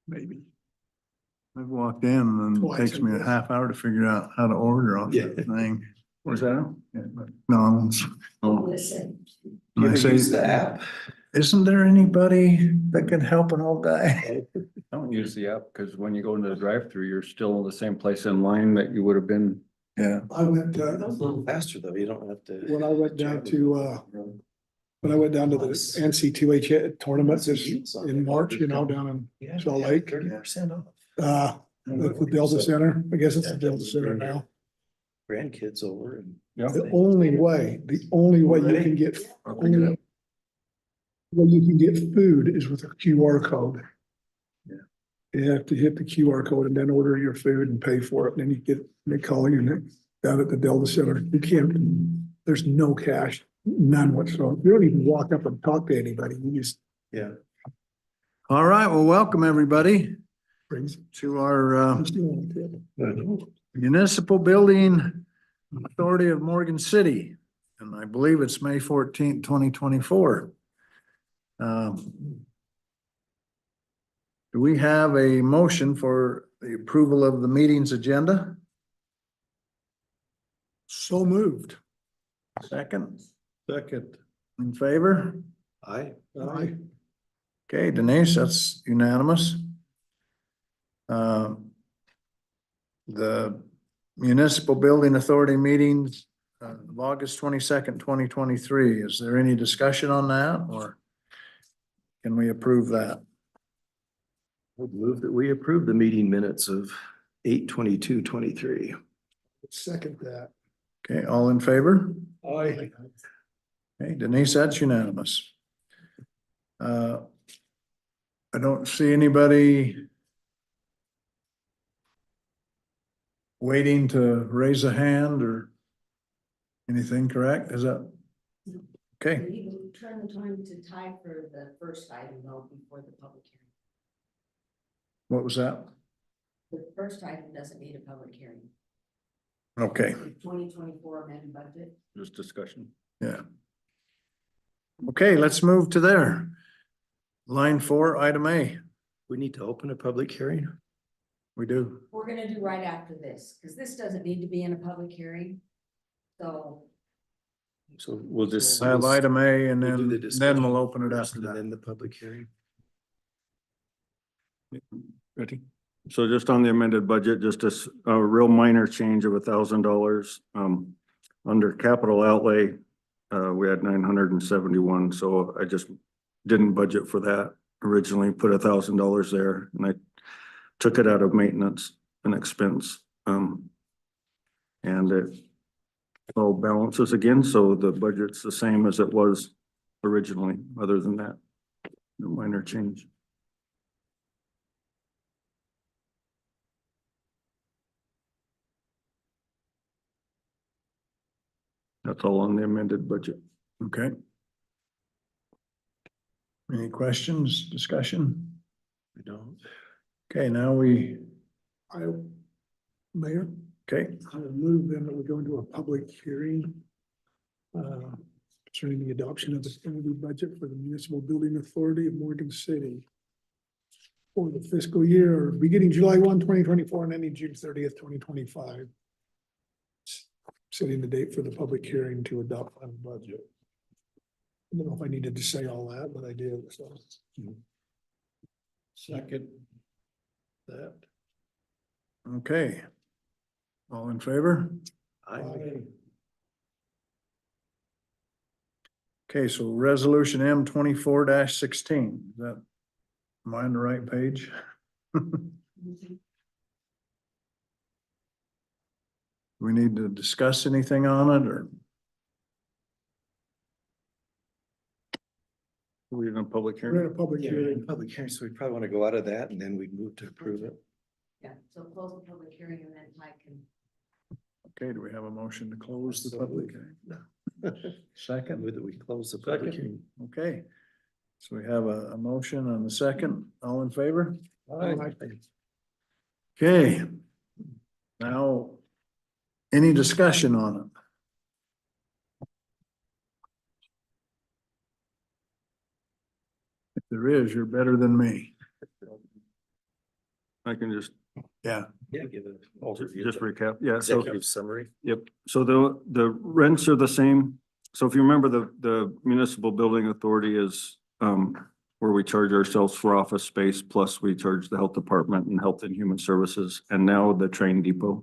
maybe. I've walked in and it Twice, takes I me a guess. half hour to figure out how to order on Yeah. that thing. Where's that? McDonald's. Listen, And I You ever say, use the app? isn't there anybody that can help an old guy? I don't use the app because when you go into the drive-through, you're still in the same place in line that you would have been. Yeah. I went, That was a little faster though. You don't have to. when I went down to, when I went down to the NC2H tournament this in March, you know, down in Salt Lake. 30% off. The Delta Center, I guess it's the Delta Center now. Grandkids over and. The only way you can get, only way you can get food is with a QR code. Yeah. You have to hit the QR code and then order your food and pay for it. And then you get, they call you down at the Delta Center. You can't, there's no cash, none whatsoever. You don't even walk up and talk to anybody. You just Yeah. All right, well, welcome everybody brings. to our Just you on the table. Municipal Building Authority of Morgan City. And I believe it's May 14th, 2024. Do we have a motion for the approval of the meeting's agenda? So moved. Second? Second. In favor? I. Aye. Okay, Denise, that's unanimous. The Municipal Building Authority meetings of August 22nd, 2023. Is there any discussion on that or can we approve that? Would move that we approve the meeting minutes of 8/22/23. Second that. Okay, all in favor? Aye. Okay, Denise, that's unanimous. I don't see anybody waiting to raise a hand or anything, correct? Is that? Okay, you can turn the time to tie for the first item though before the public hearing. what was that? The first item doesn't need a public hearing. Okay, 2024 amended budget. Just discussion. yeah. Okay, let's move to there. Line 4, item A. We need to open a public hearing. We do. We're gonna do right after this, because this doesn't need to be in a public hearing. So So we'll just. I have item A and we'll do the then discussion we'll open it first after And that. then the public hearing. Ready? So just on the amended budget, just a real minor change of $1,000. Under capital outlay, we had 971, so I just didn't budget for that. Originally put $1,000 there and I took it out of maintenance and expense. And it all balances again, so the budget's the same as it was originally, other than that, no minor change. That's all on the amended budget. Okay. Any questions, discussion? I don't. Okay, now we, Mayor, okay, I would move then that we go into a public hearing concerning the adoption of the standard budget for the Municipal Building Authority of Morgan City for the fiscal year beginning July 1, 2024 and ending June 30th, 2025. Setting the date for the public hearing to adopt on the budget. I don't know if I needed to say all that, but I did, so. second. That. Okay. All in favor? I. Okay, so resolution M 24-16, is that, am I on the right page? We need to discuss anything on it or? We're in a public We're hearing. in a public Yeah, we're in hearing. public hearing, so we probably want to go out of that and then we'd move to approve it. yeah, so close the public hearing and then Mike can. Okay, do we have a motion to close the public hearing? Second? Move that we close the public Second. hearing. Okay. So we have a motion and a second. All in favor? Okay. Now, any discussion on it? If there is, you're better than me. I can just Yeah, Yeah, give it an overview. just recap. Yeah, so. Executive summary. Yep, so the rents are the same. So if you remember, the municipal building authority is where we charge ourselves for office space, plus we charge the health department and health and human services, and now the train depot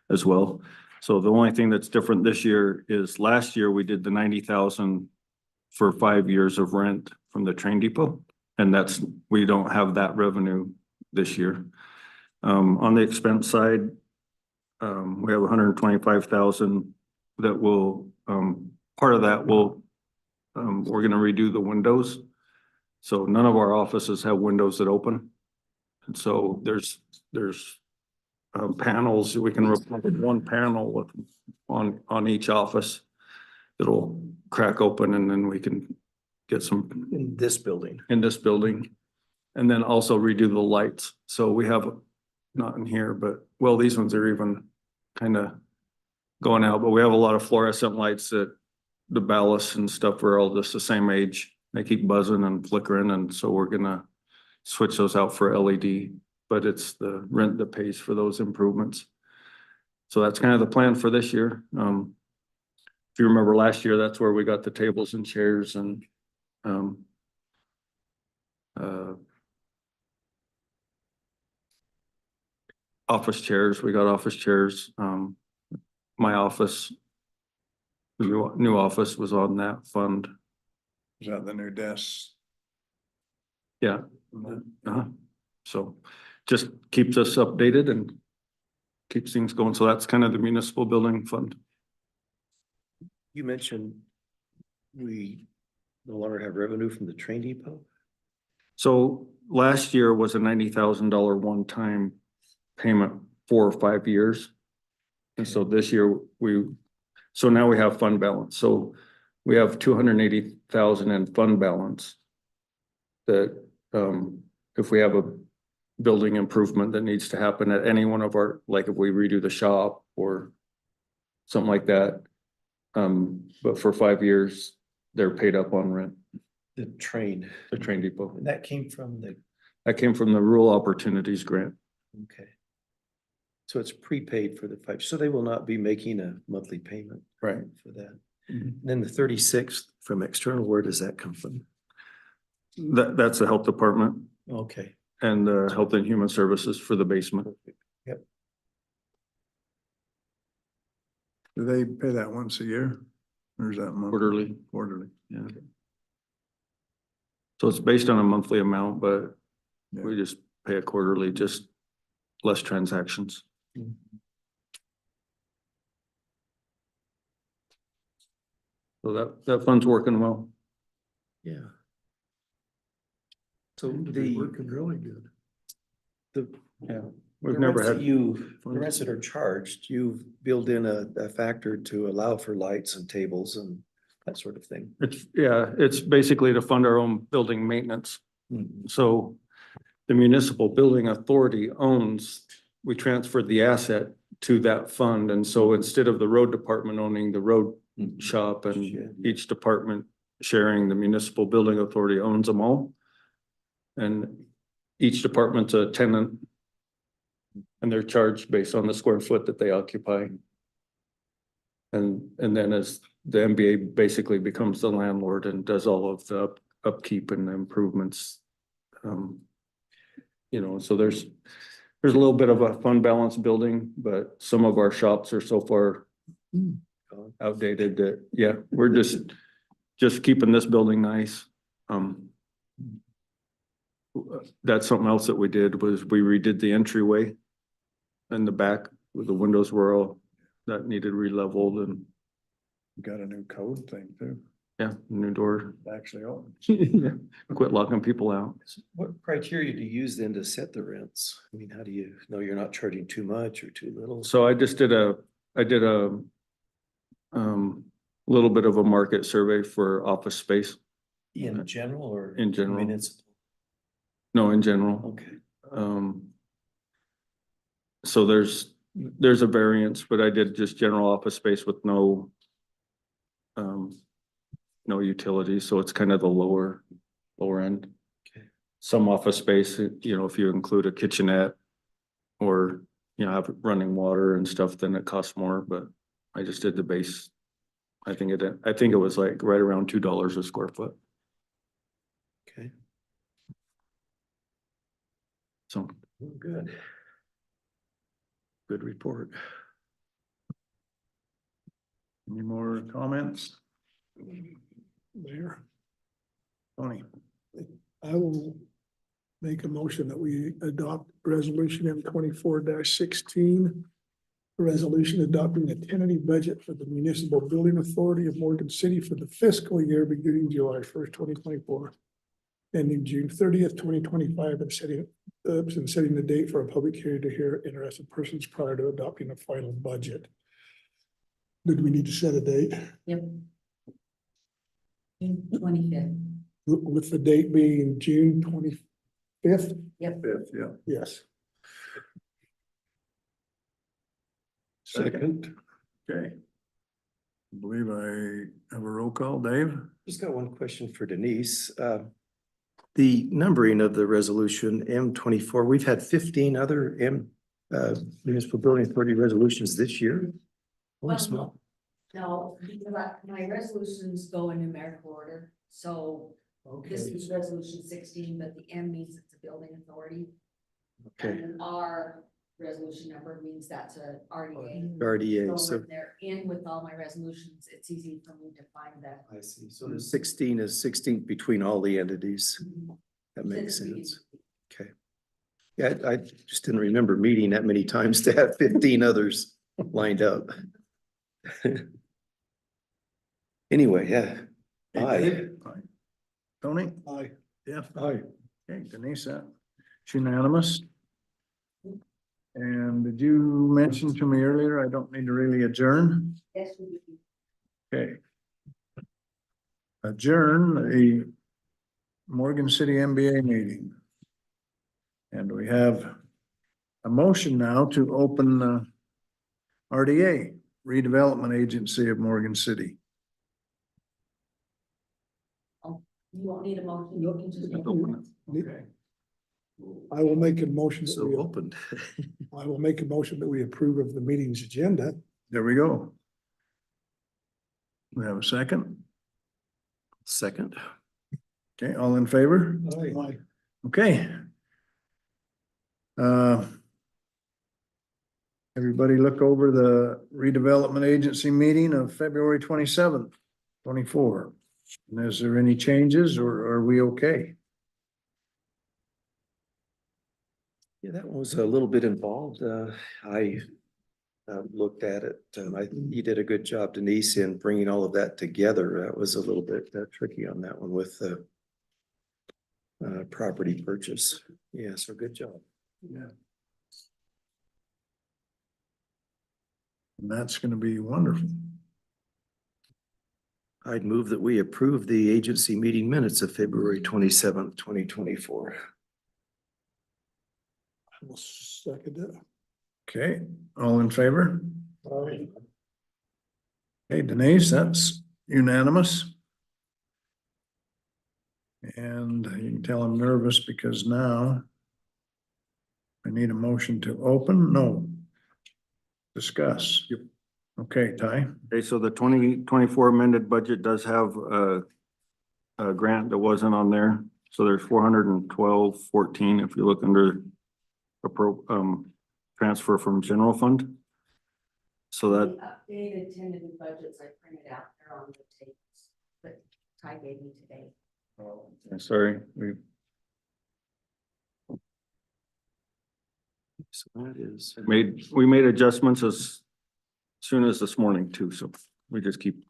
as well. So the only thing that's different this year is last year we did the 90,000 for 5 years of rent from the train depot. And we don't have that revenue this year. On the expense side, we have 125,000 that will, part of that will, we're gonna redo the windows. So none of our offices have windows that open. And so there's panels, we can replace one panel with, on each office. It'll crack open and then we can get some In this building. in this building. And then also redo the lights. So we have, not in here, but, well, these ones are even kind of going out, but we have a lot of fluorescent lights that the ballasts and stuff are all just the same age. They keep buzzing and flickering, and so we're gonna switch those out for LED, but it's the rent that pays for those improvements. So that's kind of the plan for this year. If you remember last year, that's where we got the tables and chairs and office chairs. We got office chairs. My office, the new office was on that fund. is that the new desk? Yeah. So just keeps us updated and keeps things going. So that's kind of the municipal building fund. You mentioned we no longer have revenue from the train depot. So last year was a $90,000 one-time payment for 5 years. And so this year so now we have fund balance. So we have 280,000 in fund balance. That if we have a building improvement that needs to happen at any one of our, like if we redo the shop or something like that. But for 5 years, they're paid up on rent, The train. depot. And that came from the, That came from the Rural Opportunities Grant. okay. So it's prepaid for the 5, so they will not be making a monthly payment. Right. For that. Mhm. Then the 36 from external, where does that come from? That's the health department Okay. and the health and human services for the basement. Yep. Do they pay that once a year? Or is that monthly? Quarterly. Quarterly. Yeah. So it's based on a monthly amount, but Yeah. we just pay it quarterly, just less transactions. So that fund's working well. Yeah. So Working really good. Yeah. the We've never rents that had, the rents that are charged, you've built in a factor to allow for lights and tables and that sort of thing. it's basically to fund our own building maintenance. So the municipal building authority we transferred the asset to that fund. And so instead of the road department owning the road shop and each department sharing, the municipal building authority owns them all. And each department's a tenant. And they're charged based on the square foot that they occupy. And then as the MBA basically becomes the landlord and does all of the upkeep and the improvements. So there's a little bit of a fund balance building, but some of our shops are so far outdated that, yeah, we're just keeping this building nice. That's something else that we did was we redid the entryway in the back where the windows were all that needed re-leveled and Got a new code thing too, yeah, new door. actually. Quit locking people out. What criteria do you use then to set the rents? I mean, how do you know you're not charging too much or too little? So I did a little bit of a market survey for office space. In general or? In general. Municipal? No, in general. Okay. So there's a variance, but I did just general office space with no utilities, so it's kind of the lower end. Okay. Some office space, if you include a kitchenette or, you know, have running water and stuff, then it costs more, but I just did the base. I think it was like right around $2 a square foot, Okay, so. good. Good report. Any more comments? Mayor, Tony? I will make a motion that we adopt resolution M 24-16. A resolution adopting a tentative budget for the Municipal Building Authority of Morgan City for the fiscal year beginning July 1st, 2024. Ending June 30th, 2025, and setting the date for a public hearing to hear interested persons prior to adopting a final budget. Did we need to set a date? Yep. June 25th. With the date being June 25th? Yep. Fifth, yeah. Yes. Second. Okay. I believe I have a roll call. Dave? Just got one question for Denise. The numbering of the resolution M 24, we've had 15 other municipal building authority resolutions this year. Holy Well, small. No, because my resolutions go in numerical order, so this is resolution 16, but the M means it's a building authority. Okay, And then our resolution number means that's a RDA. RDA, So so when they're in with all my resolutions, it's easy for me to find that. I see. So the 16 is 16 between all the entities. That makes sense. Okay. Yeah, I just didn't remember meeting that many times to have 15 others lined up. Anyway, yeah. Aye. Tony? Aye. Jeff? Aye. Okay, Denise, it's unanimous. And did you mention to me earlier, I don't need to really adjourn? Yes, we do. Okay. Adjourn the Morgan City MBA meeting. And we have a motion now to open the RDA, Redevelopment Agency of Morgan City. You won't need a motion, you can just. Okay. I will make a motion. So opened. I will make a motion that we approve of the meeting's agenda. There we go. We have a second. Second. Okay, all in favor? Aye. Okay. Everybody look over the redevelopment agency meeting of February 27th, 24. And is there any changes or are we okay? Yeah, that one was a little bit involved. I looked at it. You did a good job, Denise, in bringing all of that together. That was a little bit tricky on that one with the property purchase. Yeah, so good job. Yeah. And that's gonna be wonderful. I'd move that we approve the agency meeting minutes of February 27th, 2024. I will second it. Okay, all in favor? Aye. Hey Denise, that's unanimous. And you can tell I'm nervous because now I need a motion to open, no. Discuss. Yep. Okay, Ty. Okay, so the 2024 amended budget does have a grant that wasn't on there. So there's 412.14 if you look under transfer from general fund. So that, The updated tentative budgets I printed out, they're on the tables, but Ty gave me today. sorry, So that is. we made adjustments as soon as this morning too, so we just keep.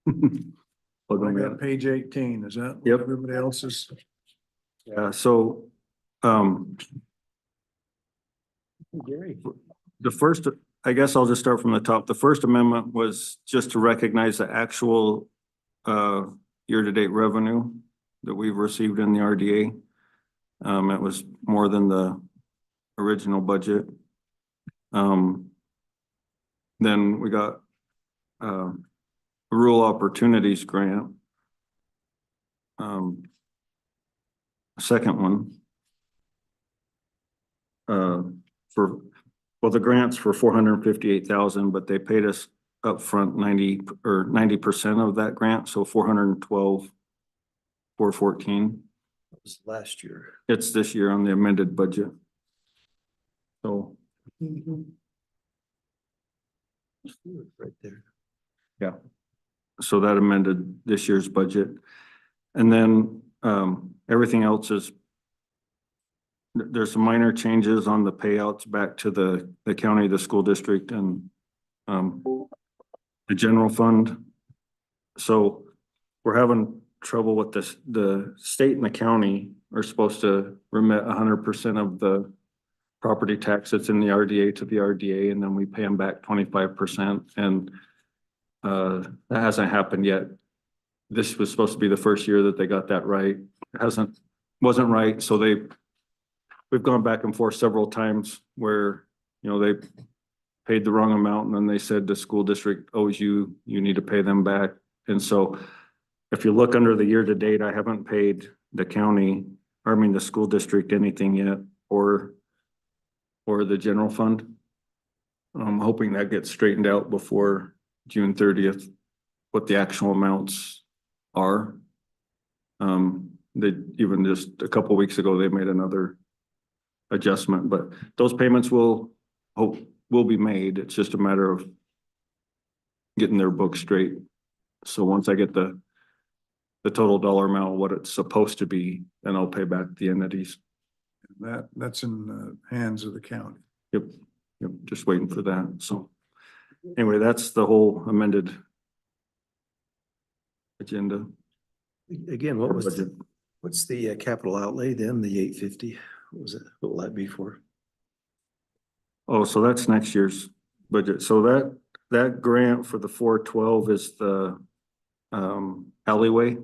I plugging got in. page 18, is that? what Yep. Everybody else is, Yeah, so, Gary. the first, I guess I'll just start from the top. The first amendment was just to recognize the actual year-to-date revenue that we've received in the RDA. It was more than the original budget. Then we got a rural opportunities grant. Second one. For Well, the grant's for 458,000, but they paid us upfront 90% of that grant, so 412, 414. That was last year. It's this year on the amended budget. So, Right there. yeah. So that amended this year's budget. And then, everything else is, there's some minor changes on the payouts back to the county, the school district, and, the general fund. So we're having trouble with this. The state and the county are supposed to remit 100% of the property tax that's in the RDA to the RDA, and then we pay them back 25%. And that hasn't happened yet. This was supposed to be the first year that they got that right. It wasn't right. So we've gone back and forth several times where, they paid the wrong amount, and then they said the school district owes you need to pay them back. And so if you look under the year to date, I haven't paid the county, the school district anything yet, or the general fund. I'm hoping that gets straightened out before June 30th, what the actual amounts are. They even just a couple weeks ago, they made another adjustment, but those payments will be made. It's just a matter of getting their books straight. So once I get the total dollar amount, what it's supposed to be, then I'll pay back the entities. That's in the hands of the county. Yep, just waiting for that. So anyway, that's the whole amended agenda. Again, Budget. what's the capital outlay then, the 850? What was it? What will that be for? Oh, so that's next year's budget. So that grant for the 412 is the alleyway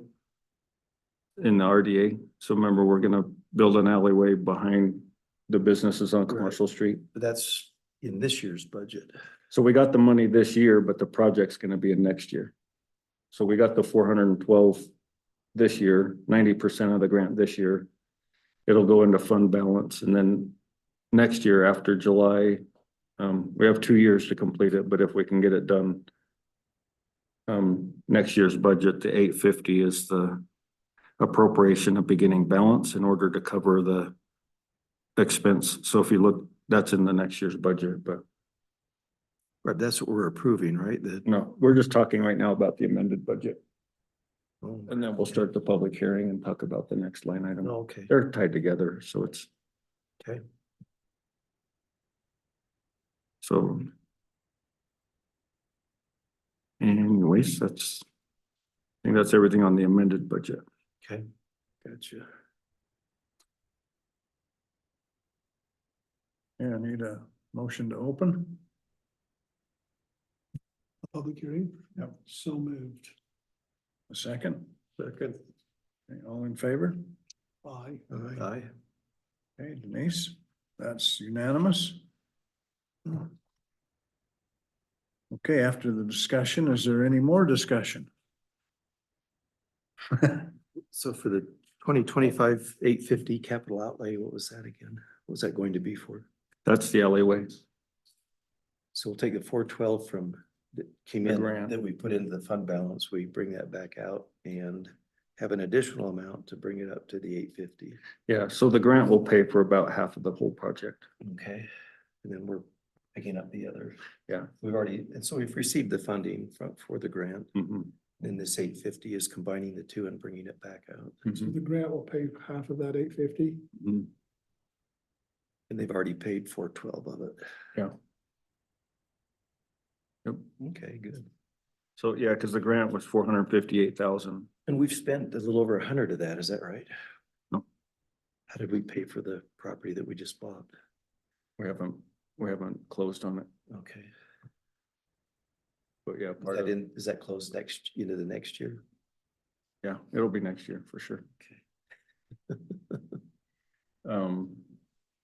in the RDA. So remember, we're gonna build an alleyway behind the businesses on Commercial Street. But that's in this year's budget. So we got the money this year, but the project's gonna be in next year. So we got the 412 this year, 90% of the grant this year. It'll go into fund balance, and then next year after July, we have 2 years to complete it, but if we can get it done, next year's budget, the 850 is the appropriation of beginning balance in order to cover the expense. So if you look, that's in the next year's budget, but Right, that's what we're approving, right? no, we're just talking right now about the amended budget. Oh, And then we'll start the public hearing and talk about the next line item. okay, They're tied together, so it's. okay. So. Anyways, I think that's everything on the amended budget. Okay, gotcha. Yeah, I need a motion to open. Public hearing? Yep. So moved. A second. Second. Okay, all in favor? Aye. Aye. Okay, Denise, that's unanimous. Okay, after the discussion, is there any more discussion? So for the 2025 850 capital outlay, what was that again? What was that going to be for? That's the alleyway. So we'll take the 412 from that came The in, grant. that we put into the fund balance, we bring that back out and have an additional amount to bring it up to the 850. Yeah, so the grant will pay for about half of the whole project. Okay, and then we're picking up the other. Yeah. We've already, and so we've received the funding for the grant. Mhm. And this 850 is combining the two and bringing it back out. So Mhm. the grant will pay half of that 850? Mhm. And they've already paid 412 of it. Yeah. Yep. Okay, good. So, yeah, because the grant was 458,000. And we've spent a little over 100 of that, is that right? No. How did we pay for the property that we just bought? We haven't closed on it, Okay. but yeah, Is that closed into the next year? yeah, it'll be next year for sure. Okay.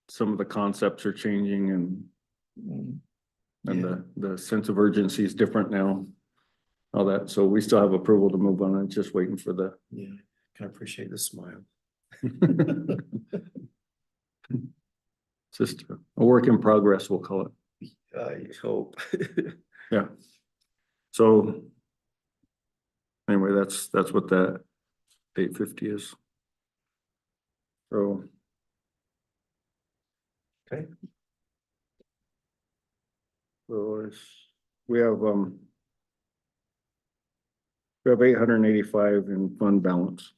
Some of the concepts are changing and Yeah. the sense of urgency is different now. All that, so we still have approval to move on it, just waiting for the. Yeah, can appreciate the smile. Just a work in progress, we'll call it. I hope. Yeah. So anyway, that's what that 850 is. So. Okay. So we have 885 in fund balance.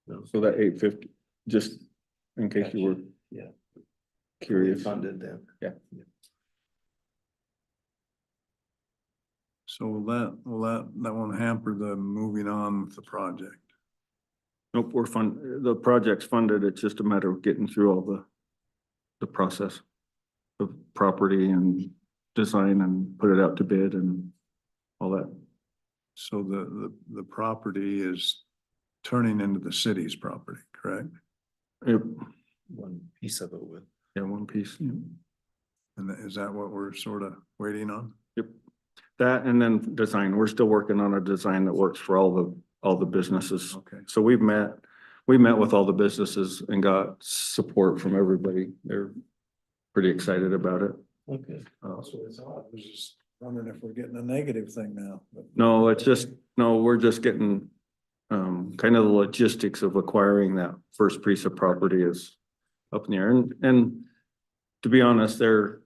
So that 850, just in case you were Yeah. curious. Funded then. Yeah. So that won't hamper the moving on with the project. Nope, the project's funded. It's just a matter of getting through all the process of property and design and put it out to bid and all that. So the property is turning into the city's property, correct? Yep, One piece of it with. yeah, one piece. Yep. And is that what we're sort of waiting on? Yep. That and then design. We're still working on a design that works for all the businesses. Okay. So we met with all the businesses and got support from everybody. They're pretty excited about it. Okay. That's what it's odd. I was just wondering if we're getting a negative thing now. No, we're just getting kind of the logistics of acquiring that first piece of property is up in the air. And to be honest, they're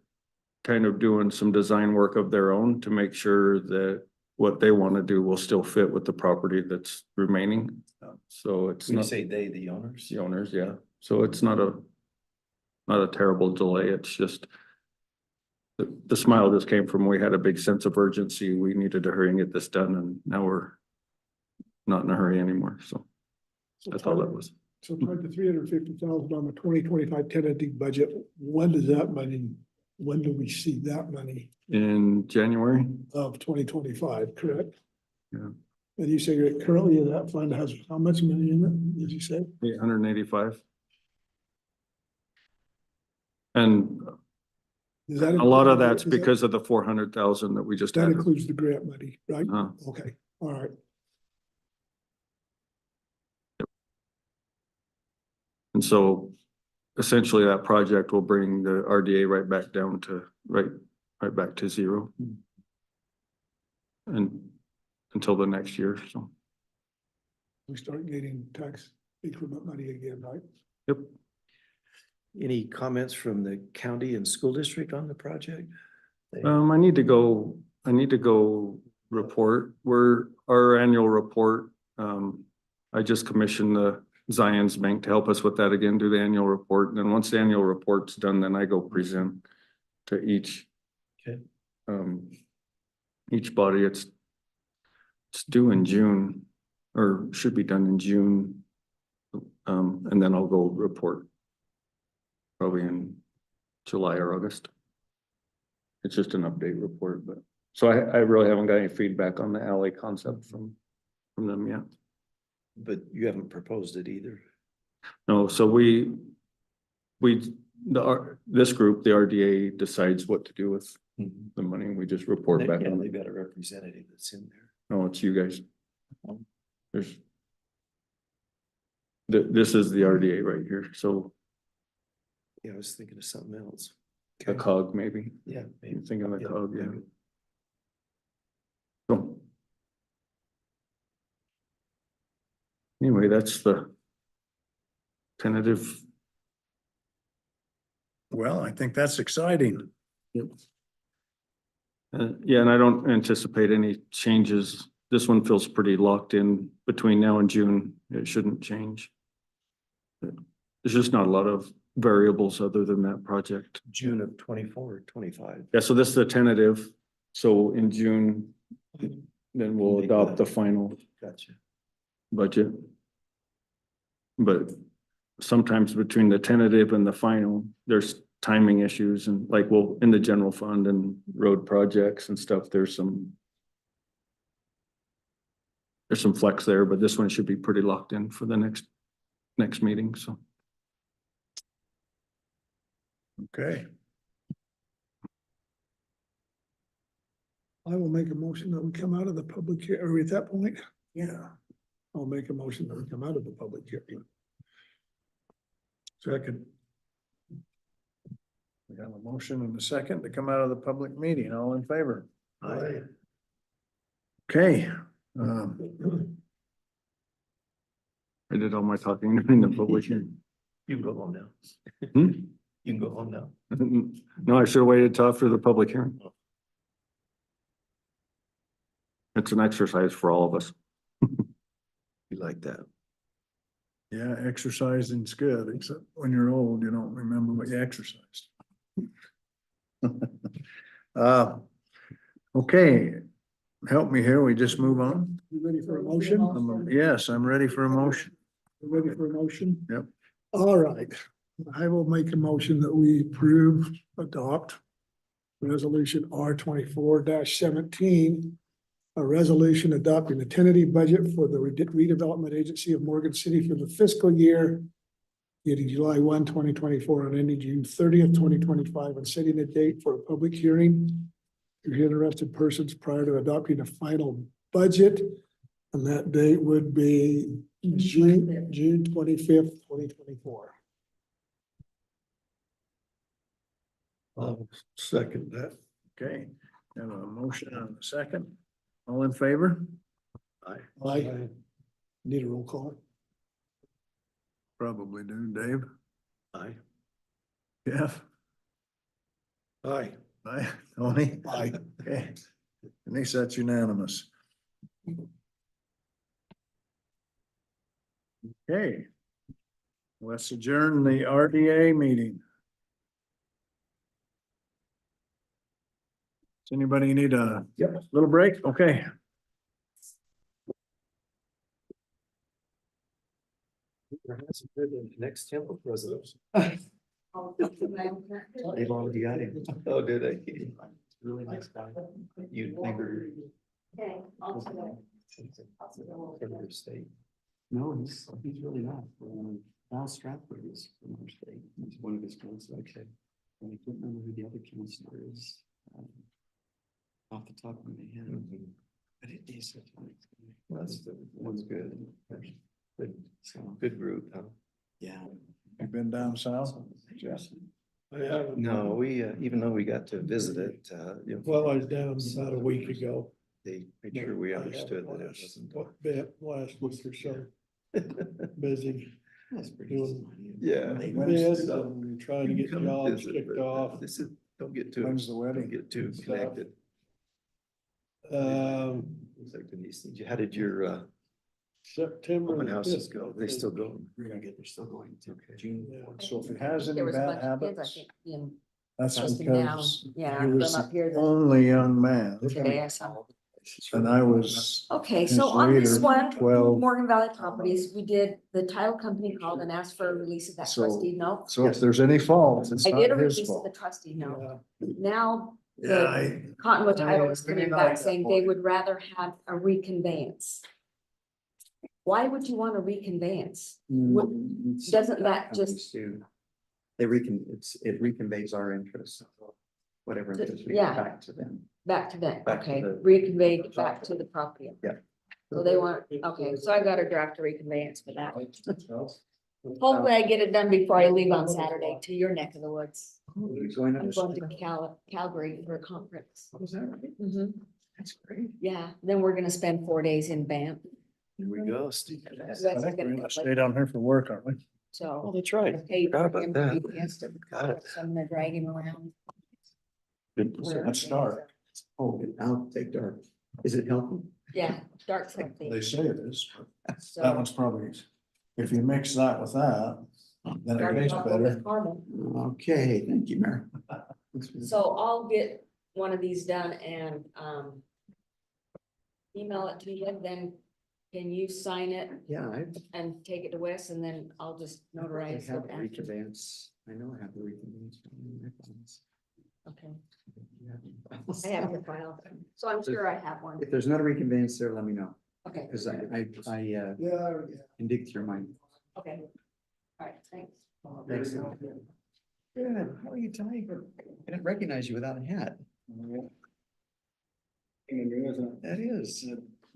kind of doing some design work of their own to make sure that what they want to do will still fit with the property that's remaining. So it's When you not say they, the owners? the owners, yeah. So it's not a terrible delay. It's just the smile just came from, we had a big sense of urgency. We needed to hurry and get this done, and now we're not in a hurry anymore. So that's all that was. So toward the 350,000 on the 2025 tentative budget, when do we see that money In January, of 2025, correct? Yeah. And you say you're currently that fund has how much money in it, did you say? 885. And Does that a lot of include- that's is that- because of the 400,000 that we just That had. includes the grant money, right? Uh, Okay, all right. And so essentially that project will bring the RDA right back down to, right back to zero. And until the next year, so, We start getting tax increment money again, right? yep. Any comments from the county and school district on the project? I need to go report. Our annual report, I just commissioned the Zions Bank to help us with that again, do the annual report. And then once the annual report's done, then I go present to each. Okay. Each body, it's due in June, or should be done in June. And then I'll go report. Probably in July or August. It's just an update report, but, so I really haven't got any feedback on the alley concept from them yet. But you haven't proposed it either. No, so this group, the RDA decides what to do with the money. We just report back on They've it. got a representative that's in there. No, it's you guys. There's. This is the RDA right here, so Yeah, I was thinking of something else. the cog maybe. Yeah. maybe. You're thinking of the cog, yeah. maybe. So. Anyway, that's the tentative. Well, I think that's exciting. Yeah, and I don't anticipate any changes. This one feels pretty locked in between now and June. It shouldn't change. There's just not a lot of variables other than that project. June of 24 or 25. Yeah, so this is the tentative. So in June, then we'll Make adopt that. the final Gotcha. budget. But sometimes between the tentative and the final, there's timing issues and like, well, in the general fund and road projects and stuff, there's some flex there, but this one should be pretty locked in for the next meeting, so. Okay. I will make a motion that we come out of the public here, are we at that point? Yeah. I'll make a motion that we come out of the public hearing. Second. We got a motion and a second to come out of the public meeting. All in favor? Aye. Okay. I did all my talking in the public hearing. You can go home now. Hmm? You can go home now. No, I should have waited till after the public hearing. It's an exercise for all of us. You like that? Yeah, exercising's good, except when you're old, you don't remember what you exercised. Okay, help me here. We just move on. You ready for a motion? Yes, I'm ready for a motion. You ready for a motion? Yep. All right, I will make a motion that we approve, adopt resolution R 24-17. A resolution adopting the tentative budget for the redevelopment agency of Morgan City for the fiscal year ending July 1, 2024, and ending June 30th, 2025, and setting a date for a public hearing to interested persons prior to adopting a final budget. And that date would be June 25th, 2024. I'll second that. Okay, have a motion and a second. All in favor? I need a roll call. Probably do. Dave? Aye. Jeff? Aye. Aye. Tony? Aye. Okay, at least that's unanimous. Okay. Let's adjourn the RDA meeting. Does anybody need a little break? Okay. Next temple president. I'll do my own character. They've already got him. Oh, do they? Really nice guy. You'd think her. Okay, I'll do that. From your state. No, he's really not. Val Stratford is from our state. He's one of his counselors. Okay. And I can't remember who the other counselor is. Off the top of my head. But it is such a nice guy. That's good. Good, good group, huh? Yeah. You've been down south? Jeff? I haven't. No, we, even though we got to visit it, you know. Well, I was down about a week ago. They made sure we I haven't understood that it last- wasn't. what bit last week or so, busy That's pretty. doing Yeah. bids and trying to get Come jobs visit, kicked but, off. This is, don't get too. When's the wedding? Don't get too Stuff. connected. It's like Denise, how did your, September. open the houses 5th, go? They still go? They're still going to Okay. June. Yeah. So if it has any There was a bad bunch of kids, I habits, think, being that's posted down. because Yeah, he them was up here the the- only young man. today I saw. And I was, Okay, His so on this leader, one, 12. Morgan Valley Properties, we did, the title company called and asked for a release of that So- trustee note. so if there's any fault, it's I not did a his release of the fault. trustee note. Yeah. Now, Yeah, the Cottonwood title is coming back saying they would. would rather have a reconveyance. Why would you want a reconveyance? Doesn't that just- They it reconveys our interest. Whatever interest we Yeah. get back to them. Back to them, Back to okay, the- reconveyed back to the property. Yeah. So they want, okay, so I gotta draft a reconveyance for that. Hopefully I get it done before I leave on Saturday to your neck of the woods. Going I'm going to Calgary for a conference. Was that right? Mhm. That's great. Yeah, then we're gonna spend 4 days in Banff. Here we go, Steve. You I guys are think we're gonna gonna get, stay like, down here for work, aren't we? Oh, So. that's right. Hey, Forgot about that. Got it. So I'm gonna drag him around. That's dark. Oh, I'll take dark. Is it healthy? Yeah, dark They something. say it is. That So. one's probably, if you mix that with that, then it dark tastes chocolate with better. caramel. Okay, thank you, Mayor. So I'll get one of these done and, email it to you, then can you sign it Yeah, and take it to Wes, and then I'll just I notarize have it the after. reconveyance. I know I have the reconveyance. Okay, I have your file, so I'm sure I have one. If there's not a reconveyance there, let me know, Okay, because I Yeah, can dig through mine. okay. All right, thanks. Thanks. Good, how are you tonight? I didn't recognize you without a hat. That is,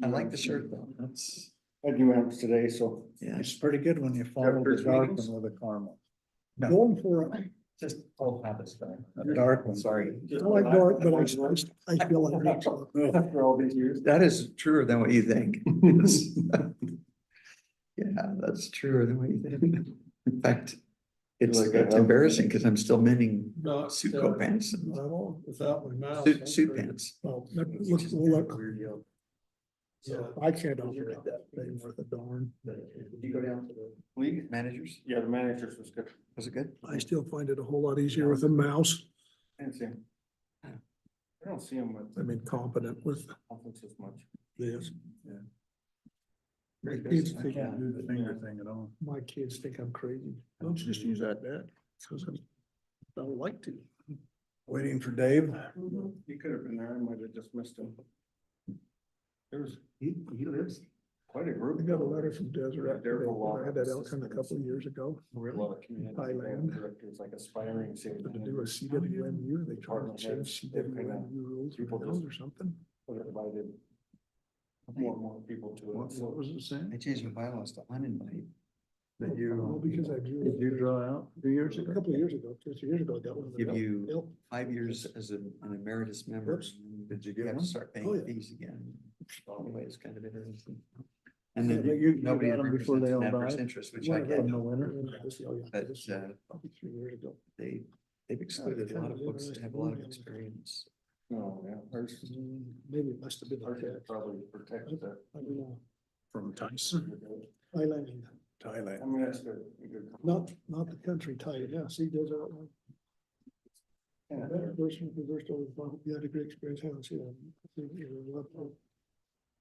I like the shirt though, that's, I do have today, so. yeah. It's pretty good when you follow the First dark meetings? one with a caramel. Going for Just old habits, man. A dark one. Sorry. I like dark, but I feel like it's, After all these years. That is truer than what you think. Yeah, that's truer than what you think. In fact, it's embarrassing because I'm still mending suit coat pants and Not all without my mouth. suit pants. well, look, so I can't operate that thing worth a darn. Did you go down to the league managers? Yeah, the managers was good. Was it good? I still find it a whole lot easier with a mouse. I didn't see him. I don't see him with I'm incompetent with conference as much. this. Yeah. My kids I think, can't do the finger thing at all. my kids think I'm crazy. Don't you just use that, Dad? Because I don't like to. Waiting for Dave. He could have been there, I might have just missed him. There's He lives. quite a I group. got a letter from Deseret. There for a today. while. I had that outcome a couple of years ago. A lot of community Thailand. directors, like aspiring city To do a CWMU, they try to Department change heads, they've kinda- CWMU rules people or just- or something. invited more and more people to What, it. what was it saying? I changed my bylaws to uninvite. That Well, you, because I drew. did you draw out 2 years A ago? couple of years ago, 2 or 3 years ago, I got one. of the Give help- you help. 5 years as an emeritus member. Whoops. Did you You get have to one? start Oh, paying yeah. fees again. Anyway, it's kind of interesting. And Yeah, then but you nobody got 'em before they represents an all adverse died? interest, which One I of get. them, the winter? this- oh, yeah, But, this- Probably 3 years ago. They've excluded a lot of folks that have a lot of experience. No, yeah, ours, Maybe it must have been ours like is that. probably protect the. I don't know. From Tyson, Thailand, I Thailand. mean, that's good. a good- not the country Thai, yeah, see, those are. Yeah, That person who first over, you had a great experience, haven't seen them.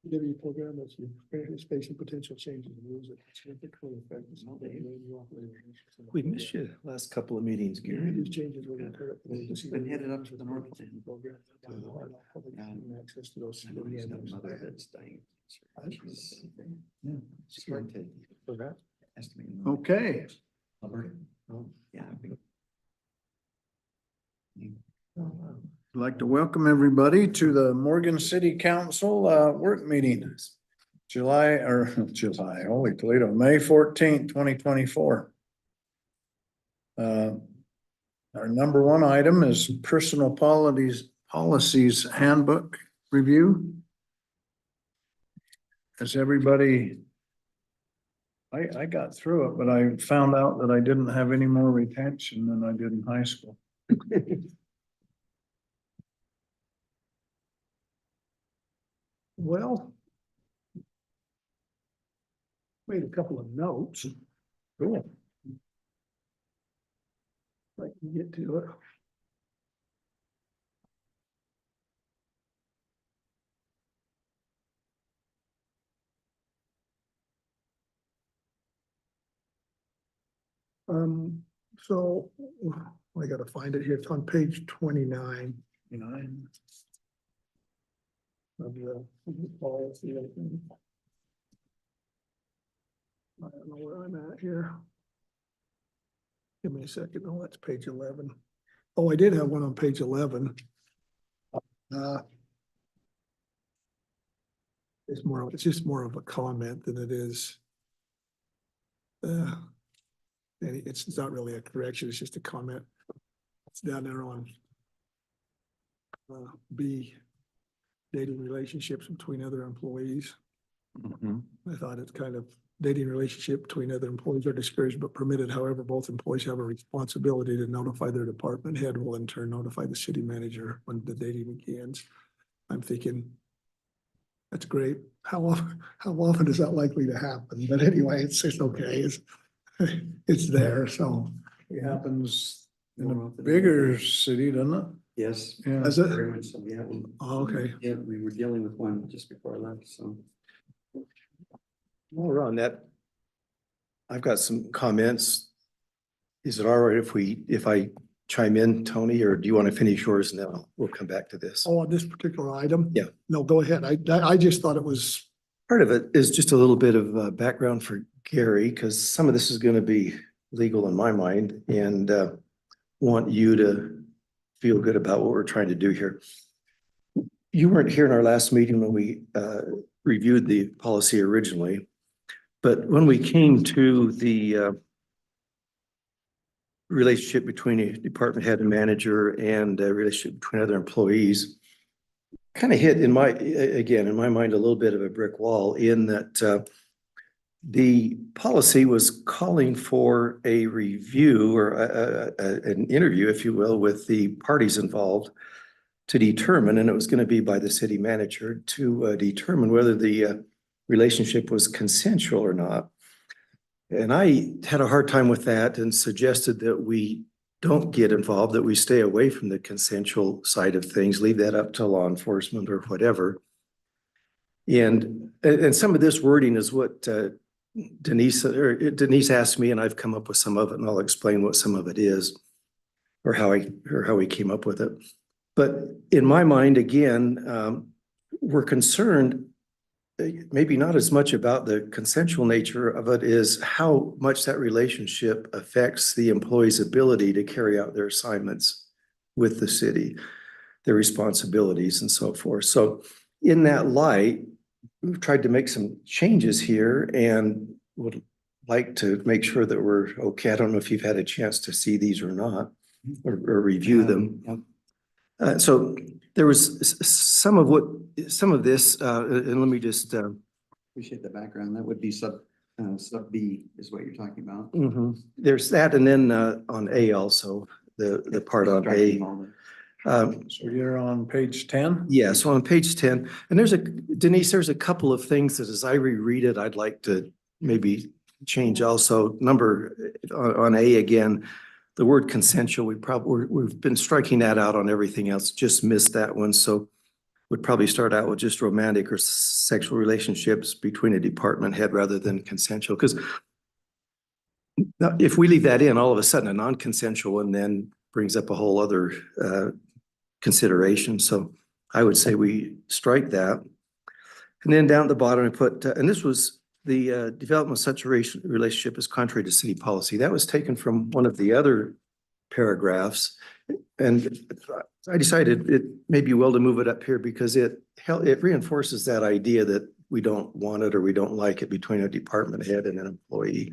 W program that's facing potential changes in rules that significantly affect the small radio operators. We missed you last couple of meetings, Gary. These changes will occur. Been headed up to the north end. Program. Access to those. I know he's got a mother that's dying. of cancer. She's, she's going to estimate. Okay, Alberta. Yeah. I think- I'd like to welcome everybody to the Morgan City Council work meeting. July, holy Toledo, May 14th, 2024. Our number one item is personal policies handbook review. Has everybody? I got through it, but I found out that I didn't have any more retention than I did in high school. Well. Made a couple of notes. Cool. I can get to it. So I gotta find it here. It's on page 29. Of the policy. I don't know where I'm at here. Give me a second. Oh, that's page 11. Oh, I did have one on page 11. It's just more of a comment than it is. And it's not really a correction, it's just a comment. It's down there on B, dating relationships between other employees. I thought it's kind of dating relationship between other employees are discouraged but permitted. However, both employees have a responsibility to notify their department head, will in turn notify the city manager when the dating begins. I'm thinking, that's great. How often is that likely to happen? But anyway, it's okay. It's there, so. It happens in More a often than bigger not. city, doesn't it? Yes. Yeah. Is it? Very much so, yeah. Oh, okay. Yeah, we were dealing with one just before I left, so. While we're on that, I've got some comments. Is it all right if I chime in, Tony, or do you want to finish yours and then we'll come back to this? Oh, on this particular item? Yeah. No, go ahead. I just thought it was, Part of it is just a little bit of background for Gary, because some of this is going to be legal in my mind, and want you to feel good about what we're trying to do here. You weren't here in our last meeting when we reviewed the policy originally, but when we came to the relationship between a department head and manager and a relationship between other employees kind of hit in in my mind, a little bit of a brick wall in that the policy was calling for a review or an interview, if you will, with the parties involved to determine, and it was going to be by the city manager to determine whether the relationship was consensual or not. And I had a hard time with that and suggested that we don't get involved, that we stay away from the consensual side of things, leave that up to law enforcement or whatever. And some of this wording is what Denise asked me, and I've come up with some of it, and I'll explain what some of it is or how we came up with it. But in my mind, again, we're concerned maybe not as much about the consensual nature of it is how much that relationship affects the employee's ability to carry out their assignments with the city, their responsibilities and so forth. So in that light, we've tried to make some changes here and would like to make sure that we're okay. I don't know if you've had a chance to see these or not, or review them. So there was some of this, and let me just. Appreciate the background. That would be sub B is what you're talking about. There's that, and then on A also, the part on A. So you're on page 10? Yeah, so on page 10, and Denise, there's a couple of things that as I reread it, I'd like to maybe change also. Number on A again, the word consensual, we've been striking that out on everything else, just missed that one. So would probably start out with just romantic or sexual relationships between a department head rather than consensual. Because if we leave that in, all of a sudden a non-consensual one then brings up a whole other consideration. So I would say we strike that. And then down at the bottom, I put, and this was the development of such a relationship is contrary to city policy. That was taken from one of the other paragraphs. And I decided it may be well to move it up here because it reinforces that idea that we don't want it or we don't like it between a department head and an employee.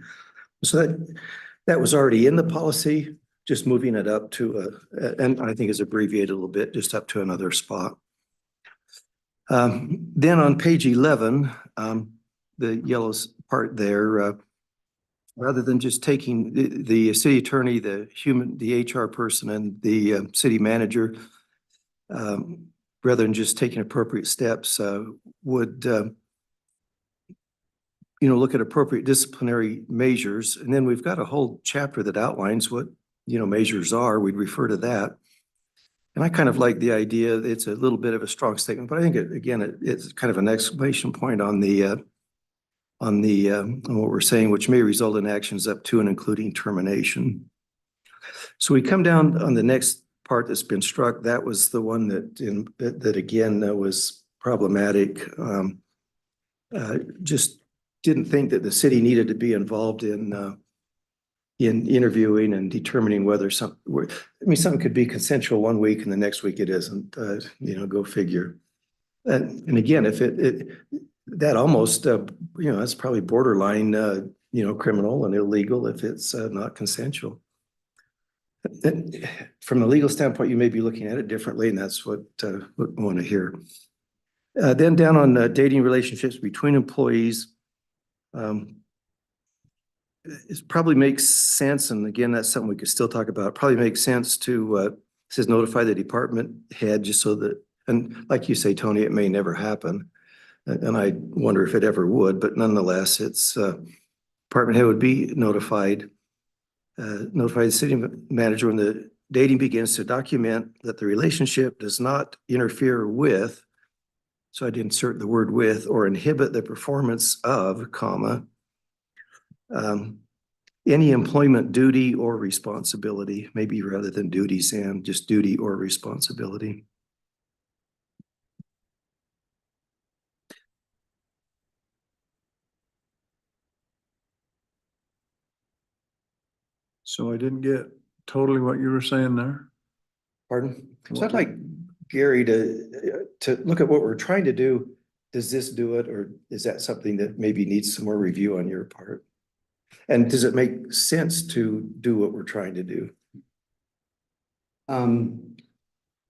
So that was already in the policy, just moving it up to and I think is abbreviated a little bit, just up to another spot. Then on page 11, the yellow part there, rather than just taking the city attorney, the HR person and the city manager, rather than just taking appropriate steps, would look at appropriate disciplinary measures. And then we've got a whole chapter that outlines what measures are. We'd refer to that. And I kind of like the idea. It's a little bit of a strong statement, but I think it's kind of an exclamation point on what we're saying, which may result in actions up to and including termination. So we come down on the next part that's been struck. That was the one that again was problematic. Just didn't think that the city needed to be involved in interviewing and determining whether something could be consensual one week and the next week it isn't. Go figure. And again, if that almost, that's probably borderline, criminal and illegal if it's not consensual. From a legal standpoint, you may be looking at it differently, and that's what we want to hear. Then down on dating relationships between employees, it probably makes sense, and again, that's something we could still talk about. It probably makes sense to says notify the department head just so that, and like you say, Tony, it may never happen. And I wonder if it ever would, but nonetheless, it's department head would be notify the city manager when the dating begins to document that the relationship does not interfere with, so I'd insert the word with, or inhibit the performance of, comma, any employment duty or responsibility, maybe rather than duties and just duty or responsibility. So I didn't get totally what you were saying there. Pardon? So I'd like Gary to look at what we're trying to do. Does this do it, or is that something that maybe needs some more review on your part? And does it make sense to do what we're trying to do?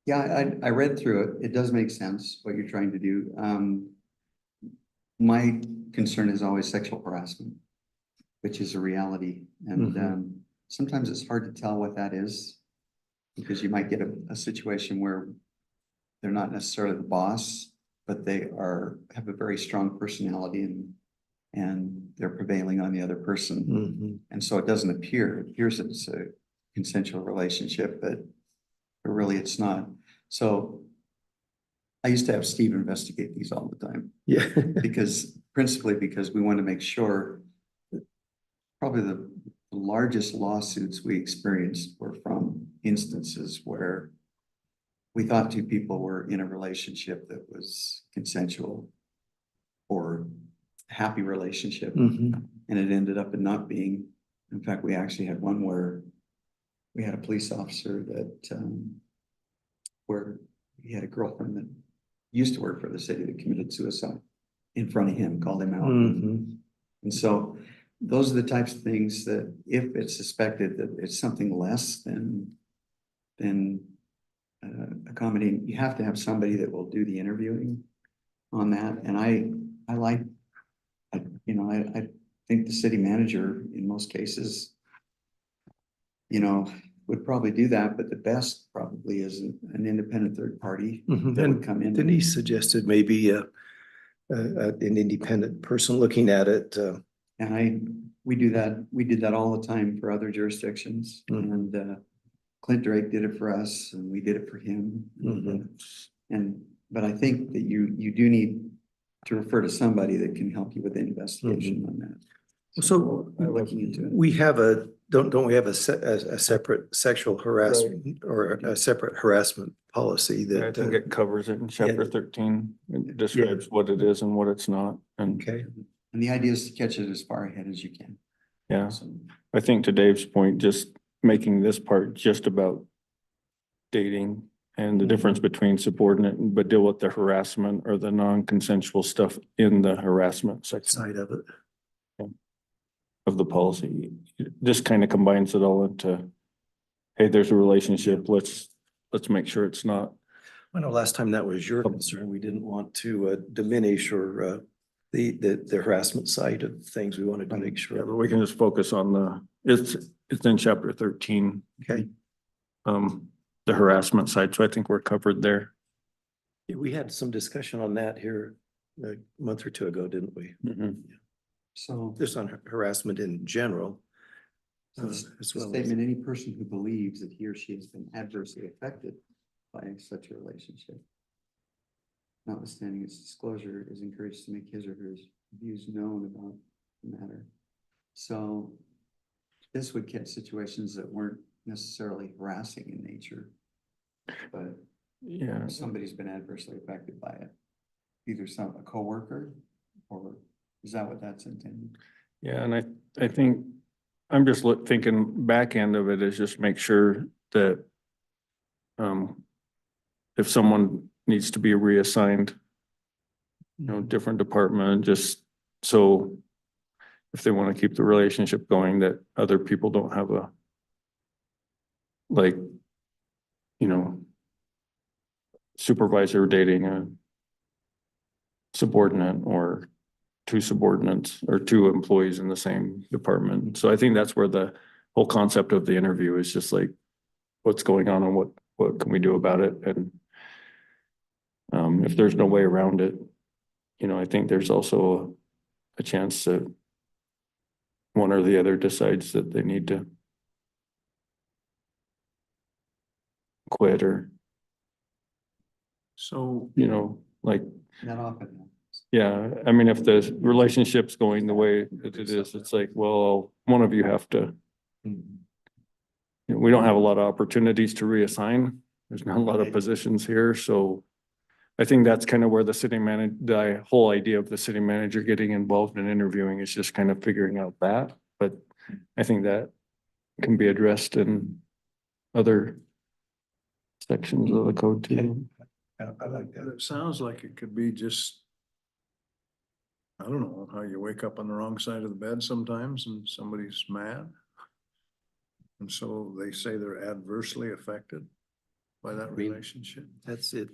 Yeah, I read through it. It does make sense what you're trying to do. My concern is always sexual harassment, which is a reality. And Mhm. sometimes it's hard to tell what that is. Because you might get a situation where they're not necessarily the boss, but they have a very strong personality and they're prevailing on the other person. Mhm. And so it doesn't appear, it appears that it's a consensual relationship, but really it's not. So I used to have Steve investigate these all the time Yeah. principally because we want to make sure that probably the largest lawsuits we experienced were from instances where we thought two people were in a relationship that was consensual or happy relationship, Mhm. and it ended up in not being. In fact, we actually had one where we had a police officer that where he had a girlfriend that used to work for the city that committed suicide in front of him, called him out. Mhm. And so those are the types of things that if it's suspected that it's something less than accommodating, you have to have somebody that will do the interviewing on that. And I like, I think the city manager in most cases, would probably do that, but the best probably is an independent third party Mhm. that would And come in. Denise suggested maybe an independent person looking at it. And we do that, we did that all the time for other jurisdictions. Mm. And Clint Drake did it for us and we did it for him. Mhm. But I think that you do need to refer to somebody that can help you with the investigation on that. So I'm looking into it. we have don't we have a separate sexual harassment or a separate harassment policy Yeah, I that? think it covers it in chapter 13. It describes what it is and what it's not. And Okay. And the idea is to catch it as far ahead as you can. yeah, So, I think to Dave's point, just making this part just about dating and the difference between subordinate, but deal with the harassment or the non-consensual stuff in the harassment section Side of it. of the policy. This kind of combines it all into, hey, there's a relationship. Let's make sure it's not. I know last time that was your concern. We didn't want to diminish or the harassment side of things. We wanted to make Yeah, sure. but we can just focus on it's in chapter 13. Okay. The harassment side. So I think we're covered there. Yeah, we had some discussion on that here a month or two ago, didn't we? so Just on harassment in general. It's As a well as, statement, any person who believes that he or she has been adversely affected by such a relationship, notwithstanding its disclosure, is encouraged to make his or her views known about the matter. So this would catch situations that weren't necessarily harassing in nature, but Yeah. somebody's been adversely affected by it. Either a coworker, or is that what that's intended? Yeah, and I think I'm just thinking back end of it is just make sure that if someone needs to be reassigned, different department, just so if they want to keep the relationship going, that other people don't have a supervisor dating a subordinate or two subordinates or two employees in the same department. So I think that's where the whole concept of the interview is just like, what's going on and what can we do about it? And if there's no way around it, I think there's also a chance that one or the other decides that they need to quit or, So like, Not often. yeah, I mean, if the relationship's going the way that it is, it's like, well, one of you have to, we don't have a lot of opportunities to reassign. There's not a lot of positions here, so I think that's kind of where the whole idea of the city manager getting involved in interviewing is just kind of figuring out that, but I think that can be addressed in other sections of the code too. I like that. it sounds like it could be just I don't know, how you wake up on the wrong side of the bed sometimes and somebody's mad. And so they say they're adversely affected by that mean- relationship. That's it.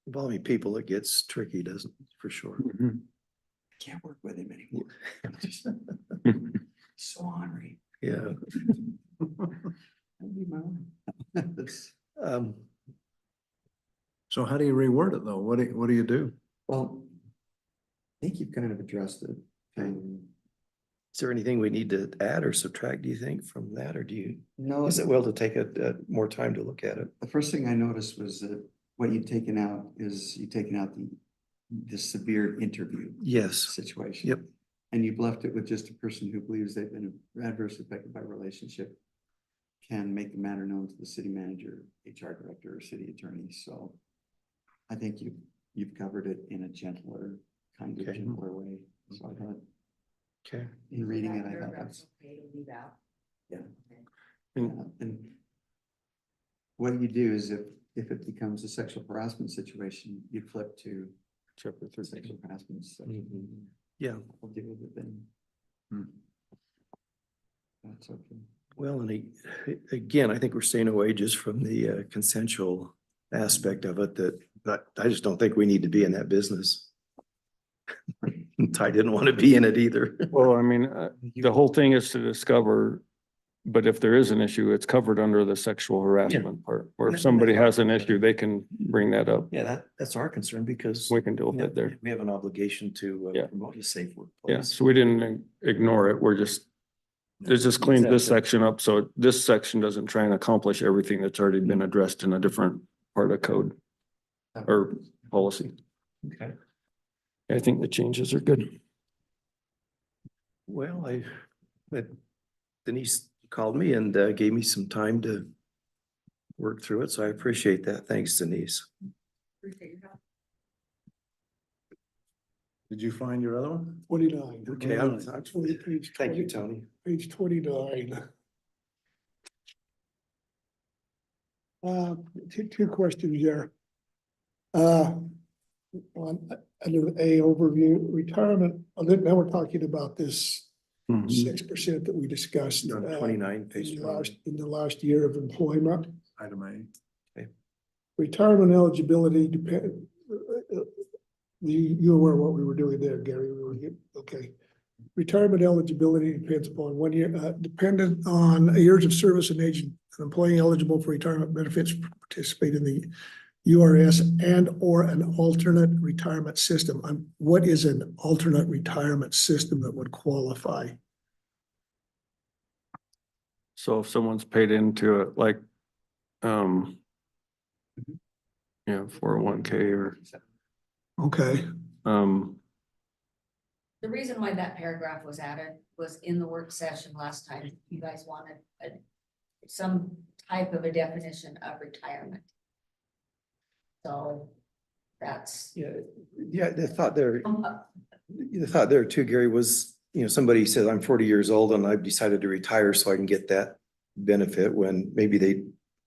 Involving people, it gets tricky, doesn't it? For sure. Mhm. Can't work with him anymore. Just so ornery. Yeah. That'd be my own. That's- Um, So how do you reword it though? What do you do? Well, I think you've kind of addressed it. Is there anything we need to add or subtract, do you think, from that, or do you, No, is it well to take more time to look at it? the first thing I noticed was that what you'd taken out is you'd taken out the severe interview Yes, situation. yep. And you've left it with just a person who believes they've been adversely affected by a relationship can make the matter known to the city manager, HR director, or city attorney. So I think you've covered it in a gentler, kind of Okay. gentler way. So I thought, Okay. in reading it, That I thought paragraph's that's, okay to leave out. yeah. And- And what you do is if it becomes a sexual harassment situation, you flip to Chapter the sexual harassment. section. Mhm. Yeah, We'll deal with it then. Hmm. That's okay. well, and again, I think we're staying away just from the consensual aspect of it that I just don't think we need to be in that business. Ty didn't want to be in it either. Well, I mean, the whole thing is to discover, but if there is an issue, it's covered under the sexual harassment part. Or if somebody has an issue, they can bring that up. Yeah, that's our concern because We can deal with it there. we have an obligation to Yeah. promote a safe Yeah, workplace. so we didn't ignore it. We're just, it just cleans this Exactly. section up. So this section doesn't try and accomplish everything that's already been addressed in a different part of code or policy. Okay. I think the changes are good. Well, but Denise called me and gave me some time to work through it, so I appreciate that. Thanks, Denise. Appreciate your help. Did you find your other one? 29. Okay, Page thank you, 20 Tony. Page 29. Two questions there. Under A overview, retirement, now we're talking about this Mhm. 6% that we discussed. On 29, In page the 29. last year of employment. Item A. Retirement eligibility depend. You aware of what we were doing there, Gary? Okay. Retirement eligibility depends upon 1 year, dependent on years of service and age. An employee eligible for retirement benefits participate in the URS and or an alternate retirement system. What is an alternate retirement system that would qualify? So if someone's paid into it, like, yeah, 401k or, Okay, The reason why that paragraph was added was in the work session last time, you guys wanted some type of a definition of retirement. So that's. Yeah, the thought there too, Gary, was, somebody says, I'm 40 years old and I've decided to retire so I can get that benefit when maybe they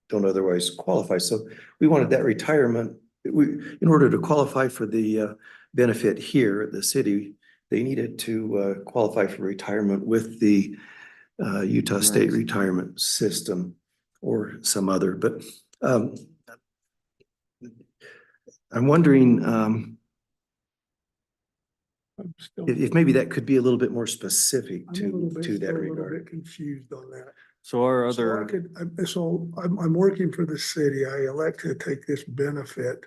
don't otherwise qualify. So we wanted that retirement, in order to qualify for the benefit here at the city, they needed to qualify for retirement with the Utah State Retirement System or some other, but I'm wondering I'm still. if maybe that could be a little bit more specific I'm a little bit, to still that a little regard. bit confused on that. so our So I other, could, I'm working for the city. I elect to take this benefit.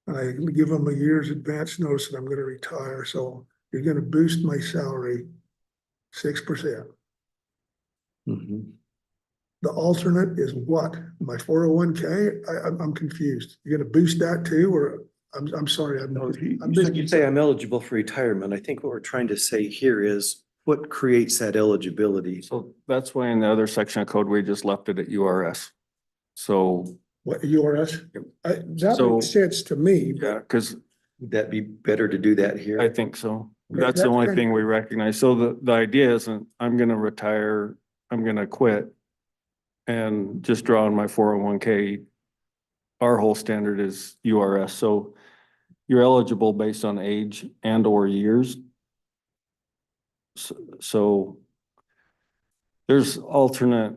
And I give them a year's advance notice that I'm gonna retire, so you're gonna boost my salary 6%. Mhm. The alternate is what? My 401k? I'm confused. You're gonna boost that too, or I'm sorry, I'm You say I'm eligible for retirement. I think what we're trying to say here is what creates that eligibility. so that's why in the other section of code, we just left it at URS. So, What, URS? That So- makes sense to me, but yeah, because Would that be better to do that here? I think so. Okay, That's the that's only kind thing of- we recognize. So the idea isn't, I'm gonna retire, I'm gonna quit and just draw on my 401k. Our whole standard is URS. So you're eligible based on age and or years. So there's alternate,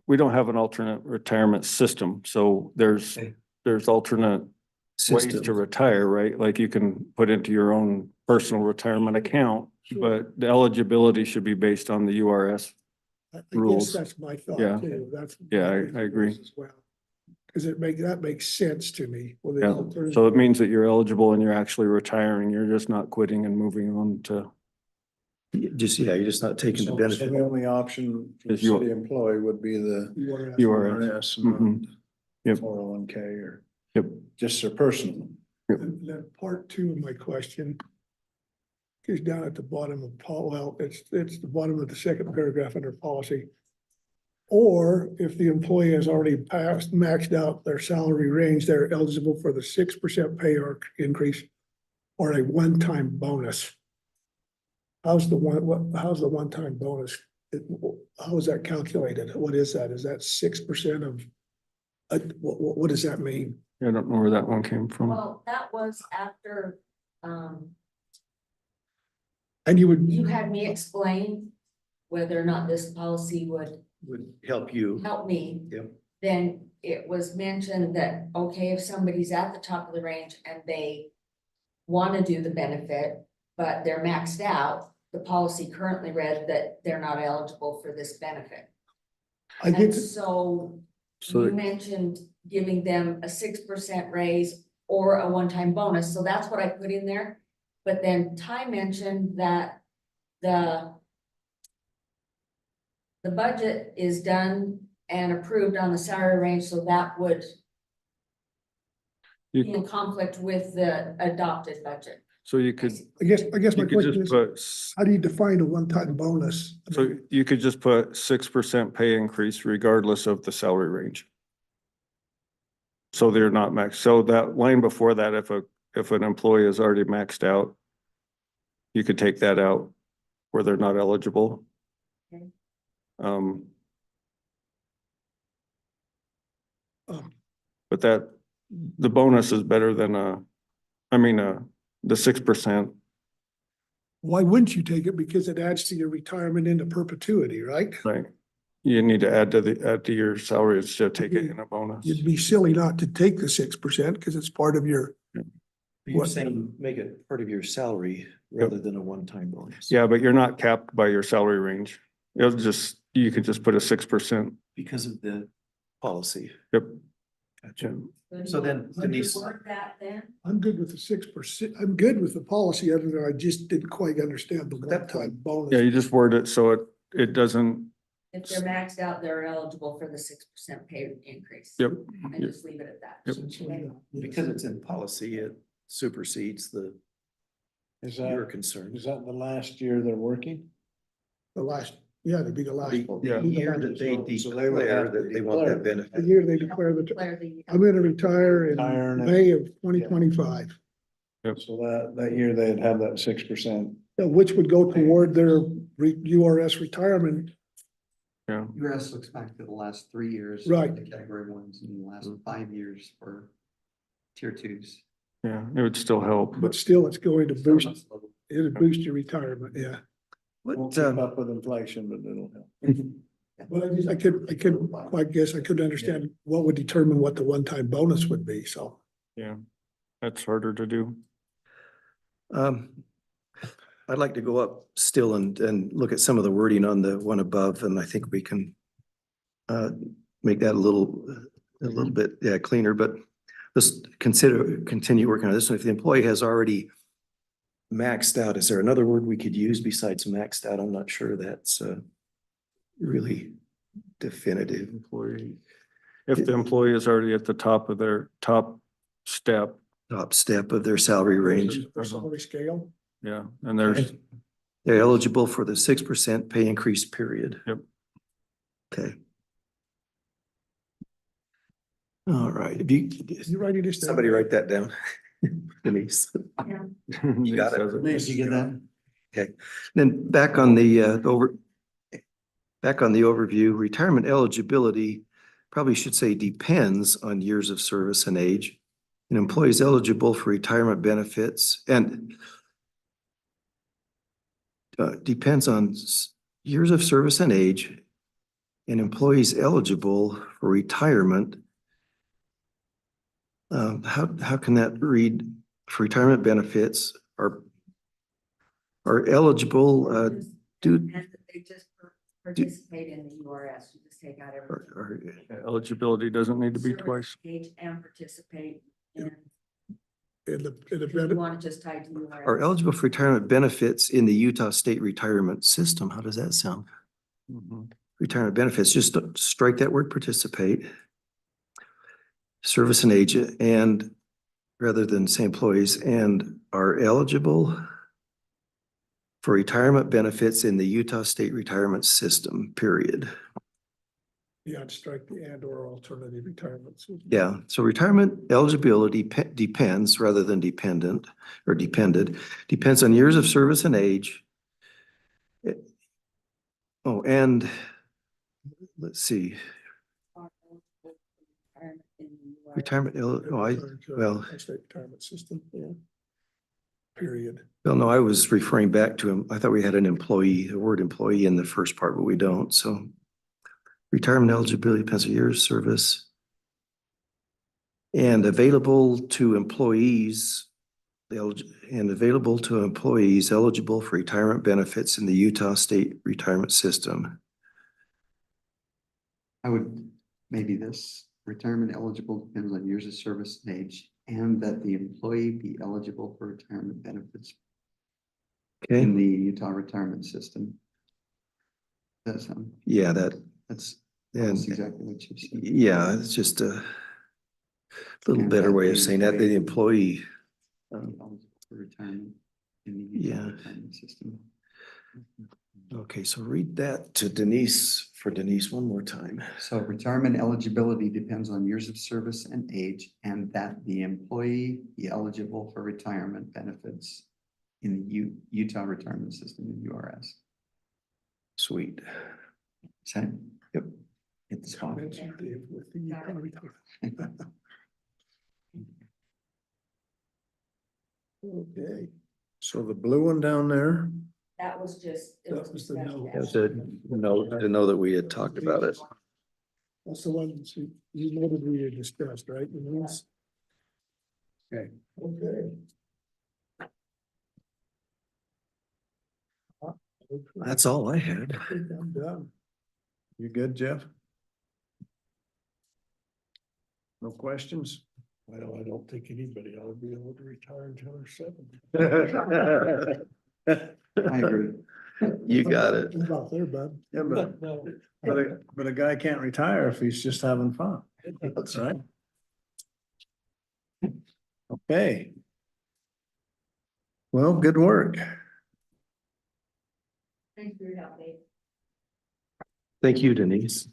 we don't have an alternate retirement system, so Okay. there's alternate ways to System. retire, right? Like you can put into your own personal retirement account, but the eligibility should be based on the URS. I guess Rules. that's my thought Yeah. too. That's. Yeah, I agree. As well. Cause that makes sense to me. With the Yeah, alternative- so it means that you're eligible and you're actually retiring. You're just not quitting and moving on to, Just, yeah, you're just not taking the So benefit. the only option for the Is you- city employee would be the URS. URS. RS, not Mhm. Yep. 401k or Yep. just their personal. And then part two of my question is down at the bottom of well, it's the bottom of the second paragraph under policy. Or if the employee has already maxed out their salary range, they're eligible for the 6% pay or increase or a one-time bonus. How's the one-time bonus? How is that calculated? What is that? Is that 6% of? What does that mean? I don't know where that one came from. Well, that was after, And you would. you had me explain whether or not this policy would Would help you. help me. Yep. Then it was mentioned that, okay, if somebody's at the top of the range and they want to do the benefit, but they're maxed out, the policy currently read that they're not eligible for this benefit. I get, And so So you mentioned giving them a 6% raise or a one-time bonus, so that's what I put in there. But then Ty mentioned that the budget is done and approved on the salary range, so that would be in you, conflict with the adopted budget. so you could, I guess my you could question just is, put, how do you define a one-time bonus? so you could just put 6% pay increase regardless of the salary range. So they're not maxed. So that line before that, if an employee is already maxed out, you could take that out where they're not eligible. Okay. But that, the bonus is better than the 6%. Why wouldn't you take it? Because it adds to your retirement into perpetuity, right? Right. You need to add to your salary instead of take it in a bonus. You'd be silly not to take the 6% because it's part of your, You're What? saying make it part of your salary rather than a one-time bonus. Yeah, but you're not capped by your salary range. It'll just, you could just put a 6%. Because of the policy. Yep. Gotcha. do So you then want to Denise- word that then? I'm good with the 6%. I'm good with the policy, other than I just didn't quite understand the that one-time Yeah, bonus. you just word it so it doesn't, If they're maxed out, they're eligible for the 6% pay increase. yep. And Yep. just leave it at that. Yep. Okay. Because it's in policy, it supersedes the, Is your that, concern. is that the last year they're working? The last, yeah, it'd be the last, Yeah. The year that they So they would declare have to that they want that declare. the benefit. year they declare that Declare the- I'm gonna retire Retire in in- May of 2025. So that year they'd have that 6%. Which would go toward their URS retirement. Yeah, URS looks back to the last 3 years. Right. The category ones and the last Mm-hmm. 5 years for tier twos. yeah, it would still help, But but still, it's going to boost, That's low. it'll boost your retirement, yeah. Won't What, keep up with inflation, but it'll help. Well, I guess I could understand what would determine what the one-time bonus would be, so. yeah, that's harder to do. I'd like to go up still and look at some of the wording on the one above, and I think we can make that a little bit, yeah, cleaner, but let's continue working on this one. If the employee has already maxed out, is there another word we could use besides maxed out? I'm not sure that's really definitive. Employee. If the employee is already at the top of their top step, Top step of their salary range. Their salary scale. yeah, and there's, They're eligible for the 6% pay increase period. Yep. Okay. All right, if you, You writing this down? somebody write that down. Denise. Yeah. You got it. Did you get that? Okay, then back on the overview, retirement eligibility probably should say depends on years of service and age. An employee is eligible for retirement benefits and depends on years of service and age. An employee is eligible for retirement. How can that read? For retirement benefits are eligible, do- And that they just participate in the URS, you just take out everything. Eligibility doesn't need to be Service, twice. Age and participate in, And the you benefit, want to just tie to URS. are eligible for retirement benefits in the Utah State Retirement System. How does that sound? Mhm. Retirement benefits, just strike that word participate. Service and age and rather than say employees and are eligible for retirement benefits in the Utah State Retirement System, period. yeah, strike the and or alternative retirements. Yeah, so retirement eligibility depends rather than dependent or depended, depends on years of service and age. Oh, and let's see, retirement, well, State retirement system, yeah. Period. well, no, I was referring back to him. I thought we had an employee, the word employee in the first part, but we don't, so. Retirement eligibility depends on years of service. And available to employees, eligible for retirement benefits in the Utah State Retirement System. I would, maybe this, retirement eligible depends on years of service and age, and that the employee be eligible for retirement benefits Okay, in the Utah retirement system. That's, yeah, that's and almost exactly what you said. yeah, it's just a little And better that way the of saying that, the employee. Eligible for retirement in the Yeah. Utah retirement system. Okay, so read that to Denise, for Denise one more time. So retirement eligibility depends on years of service and age, and that the employee be eligible for retirement benefits in the Utah retirement system, in URS. Sweet. Same. Yep. Hit the spot. Mentioned Dave with the Okay, So the blue one down there, That was just. it That was the discussed note. at- That was to know that we had talked about it. that's the one you noted we had discussed, right? Denise? Okay. Okay. That's all I had. I think I'm done. you good, Jeff? No questions? Well, I don't think anybody ought to be able to retire until they're 70. I agree. You got it. What about there, bud? Yeah, but a guy can't retire if he's just having fun. That's right. Okay. Well, good work. Thanks for your help, Dave. Thank you, Denise.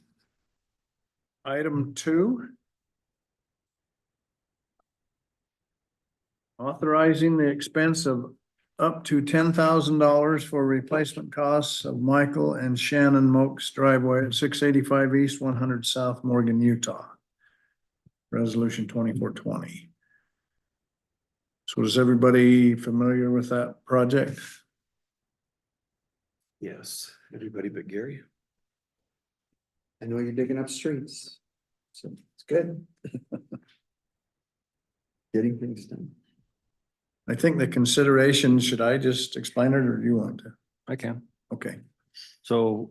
Item 2. Authorizing the expense of up to $10,000 for replacement costs of Michael and Shannon Moak's driveway at 685 East, 100 South Morgan, Utah. Resolution 2420. So is everybody familiar with that project? Yes, everybody but Gary. I know you're digging up streets, so it's good. Getting things done. I think the consideration, should I just explain it or do you want to? I can. Okay. So,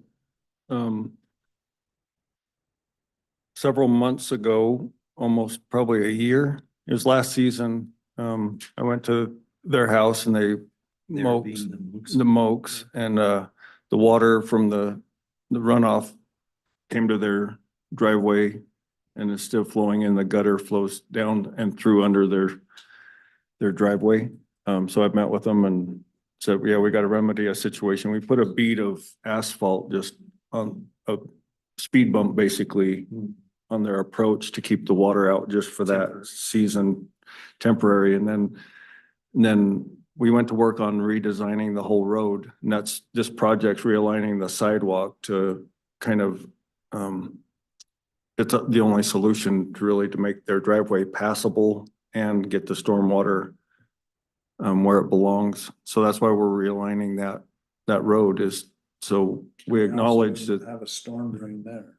several months ago, almost probably a year, it was last season, I went to their house and they mowed the Moaks and, the water from the runoff came to their driveway and it's still flowing in the gutter, flows down and through under their driveway. So I met with them and said, yeah, we got to remedy a situation. We put a bead of asphalt just on a speed bump, basically on their approach to keep the water out just for that season, temporary. And then we went to work on redesigning the whole road. And that's this project's realigning the sidewalk to kind of, it's the only solution to really to make their driveway passable and get the stormwater where it belongs. So that's why we're realigning that road is, so we acknowledge that, Have a storm drain there.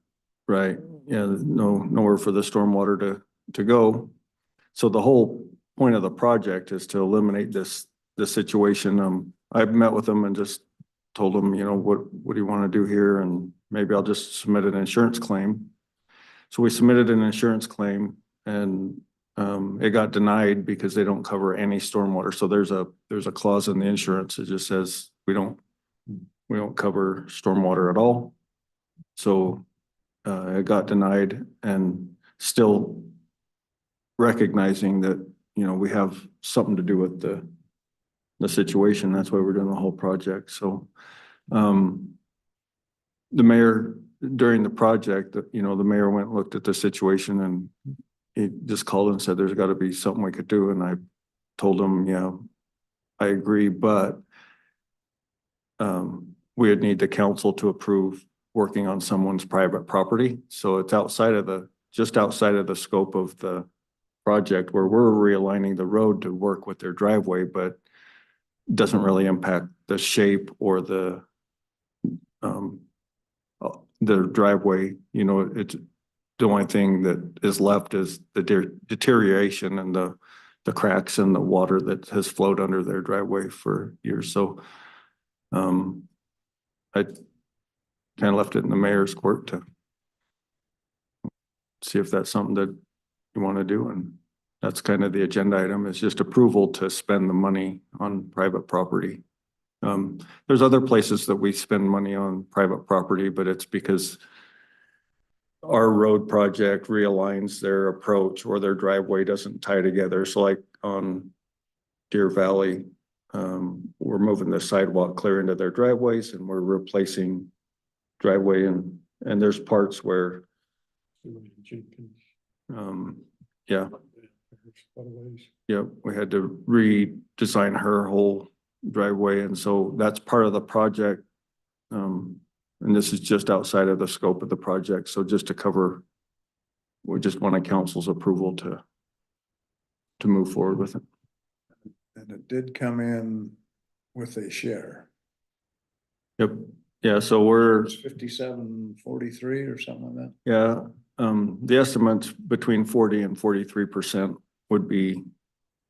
right, yeah, nowhere for the stormwater to go. So the whole point of the project is to eliminate this situation. I've met with them and just told them, you know, what do you want to do here? And maybe I'll just submit an insurance claim. So we submitted an insurance claim and it got denied because they don't cover any stormwater. So there's a clause in the insurance that just says we don't cover stormwater at all. So it got denied, and still recognizing that, you know, we have something to do with the situation. That's why we're doing the whole project. So the mayor, during the project, you know, the mayor went and looked at the situation, and he just called and said, there's got to be something we could do. And I told him, yeah, I agree, but we would need the council to approve working on someone's private property. So it's just outside of the scope of the project, where we're realigning the road to work with their driveway, but doesn't really impact the shape or the driveway. You know, it's the only thing that is left is the deterioration and the cracks in the water that has flowed under their driveway for years. So I kind of left it in the mayor's court to see if that's something that you want to do. And that's kind of the agenda item, is just approval to spend the money on private property. There's other places that we spend money on private property, but it's because our road project realigns their approach, or their driveway doesn't tie together. So like on Deer Valley, we're moving the sidewalk clear into their driveways, and we're replacing driveway, and there's parts where yeah, we had to redesign her whole driveway, and so that's part of the project. And this is just outside of the scope of the project. So just to cover, we just wanted council's approval to move forward with it. And it did come in with a share. Yep. Yeah, so we're, It's 5743 or something like that. yeah, the estimates between 40 and 43% would be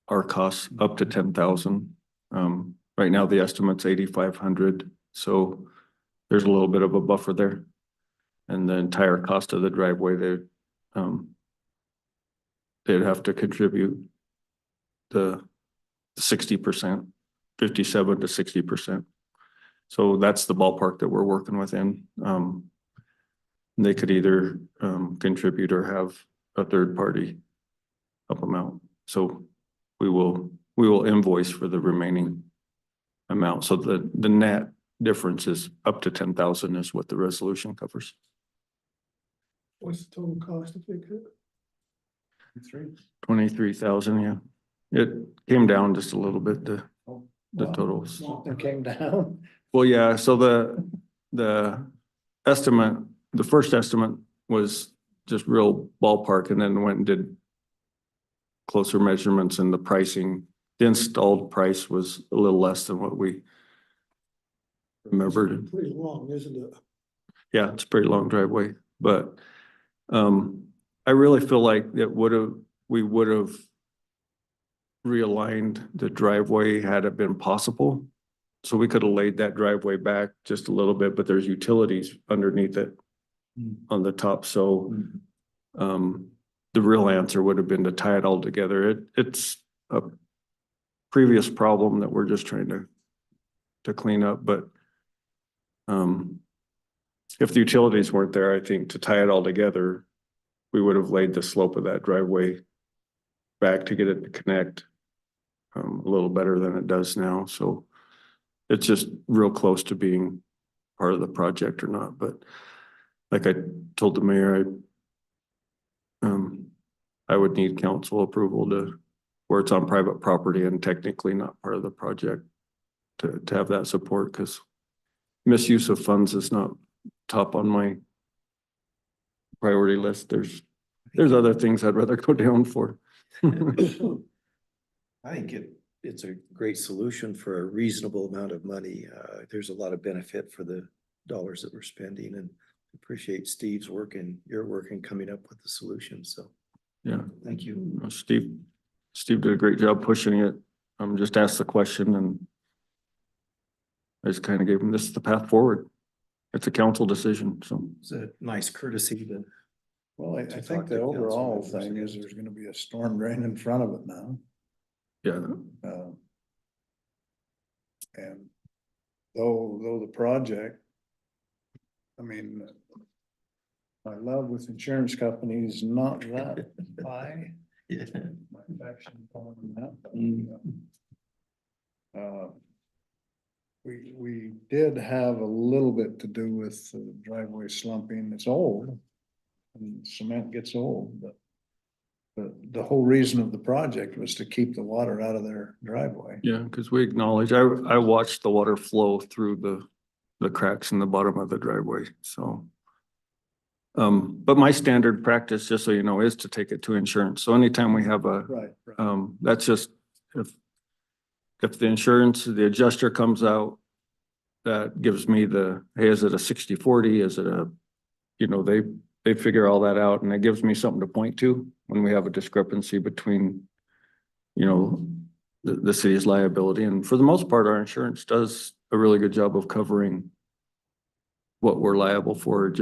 our costs, up to 10,000. Right now the estimate's 8,500. So there's a little bit of a buffer there. And the entire cost of the driveway, they'd have to contribute the 60%, 57 to 60%. So that's the ballpark that we're working within. They could either contribute or have a third party help them out. So we will invoice for the remaining amount. So the net difference is up to 10,000 is what the resolution covers. What's the total cost if they could? 23,000, yeah. It came down just a little bit, the totals. It came down. Well, yeah, so the estimate, the first estimate was just real ballpark, and then went and did closer measurements, and the pricing, the installed price was a little less than what we remembered. Pretty long, isn't it? Yeah, it's a pretty long driveway, but I really feel like we would have realigned the driveway had it been possible. So we could have laid that driveway back just a little bit, but there's utilities underneath it on the top. So the real answer would have been to tie it all together. It's a previous problem that we're just trying to clean up, but if the utilities weren't there, I think to tie it all together, we would have laid the slope of that driveway back to get it to connect a little better than it does now. So it's just real close to being part of the project or not. But like I told the mayor, I would need council approval to where it's on private property and technically not part of the project to have that support, because misuse of funds is not top on my priority list. There's other things I'd rather go down for. I think it's a great solution for a reasonable amount of money. There's a lot of benefit for the dollars that we're spending, and appreciate Steve's work and your work in coming up with the solution. So Yeah, thank you. Steve did a great job pushing it. Just asked the question and I just kind of gave him this is the path forward. It's a council decision, so. It's a nice courtesy to. Well, I To think talk the to council overall members thing is again. there's gonna be a storm drain in front of it now. Yeah, And though the project, I mean, my love with insurance companies, not that high. Yeah. My affection for them, Mm. We did have a little bit to do with the driveway slumping. It's old. And cement gets old, but the whole reason of the project was to keep the water out of their driveway. yeah, because we acknowledge, I watched the water flow through the cracks in the bottom of the driveway, so. But my standard practice, just so you know, is to take it to insurance. So anytime we have a, Right. that's just, if the insurance, the adjuster comes out, that gives me the, hey, is it a 60/40? Is it a, they figure all that out and it gives me something to point to when we have a discrepancy between, the city's liability. And for the most part, our insurance does a really good job of covering what we're liable for.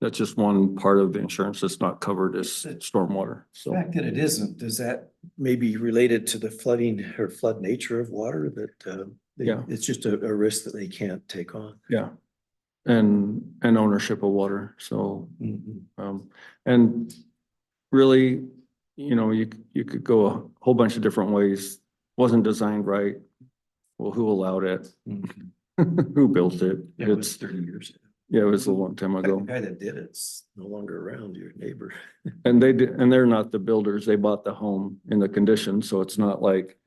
That's just one part of the insurance that's not covered is stormwater. The So, fact that it isn't, does that maybe related to the flooding or flood nature of water that, Yeah. it's just a risk that they can't take on? yeah. And ownership of water. So, and really, you could go a whole bunch of different ways. Wasn't designed right. Well, who allowed it? Who built it? Yeah, it was It's, 30 years ago. yeah, it was a long time The ago. guy that did it's no longer around, your neighbor. And they did, and they're not the builders. They bought the home in the condition. So it's not like,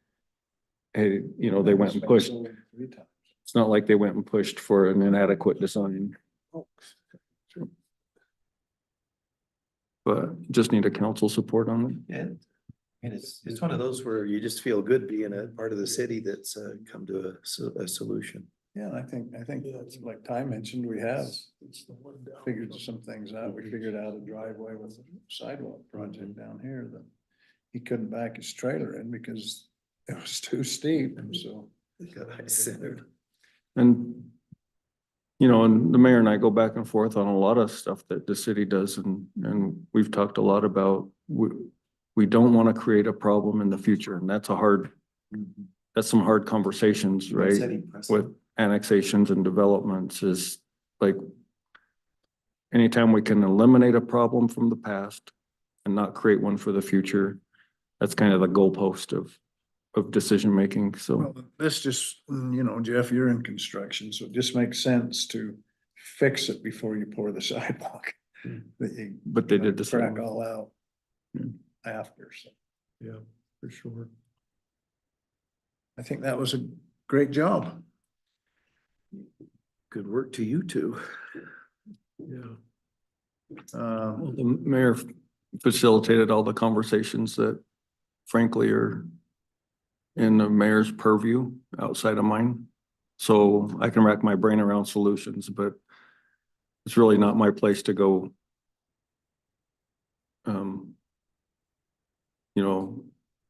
hey, they went and pushed. 3 times. It's not like they went and pushed for an inadequate design. But just need a council support on it. And it's one of those where you just feel good being a part of the city that's come to a solution. Yeah, and I think that's like Ty mentioned, we have figured some things out. We figured out a driveway with a sidewalk project down here that he couldn't back his trailer in because it was too steep, and so. Got high-centered. And, and the mayor and I go back and forth on a lot of stuff that the city does and we've talked a lot about, we don't want to create a problem in the future. And that's that's some hard conversations, right? Setting precedent. With annexations and developments is like, anytime we can eliminate a problem from the past and not create one for the future, that's kind of the goalpost of decision-making, so. Well, this just, Jeff, you're in construction, so it just makes sense to fix it before you pour the sidewalk. But they did the Crack same. all out Yeah. after, so. Yeah, for sure. I think that was a great job. Good work to you two. Yeah. Uh, Well, the mayor facilitated all the conversations that frankly are in the mayor's purview outside of mine. So I can rack my brain around solutions, but it's really not my place to go.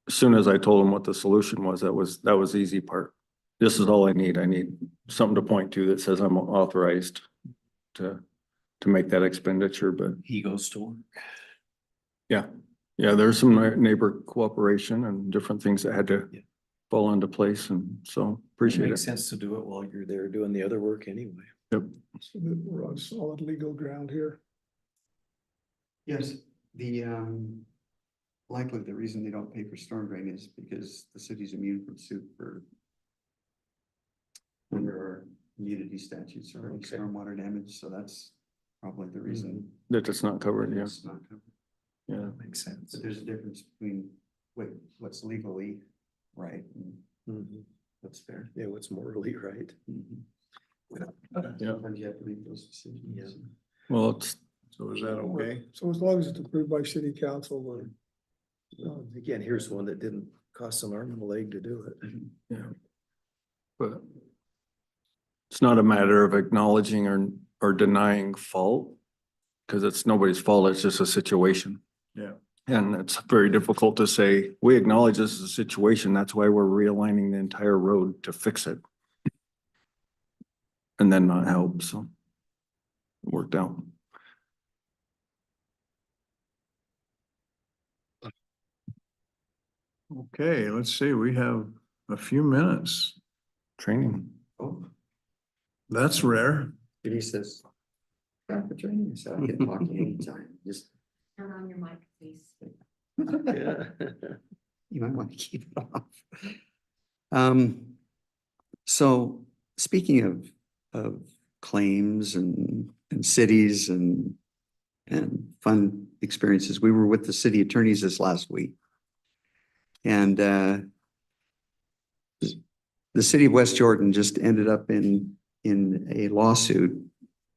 As soon as I told him what the solution was, that was the easy part. This is all I need. I need something to point to that says I'm authorized to make that expenditure, but He goes to work. yeah, there's some neighbor cooperation and different things that had to Yeah. fall into place, and so It appreciate makes it. sense to do it while you're there doing the other work anyway. Yep. So that we're on solid legal ground here. Yes, likely the reason they don't pay for storm drain is because the city's immune from suit for under our immunity statutes or Okay. stormwater damage, so that's probably the reason. That it's not covered, yeah, It's not covered. yeah. Makes sense. But there's a difference between what's legally right. And That's fair. Yeah, what's morally right. Yeah. sometimes you have to make those decisions. Yeah. Well, it's, so is that okay? So as long as it's approved by city council, we're Well, again, here's one that didn't cost an arm and a leg to do it. Yeah. But it's not a matter of acknowledging or denying fault, because it's nobody's fault, it's just a situation. Yeah. And it's very difficult to say, we acknowledge this is a situation, that's why we're realigning the entire road to fix it. And then not help, so it worked out. Okay, let's see, we have a few minutes. Training. Oh, That's rare. Denise says, "Back for training," so I can talk anytime, just. Turn on your mic, please. Yeah. You might want to keep it off. So speaking of claims and cities and fun experiences, we were with the city attorneys this last week. And the city of West Jordan just ended up in a lawsuit,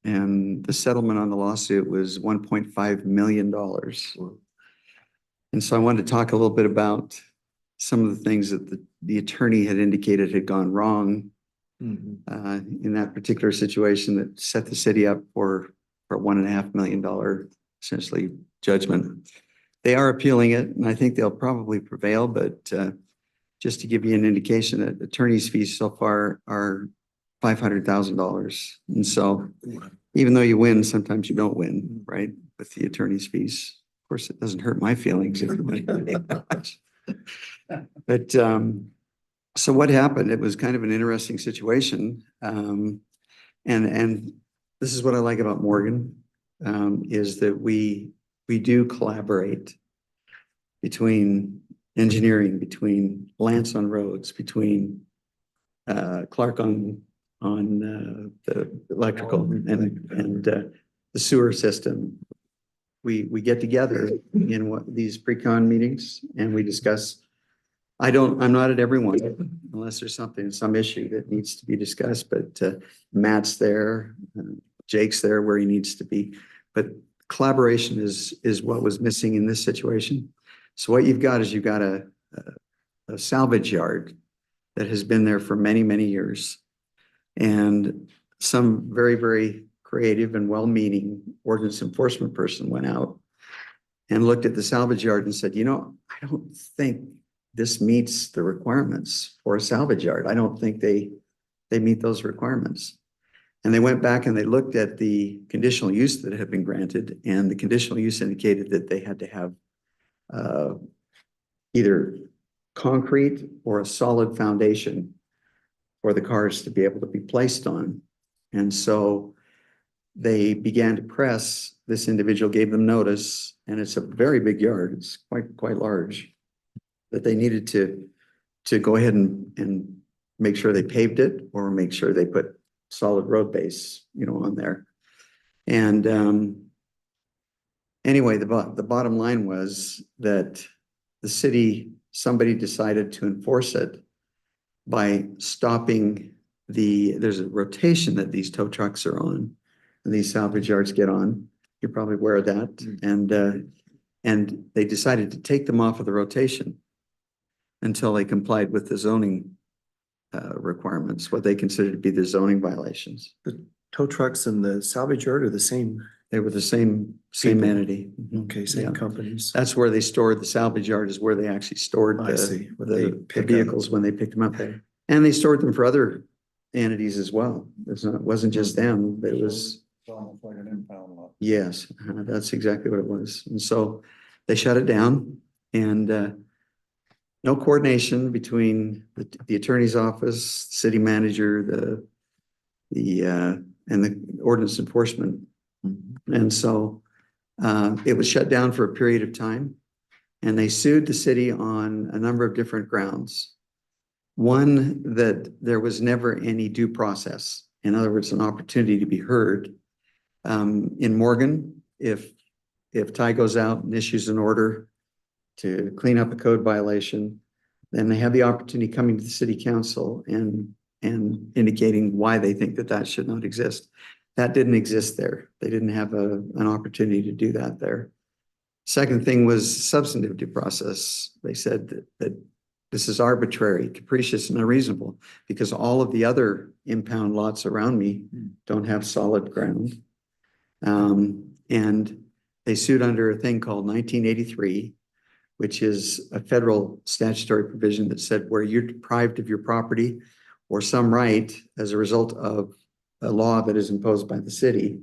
and the settlement on the lawsuit was $1.5 million. And so I wanted to talk a little bit about some of the things that the attorney had indicated had gone wrong in that particular situation that set the city up for a $1.5 million essentially judgment. They are appealing it, and I think they'll probably prevail, but just to give you an indication that attorney's fees so far are $500,000. And so even though you win, sometimes you don't win, right, with the attorney's fees. Of course, it doesn't hurt my feelings. But so what happened? It was kind of an interesting situation. And this is what I like about Morgan, is that we do collaborate between engineering, between Lance on roads, between Clark on the electrical and the sewer system. We get together in these pre-con meetings and we discuss. I'm not at every one unless there's some issue that needs to be discussed, but Matt's there, Jake's there where he needs to be. But collaboration is what was missing in this situation. So what you've got is a salvage yard that has been there for many, many years. And some very, very creative and well-meaning ordinance enforcement person went out and looked at the salvage yard and said, I don't think this meets the requirements for a salvage yard. I don't think they meet those requirements. And they went back and they looked at the conditional use that had been granted, and the conditional use indicated that they had to have either concrete or a solid foundation for the cars to be able to be placed on. And so they began to press. This individual gave them notice, and it's a very big yard. It's quite large, that they needed to go ahead and make sure they paved it or make sure they put solid road base, on there. And anyway, the bottom line was that somebody decided to enforce it by stopping there's a rotation that these tow trucks are on and these salvage yards get on. You're probably aware of that. And they decided to take them off of the rotation until they complied with the zoning requirements, what they considered to be the zoning violations. The tow trucks and the salvage yard are the same. They were the same People. entity. Okay, same Yeah. companies. That's where they stored the salvage yard, is where they actually stored I see. What they the pick up. vehicles when they picked them up. And they stored them for other entities as well. It wasn't just them, but it was. It's almost like an impound lot. Yes, that's exactly what it was. And so they shut it down, and no coordination between the attorney's office, city manager, and the ordinance enforcement. And so it was shut down for a period of time, and they sued the city on a number of different grounds. One, that there was never any due process. In other words, an opportunity to be heard. In Morgan, if Ty goes out and issues an order to clean up a code violation, then they have the opportunity coming to the city council and indicating why they think that should not exist. That didn't exist there. They didn't have an opportunity to do that there. Second thing was substantive due process. They said that this is arbitrary, capricious, and unreasonable because all of the other impound lots around me don't have solid ground. And they sued under a thing called 1983, which is a federal statutory provision that said where you're deprived of your property or some right as a result of a law that is imposed by the city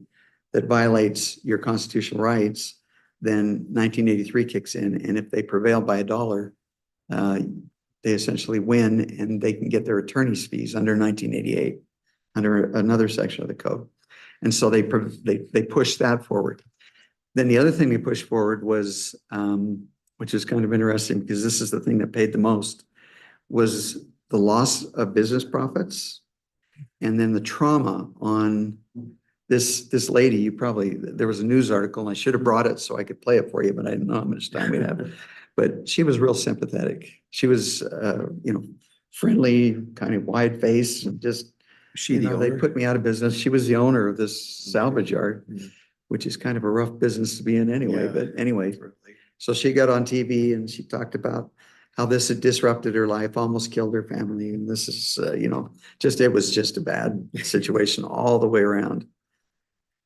that violates your constitutional rights, then 1983 kicks in. And if they prevail by $1, they essentially win and they can get their attorney's fees under 1988, under another section of the code. And so they pushed that forward. Then the other thing they pushed forward was, which is kind of interesting because this is the thing that paid the most, was the loss of business profits and then the trauma on this lady. There was a news article and I should have brought it so I could play it for you, but I didn't know how much time we'd have. But she was real sympathetic. She was, friendly, kind of wide face, and just, they put me out of business. She was the owner of this salvage yard, which is kind of a rough business to be in anyway. Yeah. But anyway, so she got on TV and she talked about how this had disrupted her life, almost killed her family. And this is, it was just a bad situation all the way around.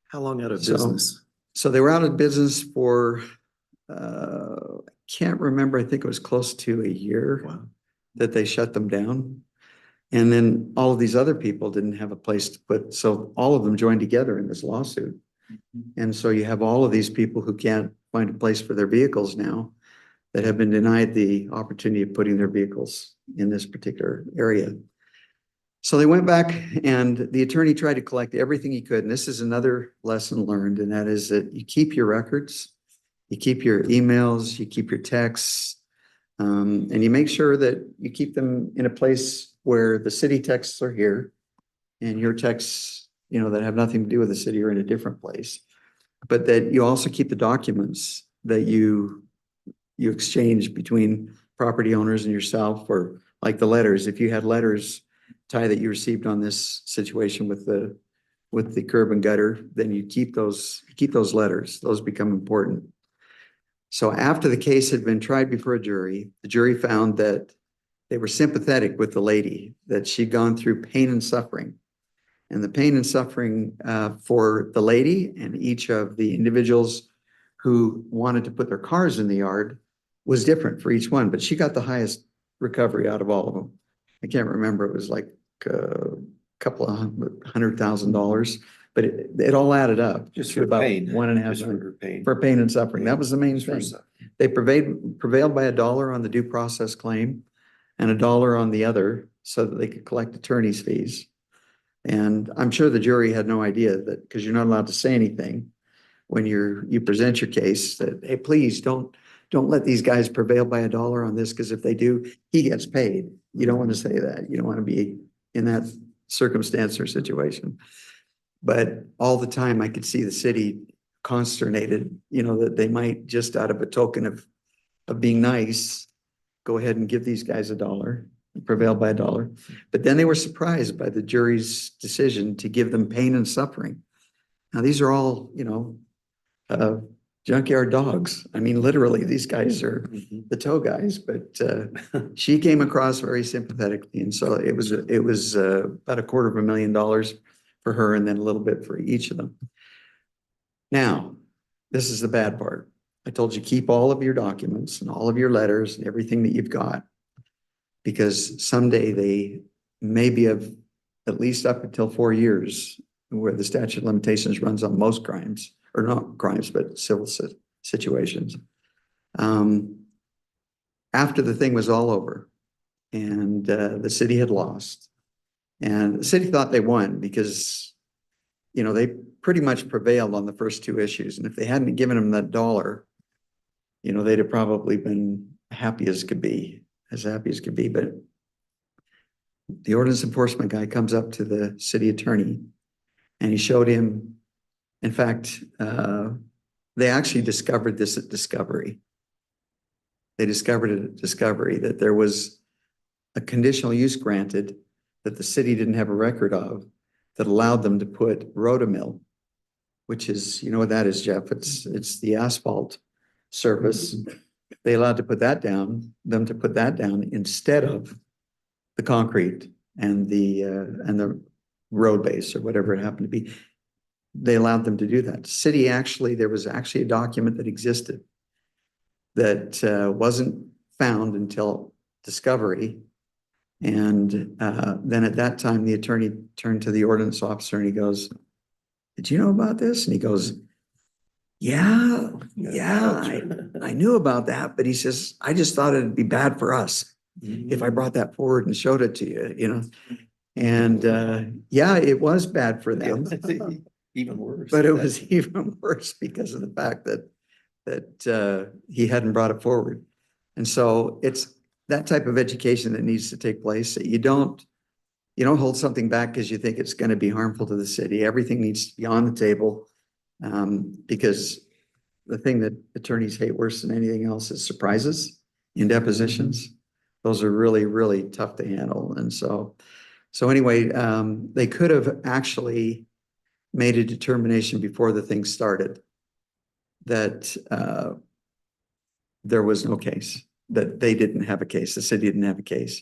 How long out of So- business? So they were out of business for, can't remember, I think it was close to a year Wow. that they shut them down. And then all of these other people didn't have a place to put, so all of them joined together in this lawsuit. And so you have all of these people who can't find a place for their vehicles now that have been denied the opportunity of putting their vehicles in this particular area. So they went back and the attorney tried to collect everything he could. And this is another lesson learned, and that is that you keep your records, you keep your emails, you keep your texts, and you make sure that you keep them in a place where the city texts are here and your texts, that have nothing to do with the city are in a different place. But that you also keep the documents that you exchange between property owners and yourself, or like the letters. If you had letters, Ty, that you received on this situation with the curb and gutter, then you keep those letters. Those become important. So after the case had been tried before a jury, the jury found that they were sympathetic with the lady, that she'd gone through pain and suffering. And the pain and suffering for the lady and each of the individuals who wanted to put their cars in the yard was different for each one, but she got the highest recovery out of all of them. I can't remember, it was like a couple of $100,000, but it all added up. Just to for about pain. $1.5 Just million for pain. for pain and suffering. That was the main thing. They prevailed by $1 on the due process claim and $1 on the other so that they could collect attorney's fees. And I'm sure the jury had no idea that, because you're not allowed to say anything when you present your case, that, hey, please don't let these guys prevail by $1 on this, because if they do, he gets paid. You don't want to say that. You don't want to be in that circumstance or situation. But all the time I could see the city consternated, that they might, just out of a token of being nice, go ahead and give these guys $1, prevail by $1. But then they were surprised by the jury's decision to give them pain and suffering. Now, these are all, junkyard dogs. I mean, literally, these guys are the tow guys, but she came across very sympathetically. And so it was about $250,000 for her, and then a little bit for each of them. Now, this is the bad part. I told you, keep all of your documents and all of your letters and everything that you've got, because someday they may be of at least up until 4 years, where the statute of limitations runs on most crimes, or not crimes, but civil situations. After the thing was all over and the city had lost, and the city thought they won because, they pretty much prevailed on the first two issues. And if they hadn't given them that $1, they'd have probably been happy as could be. But the ordinance enforcement guy comes up to the city attorney and he showed him, in fact, they actually discovered this at discovery. They discovered it at discovery that there was a conditional use granted that the city didn't have a record of that allowed them to put rotomill, which is, what that is, Jeff? It's the asphalt service. They allowed to put that down, them to put that down instead of the concrete and the road base or whatever it happened to be. They allowed them to do that. City actually, there was actually a document that existed that wasn't found until discovery. And then at that time, the attorney turned to the ordinance officer and he goes, "Did you know about this?" And he goes, yeah, I knew about that, but he says, "I just thought it'd be bad for us if I brought that forward and showed it to you, you know?" And yeah, it was bad for them, Even worse. but it was even worse because of the fact that he hadn't brought it forward. And so it's that type of education that needs to take place. You don't hold something back because you think it's going to be harmful to the city. Everything needs to be on the table. Because the thing that attorneys hate worse than anything else is surprises in depositions. Those are really, really tough to handle. And so anyway, they could have actually made a determination before the thing started that there was no case, that they didn't have a case, the city didn't have a case.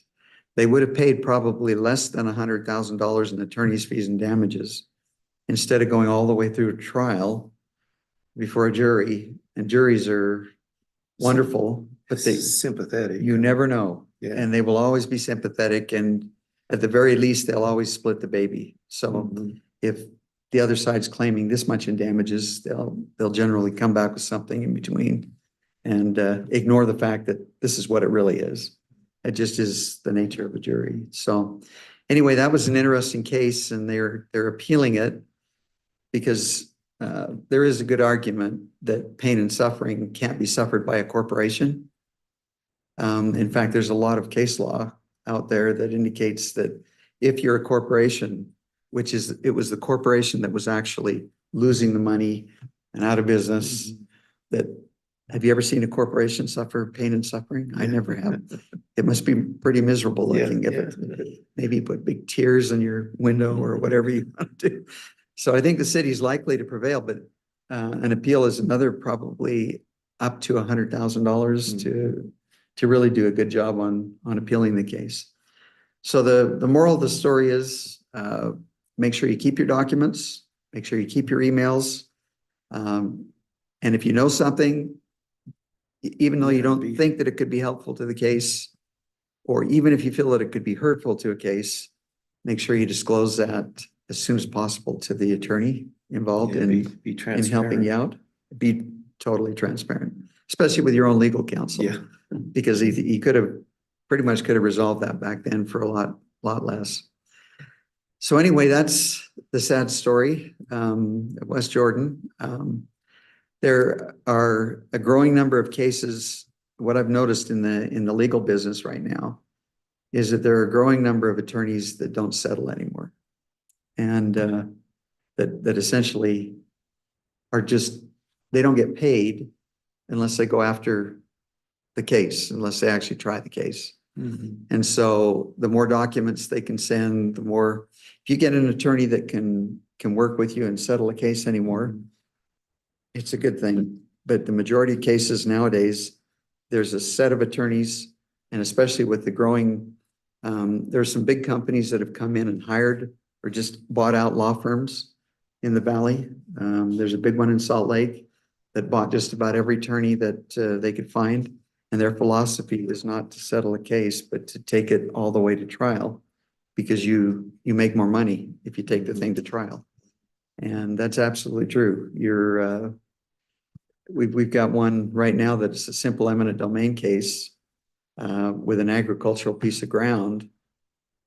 They would have paid probably less than $100,000 in attorney's fees and damages instead of going all the way through a trial before a jury. And juries are wonderful, but sympathetic. you never know. Yeah. And they will always be sympathetic. And at the very least, they'll always split the baby. So if the other side's claiming this much in damages, they'll generally come back with something in between and ignore the fact that this is what it really is. It just is the nature of a jury. So anyway, that was an interesting case, and they're appealing it because there is a good argument that pain and suffering can't be suffered by a corporation. In fact, there's a lot of case law out there that indicates that if you're a corporation, it was the corporation that was actually losing the money and out of business, have you ever seen a corporation suffer pain and suffering? I never have. It must be pretty miserable looking. Maybe put big tears in your window or whatever you want to do. So I think the city's likely to prevail, but an appeal is another probably up to $100,000 to really do a good job on appealing the case. So the moral of the story is make sure you keep your documents, make sure you keep your emails. And if you know something, even though you don't think that it could be helpful to the case, or even if you feel that it could be hurtful to a case, make sure you disclose that as soon as possible to the attorney involved in helping you out. Be totally transparent, especially with your own legal counsel. Yeah. Because he could have pretty much resolved that back then for a lot less. So anyway, that's the sad story of West Jordan. There are a growing number of cases. What I've noticed in the legal business right now is that there are a growing number of attorneys that don't settle anymore, and that essentially are just, they don't get paid unless they go after the case, unless they actually try the case. And so the more documents they can send, the more, if you get an attorney that can work with you and settle a case anymore, it's a good thing. But the majority of cases nowadays, there's a set of attorneys, and especially with the growing, there's some big companies that have come in and hired or just bought out law firms in the Valley. There's a big one in Salt Lake that bought just about every attorney that they could find. And their philosophy is not to settle a case, but to take it all the way to trial, because you make more money if you take the thing to trial. And that's absolutely true. We've got one right now that's a simple eminent domain case with an agricultural piece of ground.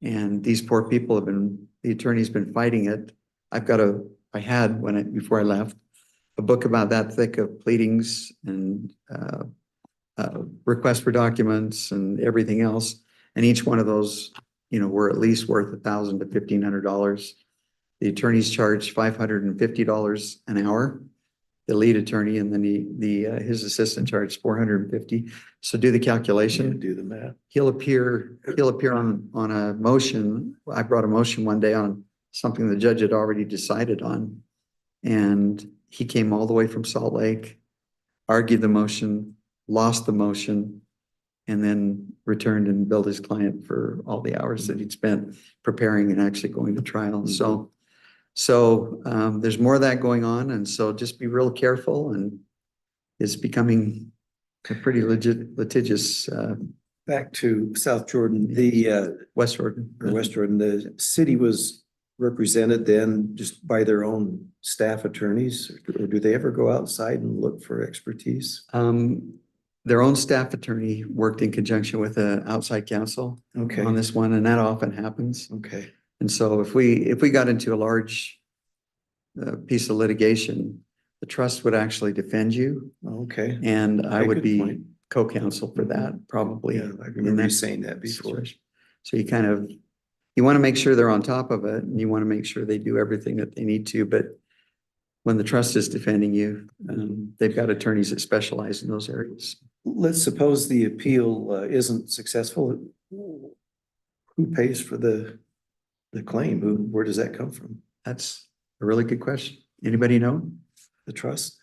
And these poor people the attorney's been fighting it. I had before I left, a book about that thick of pleadings and requests for documents and everything else. And each one of those, were at least worth $1,000 to $1,500. The attorneys charge $550 an hour, the lead attorney, and then his assistant charged $450. So do the calculation. Do the math. He'll appear on a motion. I brought a motion one day on something the judge had already decided on. And he came all the way from Salt Lake. argued the motion, lost the motion, and then returned and billed his client for all the hours that he'd spent preparing and actually going to trial. So there's more of that going on, and so just be real careful, and it's becoming a pretty litigious, Back to South Jordan, the, West Jordan. or West Jordan, the city was represented then just by their own staff attorneys? Or do they ever go outside and look for expertise? Their own staff attorney worked in conjunction with an outside counsel Okay, on this one, and that often happens. okay. And so if we got into a large piece of litigation, the trust would actually defend you, Okay. and I Okay, would good be point. co-counsel for that, probably. Yeah, I in remember you that saying that before. situation. So you kind of, you want to make sure they're on top of it, and you want to make sure they do everything that they need to, but when the trust is defending you, they've got attorneys that specialize in those areas. Let's suppose the appeal isn't successful. Who pays for the claim? Where does that come from? That's a really good question. Anybody know? The trust?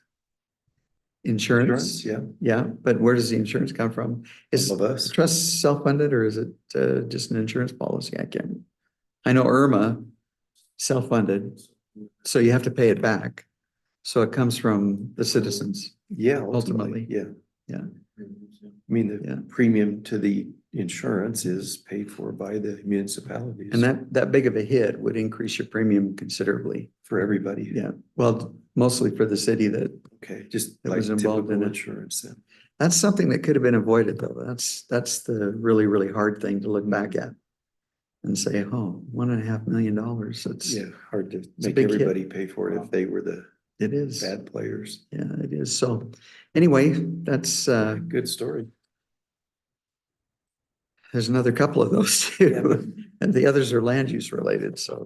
Insurance? Yeah, Yeah, but where does the insurance come from? Is some of us. the trust self-funded, or is it just an insurance policy? I know Irma self-funded, so you have to pay it back. So it comes from the citizens. Yeah, Ultimately. ultimately, yeah. Yeah. I mean, Yeah. the premium to the insurance is paid for by the municipalities. And that big of a hit would increase your premium considerably. For everybody. Yeah, well, mostly for the city that, Okay, just That like was involved typical in it. insurance then. that's something that could have been avoided though. That's the really, really hard thing to look back at and say, oh, $1.5 million. That's, Yeah, hard to a make big hit. everybody pay for it if they were the it is. bad players. Yeah, it is. So anyway, that's, Good story. there's another couple of those too. And the others are land use related. So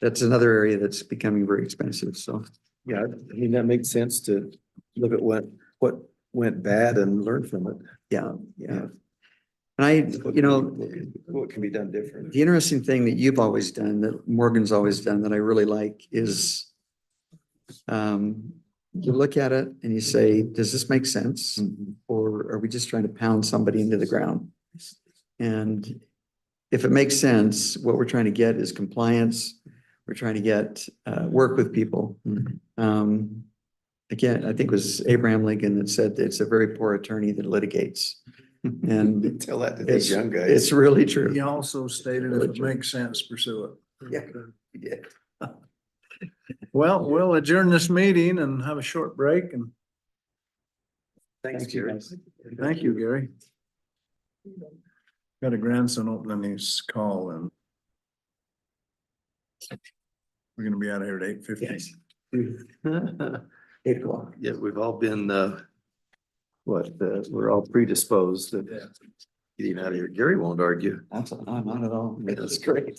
that's another area that's becoming very expensive. So. Yeah, I mean, that makes sense to look at what went bad and learn from it. Yeah. Yeah. And What can be done different? the interesting thing that you've always done, that Morgan's always done, that I really like is you look at it and you say, does this make sense? Mhm. Or are we just trying to pound somebody into the ground? And if it makes sense, what we're trying to get is compliance. We're trying to get work with people. Again, I think it was Abraham Lincoln that said it's a very poor attorney that litigates. And Tell that to it's, these young guys. it's really true. He also stated if it makes sense, pursue it. Yeah. Well, we'll adjourn this meeting and have a short break, and Thanks, Gary. thank you, Gary. Got a grandson opening his call, and we're gonna be out of here at 8:50. Yes. 8 o'clock. Yeah, we've all been, we're all predisposed to getting out of here. Gary won't argue. Not at all. That's great.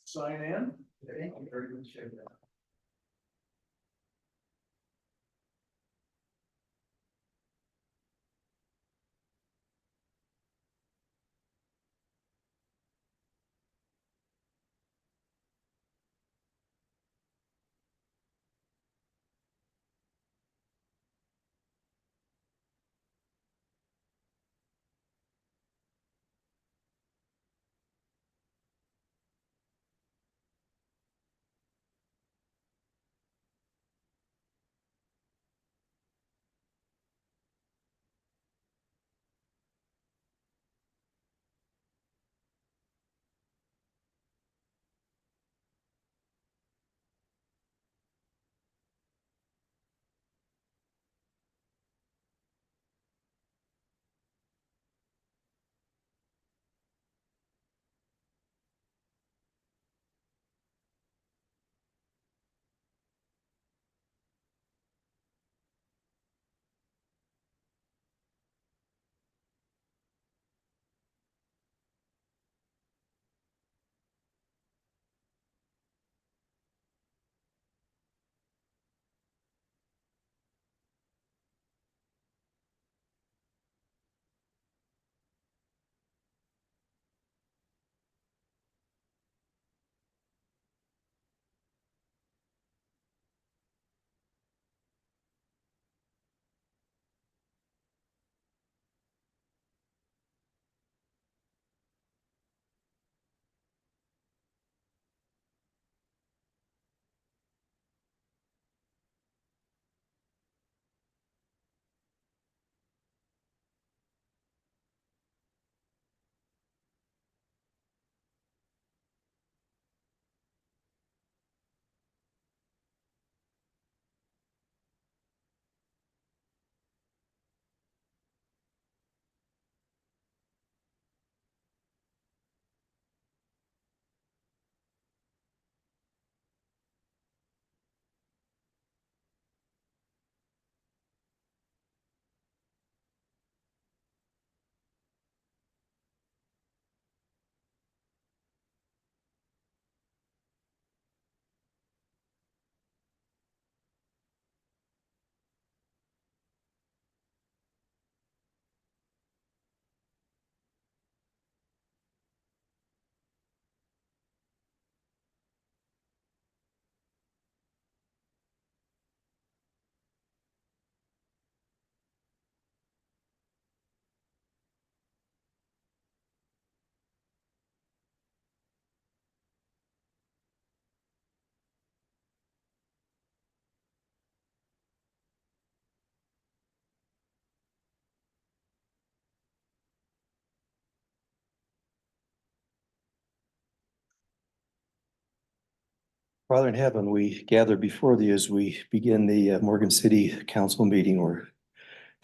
Sign in. Father in heaven, we gather before thee as we begin the Morgan City Council meeting. We're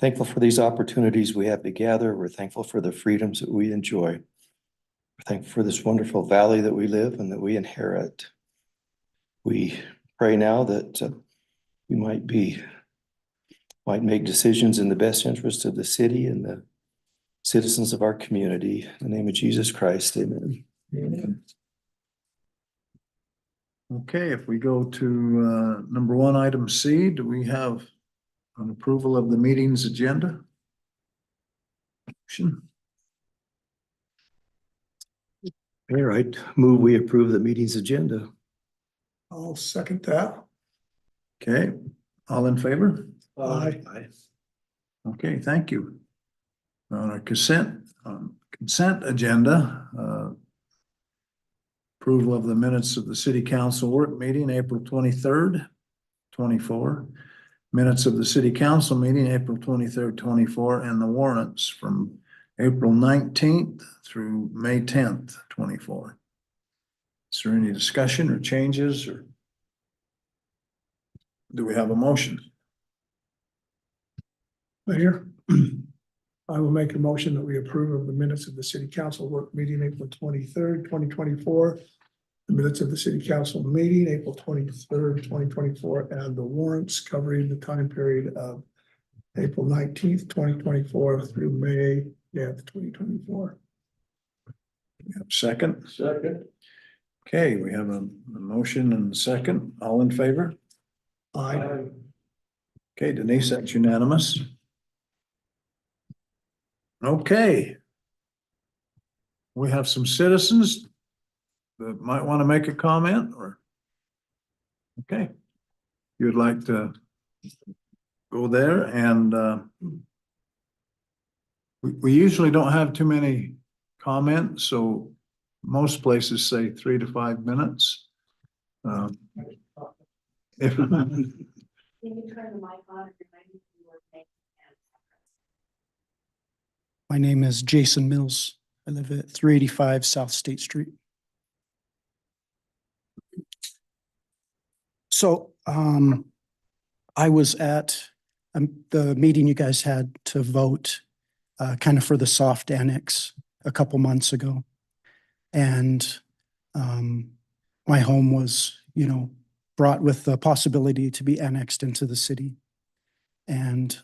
thankful for these opportunities we have to gather. We're thankful for the freedoms that we enjoy. We're thankful for this wonderful valley that we live and that we inherit. We pray now that we might make decisions in the best interest of the city and the citizens of our community. In the name of Jesus Christ, amen. Amen. Okay, if we go to number one, item C, do we have an approval of the meeting's agenda? All right, move we approve the meeting's agenda. I'll second that. Okay, all in favor? Aye. Okay, thank you. On our consent agenda, approval of the minutes of the city council work meeting, April 23rd, 24. Minutes of the city council meeting, April 23rd, 24, and the warrants from April 19th through May 10th, 24. Is there any discussion or changes, or do we have a motion? Mayor, I will make a motion that we approve of the minutes of the city council work meeting, April 23rd, 2024. The minutes of the city council meeting, April 23rd, 2024, and the warrants covering the time period of April 19th, 2024 through May 10th, 2024. We have a second? Second. Okay, we have a motion and a second. All in favor? Aye. Okay, Denise, that's unanimous. Okay. We have some citizens that might want to make a comment or. Okay. You would like to go there and we usually don't have too many comments, so most places say 3 to 5 minutes. If Can you turn the mic on and remind me your name? My name is Jason Mills. I live at 385 South State Street. So I was at the meeting you guys had to vote kind of for the soft annex a couple months ago. And my home was, brought with the possibility to be annexed into the city. And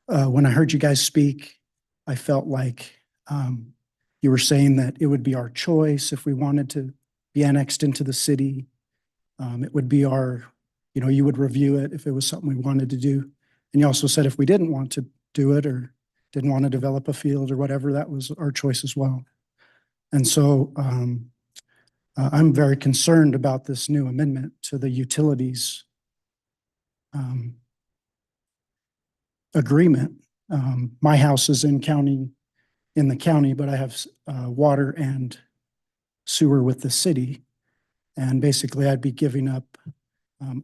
when I heard you guys speak, I felt like you were saying that it would be our choice if we wanted to be annexed into the city. It would be our, you would review it if it was something we wanted to do. And you also said if we didn't want to do it or didn't want to develop a field or whatever, that was our choice as well. And so I'm very concerned about this new amendment to the utilities agreement. My house is in the county, but I have water and sewer with the city. And basically I'd be giving up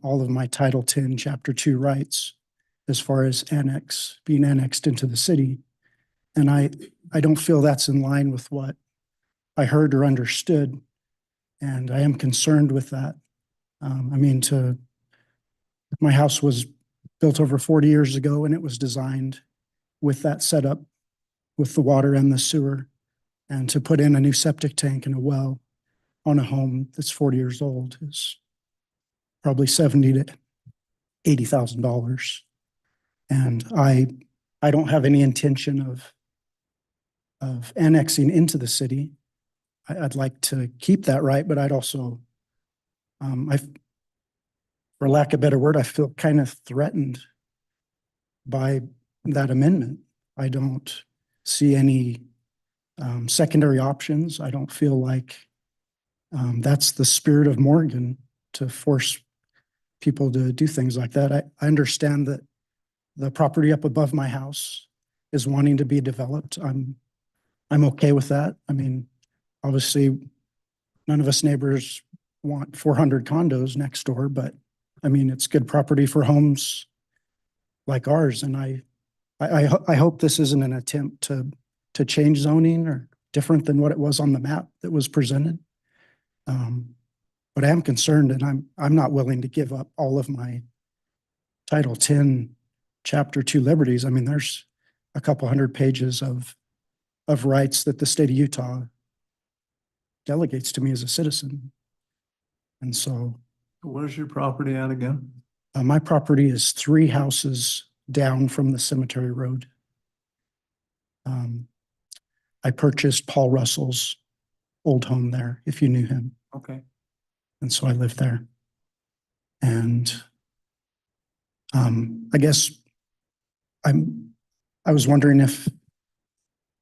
all of my Title 10, Chapter 2 rights as far as being annexed into the city. And I don't feel that's in line with what I heard or understood. And I am concerned with that. My house was built over 40 years ago and it was designed with that setup, with the water and the sewer, and to put in a new septic tank and a well on a home that's 40 years old is probably $70,000 to $80,000. And I don't have any intention of annexing into the city. I'd like to keep that right, but I'd also, for lack of a better word, I feel kind of threatened by that amendment. I don't see any secondary options. I don't feel like that's the spirit of Morgan to force people to do things like that. I understand that the property up above my house is wanting to be developed. I'm okay with that. Obviously, none of us neighbors want 400 condos next door, but it's good property for homes like ours. And I hope this isn't an attempt to change zoning or different than what it was on the map that was presented. But I am concerned, and I'm not willing to give up all of my Title 10, Chapter 2 liberties. There's a couple hundred pages of rights that the state of Utah delegates to me as a citizen. And so Where's your property at again? my property is 3 houses down from the cemetery road. I purchased Paul Russell's old home there, if you knew him. Okay. And so I lived there. And I guess I was wondering if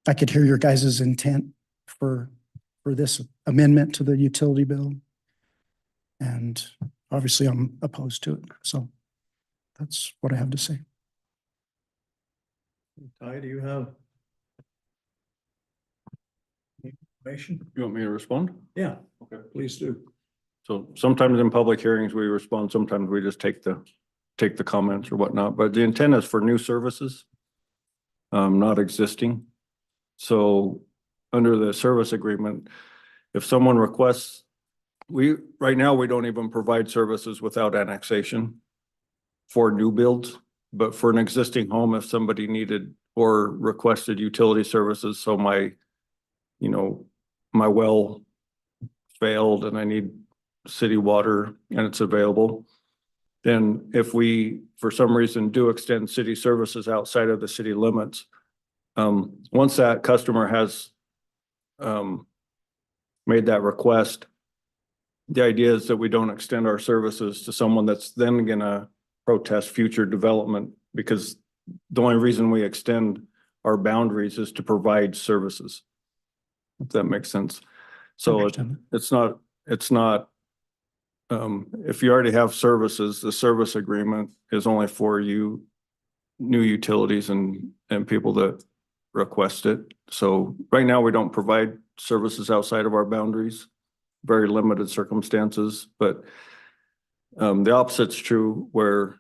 I could hear your guys' intent for this amendment to the utility bill. And obviously I'm opposed to it. So that's what I have to say. Ty, do you have information? You want me to respond? Yeah. Okay. Please do. So sometimes in public hearings, we respond, sometimes we just take the comments or whatnot, but the intent is for new services, not existing. So under the service agreement, if someone requests, right now, we don't even provide services without annexation for new builds, but for an existing home, if somebody needed or requested utility services, so my well failed and I need city water and it's available, then if we, for some reason, do extend city services outside of the city limits, once that customer has made that request. The idea is that we don't extend our services to someone that's then gonna protest future development, because the only reason we extend our boundaries is to provide services. If that makes sense. So Understand. it's not, if you already have services, the service agreement is only for you, new utilities and people that request it. So right now we don't provide services outside of our boundaries, very limited circumstances, but the opposite's true, where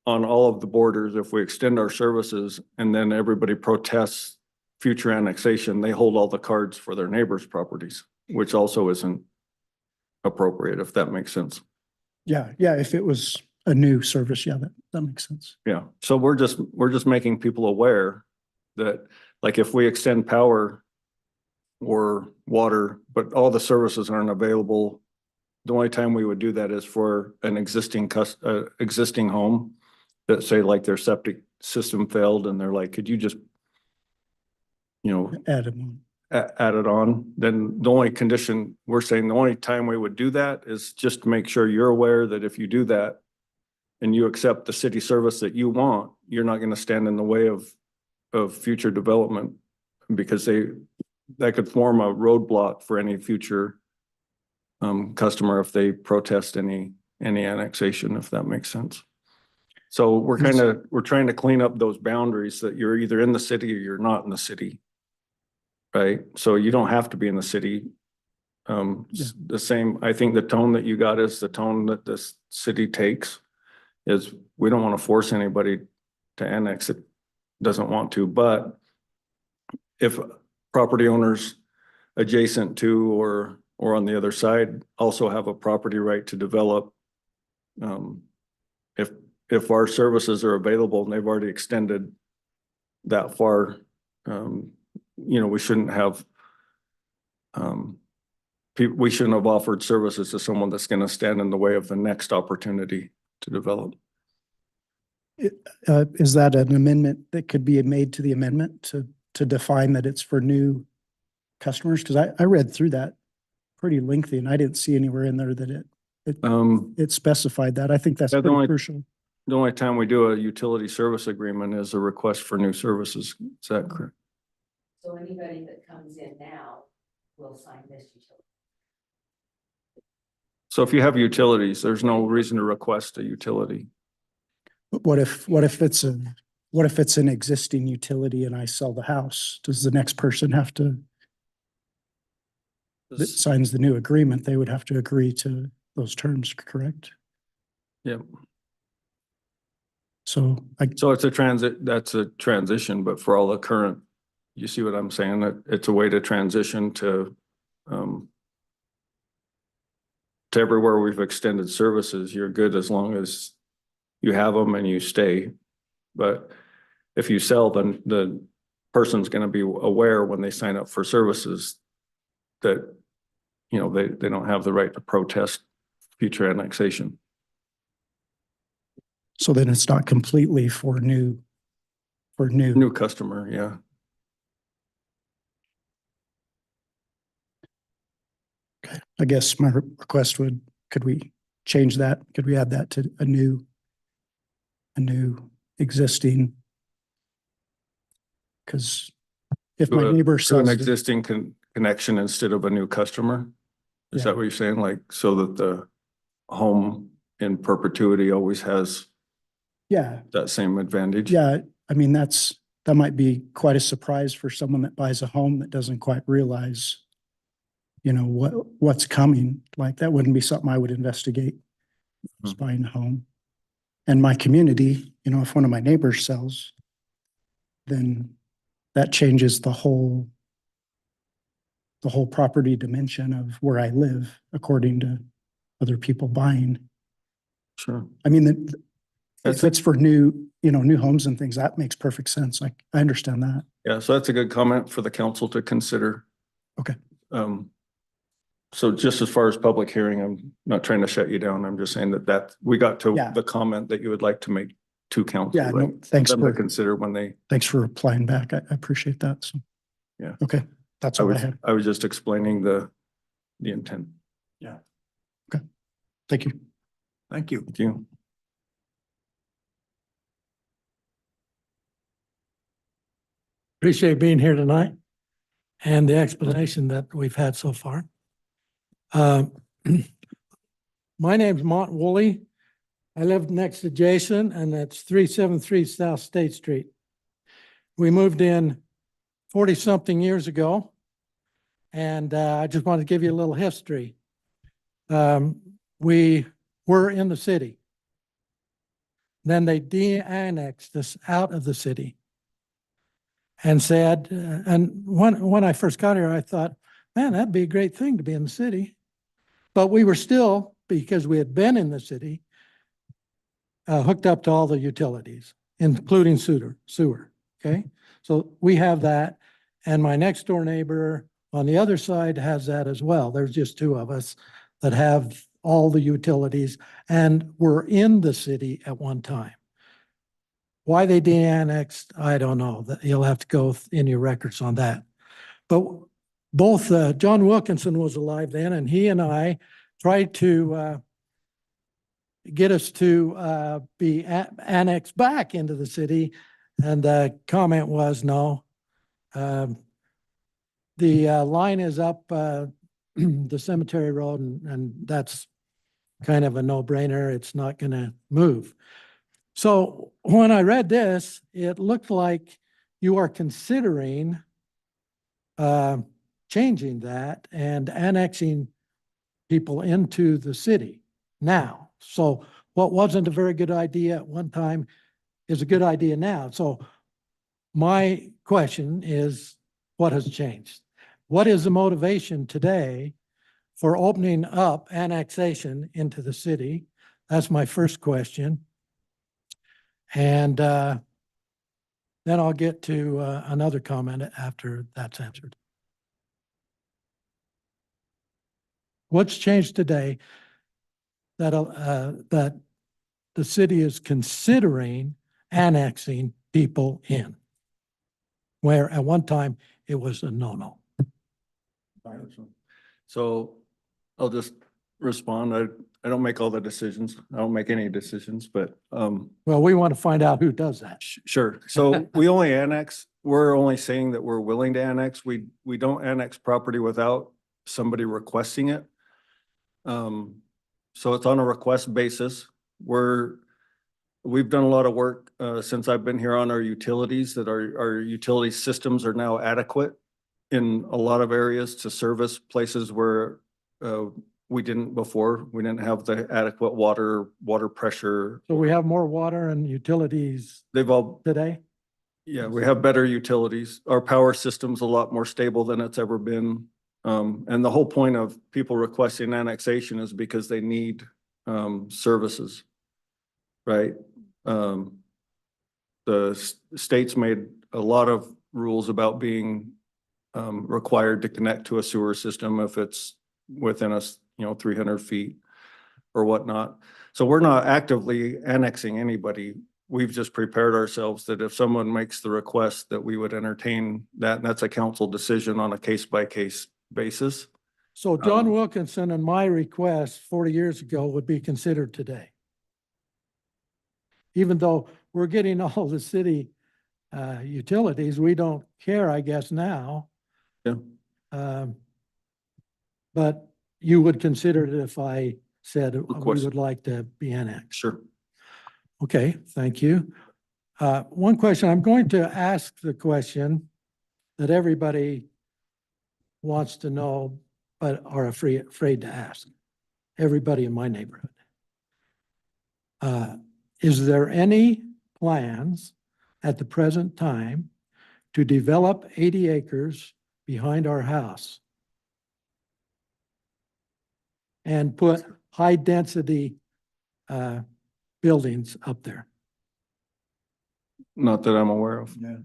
on all of the borders, if we extend our services and then everybody protests future annexation, they hold all the cards for their neighbors' properties, which also isn't appropriate, if that makes sense. Yeah, yeah, if it was a new service, yeah, that makes sense. Yeah, so we're just making people aware that, like, if we extend power or water, but all the services aren't available, the only time we would do that is for an existing home that, say, like, their septic system failed and they're like, could you just, Add them on. add it on? Then the only condition, we're saying the only time we would do that is just to make sure you're aware that if you do that and you accept the city service that you want, you're not gonna stand in the way of future development, because that could form a roadblock for any future customer if they protest any annexation, if that makes sense. So we're trying to clean up those boundaries that you're either in the city or you're not in the city. Right? So you don't have to be in the city. The same, I think the tone that you got is the tone that this city takes, is we don't want to force anybody to annex it, doesn't want to, but if property owners adjacent to or on the other side also have a property right to develop, if our services are available and they've already extended that far, we shouldn't have we shouldn't have offered services to someone that's going to stand in the way of the next opportunity to develop. Is that an amendment that could be made to the amendment to define that it's for new customers? Because I read through that pretty lengthy and I didn't see anywhere in there that it specified that. I think that's Yeah, pretty crucial. The only time we do a utility service agreement is a request for new services. Is that correct? So anybody that comes in now will sign this utility. So if you have utilities, there's no reason to request a utility. But what if it's an existing utility and I sell the house? Does the next person have to, that signs the new agreement, they would have to agree to those terms, correct? Yep. So it's that's a transition, but for all the current, you see what I'm saying? That it's a way to transition to everywhere we've extended services. You're good as long as you have them and you stay. But if you sell, then the person's going to be aware when they sign up for services that, they don't have the right to protest future annexation. so then it's not completely for new. New customer, yeah. Okay. I guess my request could we change that? Could we add that to a new existing? Because if my neighbor To an sells it, existing connection instead of a new customer? Is Yeah. that what you're saying? Like, so that the home in perpetuity always has yeah, that same advantage? yeah. I mean, that might be quite a surprise for someone that buys a home that doesn't quite realize, what's coming. Like, that wouldn't be something I would investigate. Just buying a home. And my community, if one of my neighbors sells, then that changes the whole property dimension of where I live, according to other people buying. Sure. I mean, if it's for new homes and things, that makes perfect sense. I understand that. Yeah, so that's a good comment for the council to consider. Okay. So just as far as public hearing, I'm not trying to shut you down. I'm just saying that we got to Yeah. the comment that you would like to make to council. Yeah, no, right? thanks Them to for consider when they. thanks for replying back. I appreciate that. So, Yeah. Okay. That's I all I was, have. I was just explaining the intent. Thank you. Thank you. Thank you. Appreciate being here tonight and the explanation that we've had so far. My name's Mont Woolley. I live next to Jason, and that's 373 South State Street. We moved in 40-something years ago, and I just wanted to give you a little history. We were in the city. Then they de-annexed us out of the city and said, and when I first got here, I thought, man, that'd be a great thing to be in the city. But we were still, because we had been in the city, hooked up to all the utilities, including sewer, okay? So we have that, and my next door neighbor on the other side has that as well. There's just two of us that have all the utilities and were in the city at one time. Why they de-annexed, I don't know. You'll have to go in your records on that. But both John Wilkinson was alive then, and he and I tried to get us to be annexed back into the city. And the comment was, no. The line is up the cemetery road, and that's kind of a no-brainer. It's not going to move. So when I read this, it looked like you are considering changing that and annexing people into the city now. So what wasn't a very good idea at one time is a good idea now. So my question is, what has changed? What is the motivation today for opening up annexation into the city? That's my first question. And then I'll get to another comment after that's answered. What's changed today that that the city is considering annexing people in, where at one time it was a no-no? So I'll just respond. I don't make all the decisions. I don't make any decisions, but Well, we want to find out who does that. sure. So we only annex, we're only saying that we're willing to annex. We don't annex property without somebody requesting it. So it's on a request basis. We've done a lot of work since I've been here on our utilities, that our utility systems are now adequate in a lot of areas to service places where we didn't before. We didn't have the adequate water pressure. So we have more water and utilities They've all, today? yeah, we have better utilities. Our power system's a lot more stable than it's ever been. And the whole point of people requesting annexation is because they need services, right? The state's made a lot of rules about being required to connect to a sewer system if it's within us, 300 feet or whatnot. So we're not actively annexing anybody. We've just prepared ourselves that if someone makes the request, that we would entertain that. And that's a council decision on a case-by-case basis. So John Wilkinson and my request 40 years ago would be considered today. Even though we're getting all the city utilities, we don't care, I guess, now. Yeah. But you would consider it if I said we course. would like to be annexed. Sure. Okay, thank you. One question, I'm going to ask the question that everybody wants to know, but are afraid to ask. Everybody in my neighborhood. Is there any plans at the present time to develop 80 acres behind our house and put high density buildings up there? Not that I'm aware of. Yeah.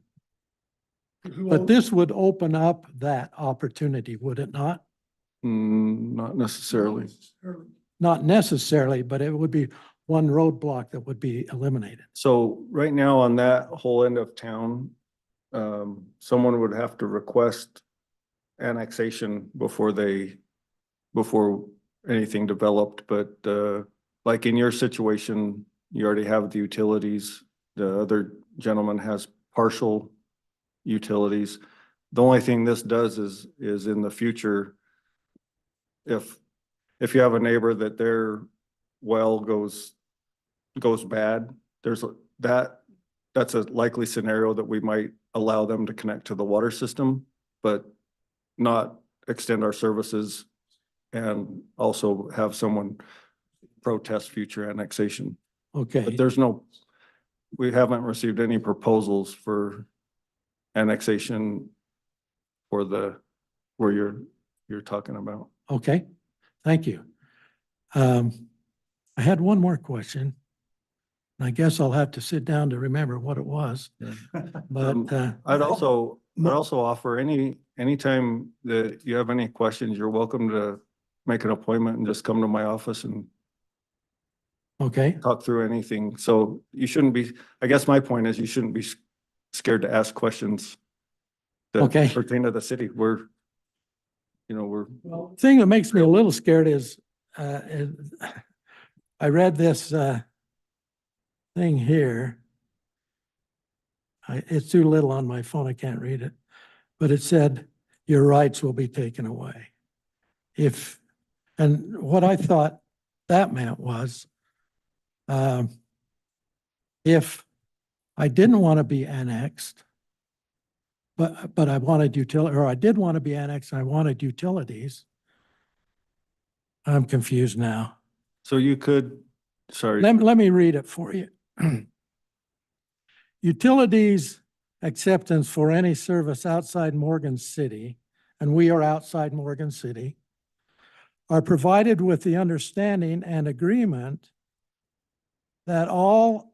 But this would open up that opportunity, would it not? Not necessarily. Not necessarily, but it would be one roadblock that would be eliminated. So right now on that whole end of town, someone would have to request annexation before anything developed, but like in your situation, you already have the utilities. The other gentleman has partial utilities. The only thing this does is in the future, if you have a neighbor that their well goes bad, that's a likely scenario that we might allow them to connect to the water system, but not extend our services and also have someone protest future annexation. Okay, But we haven't received any proposals for annexation for where you're talking about. okay, thank you. I had one more question. And I guess I'll have to sit down to remember what it was, but, I'd also offer anytime that you have any questions, you're welcome to make an appointment and just come to my office and okay, talk through anything. So you shouldn't be, I guess my point is you shouldn't be scared to ask questions that Okay. pertain to the city. We're thing that makes me a little scared is, I read this, thing here. It's too little on my phone, I can't read it, but it said, your rights will be taken away. And what I thought that meant was, if I didn't want to be annexed, but I wanted or I did want to be annexed and I wanted utilities, I'm confused now. so you could, sorry. Let me read it for you. Utilities acceptance for any service outside Morgan City, and we are outside Morgan City, are provided with the understanding and agreement that all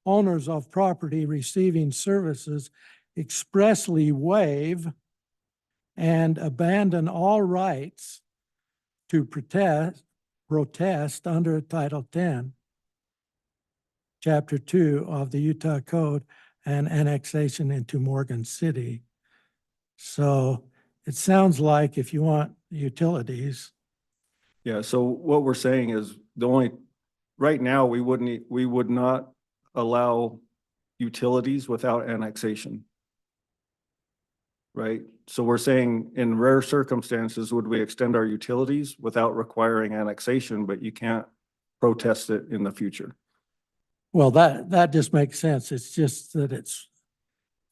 owners of property receiving services expressly waive and abandon all rights to protest under Title 10, Chapter 2 of the Utah Code and annexation into Morgan City. So it sounds like if you want utilities. Yeah, so what we're saying is right now, we would not allow utilities without annexation. Right? So we're saying in rare circumstances, would we extend our utilities without requiring annexation, but you can't protest it in the future, Well, that just makes sense. It's just that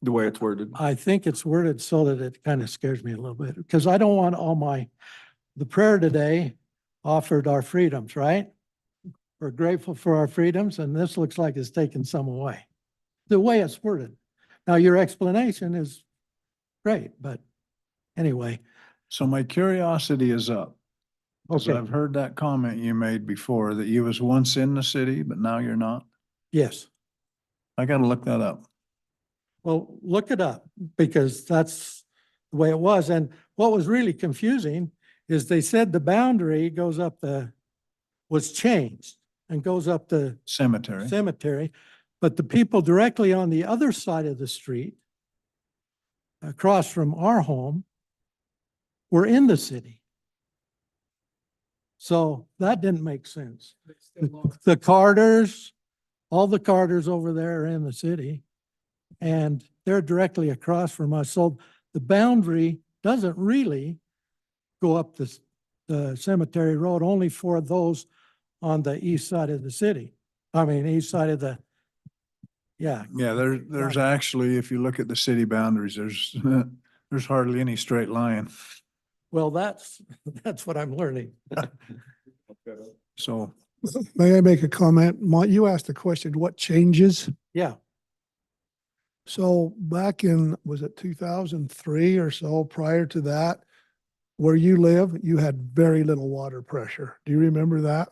the way it's worded. I think it's worded so that it kind of scares me a little bit because I don't want the prayer today offered our freedoms, right? We're grateful for our freedoms and this looks like it's taken some away. The way it's worded. Now, your explanation is great, but anyway. So my curiosity is up. Because Okay, I've heard that comment you made before that you was once in the city, but now you're not. yes. I gotta look that up. Well, look it up because that's the way it was. And what was really confusing is they said the boundary was changed and goes up the Cemetery. cemetery, but the people directly on the other side of the street, across from our home, were in the city. So that didn't make sense. The Carters, all the Carters over there are in the city and they're directly across from us. So the boundary doesn't really go up the cemetery road, only for those on the east side of the city. I mean, east side of yeah. Yeah, there's actually, if you look at the city boundaries, there's hardly any straight line. Well, that's what I'm learning. So May I make a comment? You asked the question, what changes? Yeah, So back in, was it 2003 or so, prior to that, where you live, you had very little water pressure. Do you remember that?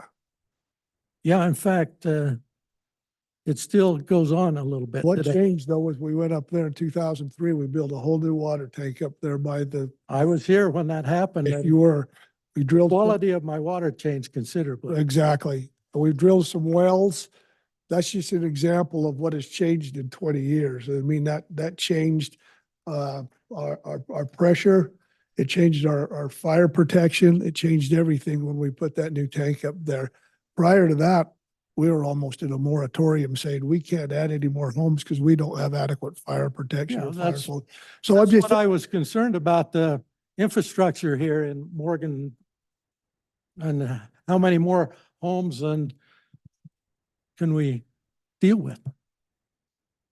yeah. In fact, it still goes on a little bit What today. changed though was we went up there in 2003, we built a whole new water tank up there by I was here when that happened. if and you were, we drilled. Quality of my water changed considerably. Exactly. We drilled some wells. That's just an example of what has changed in 20 years. I mean, that changed our pressure It changed our fire protection. It changed everything when we put that new tank up there. Prior to that, we were almost in a moratorium saying we can't add any more homes because we don't have adequate fire protection Yeah, or fire that's- flow. So I'm That's just, what I was concerned about, the infrastructure here in Morgan. And how many more homes and can we deal with?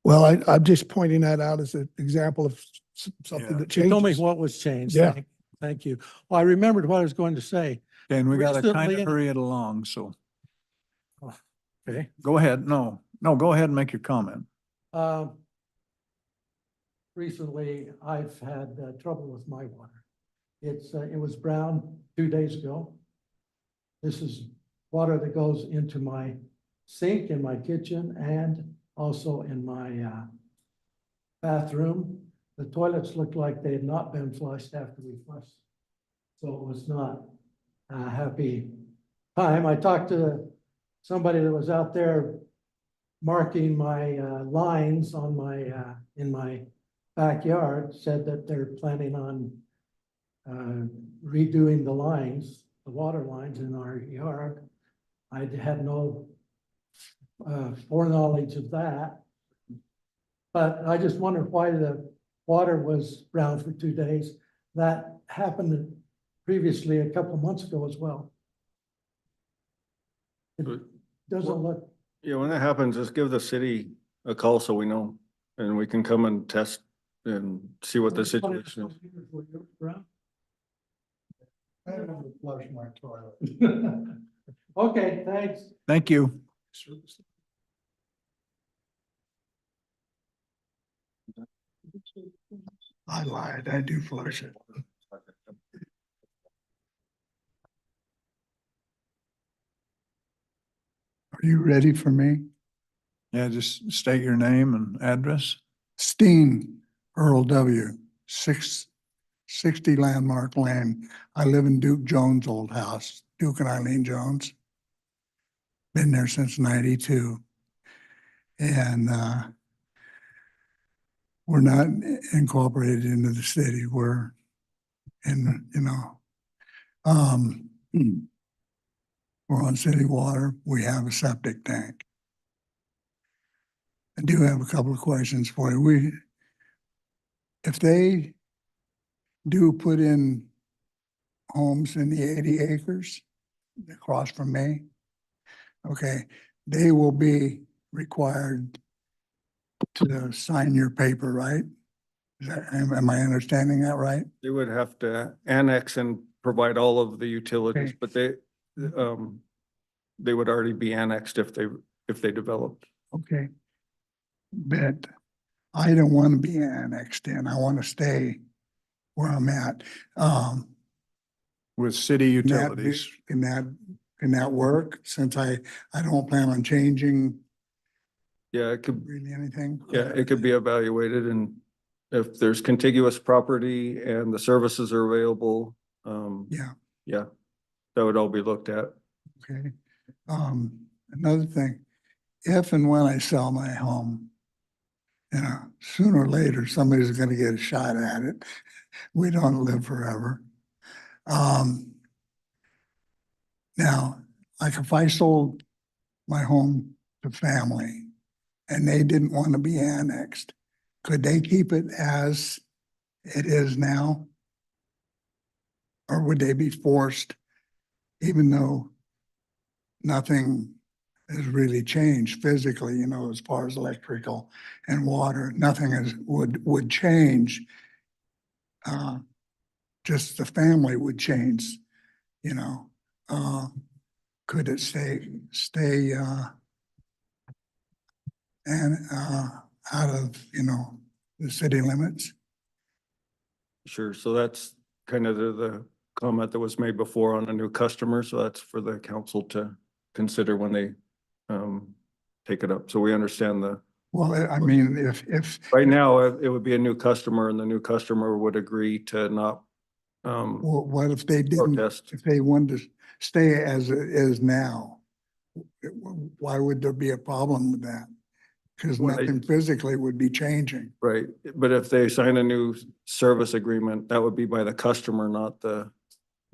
well, I'm just pointing that out as an example of something Yeah. that You told me changes. what was changed. Yeah. Thank you. Well, I remembered what I was going to say. And we gotta kind Recently- of hurry it along, so Okay. go ahead. No, go ahead and make your comment. Recently, I've had trouble with my water. It was brown 2 days ago. This is water that goes into my sink in my kitchen and also in my bathroom. The toilets looked like they had not been flushed after we flushed. So it was not a happy time. I talked to somebody that was out there marking my lines on my in my backyard, said that they're planning on redoing the lines, the water lines in our yard. I had no foreknowledge of that. But I just wondered why the water was brown for 2 days. That happened previously a couple of months ago as well. It doesn't look, Yeah, when that happens, just give the city a call so we know, and we can come and test and see what the situation is. I had to flush my toilet. Okay, thanks. Thank you. I lied. I do flush it. Are you ready for me? Yeah, just state your name and address. Steen, Earl W., 660 Landmark Lane. I live in Duke Jones' old house, Duke and Eileen Jones. Been there since 92. And we're not incorporated into the city. We're in, we're on city water. We have a septic tank. I do have a couple of questions for you. If they do put in homes in the 80 acres across from me, okay, they will be required to sign your paper, right? Am I understanding that right? They would have to annex and provide all of the utilities, Okay. but they would already be annexed if they developed. Okay. But I don't want to be annexed in. I want to stay where I'm at. With city Can that be- utilities. Can that work since I don't plan on changing Yeah, it could, really anything? yeah, it could be evaluated, and if there's contiguous property and the services are available, Yeah, yeah, that would all be looked at. okay. Another thing, if and when I sell my home, sooner or later, somebody's gonna get a shot at it. We don't live forever. Now, like if I sold my home to family and they didn't want to be annexed, could they keep it as it is now? Or would they be forced, even though nothing has really changed physically, as far as electrical and water, nothing would change. Just the family would change, could it stay and out of, the city limits? Sure, so that's kind of the comment that was made before on a new customer, so that's for the council to consider when they take it up. So we understand Well, I mean, if, right now, it would be a new customer, and the new customer would agree to not what if they didn't, protest. if they wanted to stay as it is now? Why would there be a problem with that? Because When they- nothing physically would be changing. Right, but if they sign a new service agreement, that would be by the customer, not the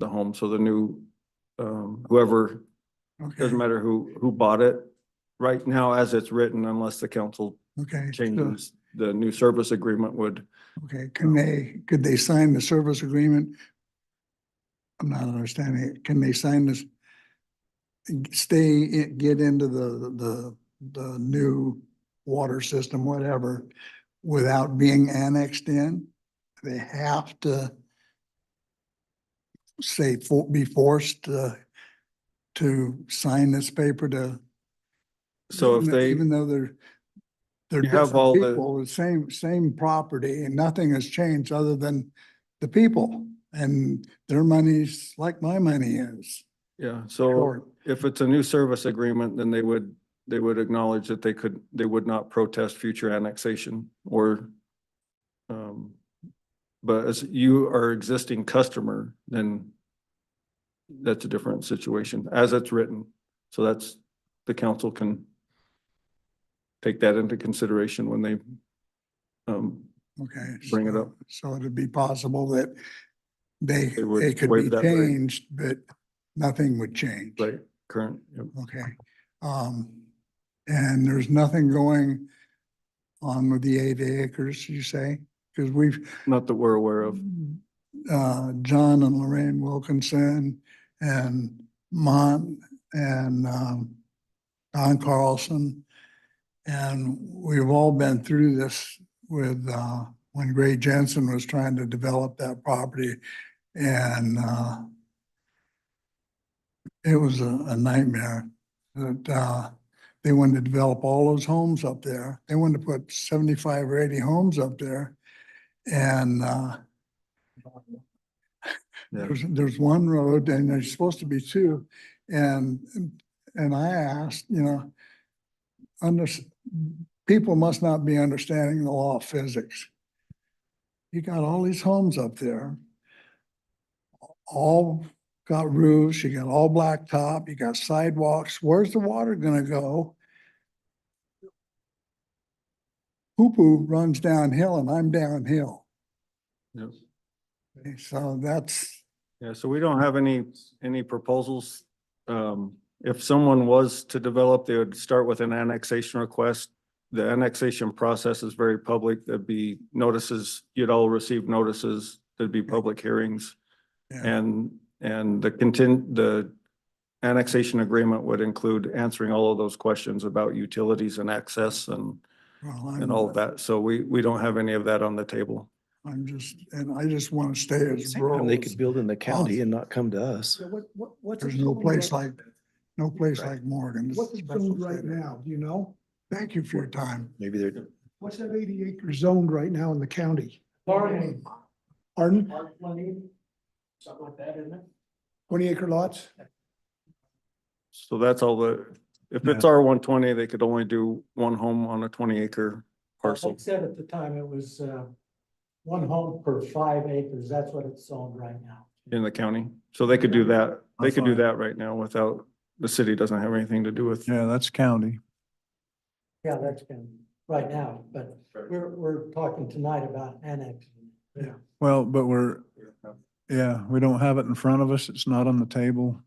home. So the new, whoever, Okay, doesn't matter who bought it. Right now, as it's written, unless the council okay. so- changes, the new service agreement would, Okay, could they sign the service agreement? I'm not understanding it. Can they sign this? Get into the new water system, whatever, without being annexed in? They have to say, be forced to sign this paper to. so if they, Even though they're You have different all the- people, the same property, and nothing has changed other than the people. And their money's like my money is. yeah, so Short. if it's a new service agreement, then they would acknowledge that they would not protest future annexation or, but as you are existing customer, then that's a different situation as it's written. So that's, the council can take that into consideration when they, Okay. Bring it so- up. So it'd be possible that They would it could waive be that right. changed, but nothing would change. right, current, yep. Okay. And there's nothing going on with the 8 acres, you say? Because Not that we're aware of. John and Lorraine Wilkinson and Mont and, Don Carlson. And we've all been through this with, when Gray Jensen was trying to develop that property. And, it was a nightmare that, they wanted to develop all those homes up there. They wanted to put 75 or 80 homes up there. And, Yeah. there's one road and there's supposed to be two. And I asked, people must not be understanding the law of physics. You got all these homes up there, all got roofs, you got all blacktop, you got sidewalks. Where's the water gonna go? Poo-poo runs downhill and I'm downhill. Yep. Okay, so that's, Yeah, so we don't have any proposals. If someone was to develop, they would start with an annexation request. The annexation process is very public. There'd be notices, you'd all receive notices, there'd be public hearings. yeah, And the annexation agreement would include answering all of those questions about utilities and access and all of that. So we don't have any of that on the table. I just want to stay as Same time rural. they as could build in the county possible. and not come to us. There's no place like Morgan. What's it zoned right now, do you know? Thank you for your time. Maybe they're, What's that 80 acre zoned right now in the county? Pardon? Something like that, isn't it? 20 acre lots? So that's all if it's R120, they could only do one home on a 20-acre parcel. Like I said at the time, it was, one home per 5 acres. That's what it's zoned right now. In the county. So they could do that. They could do that right now without, the city doesn't have anything to do with. Yeah, that's county. Yeah, that's been right now, but we're talking tonight about annexing. Well, but we don't have it in front of us. It's not on the table.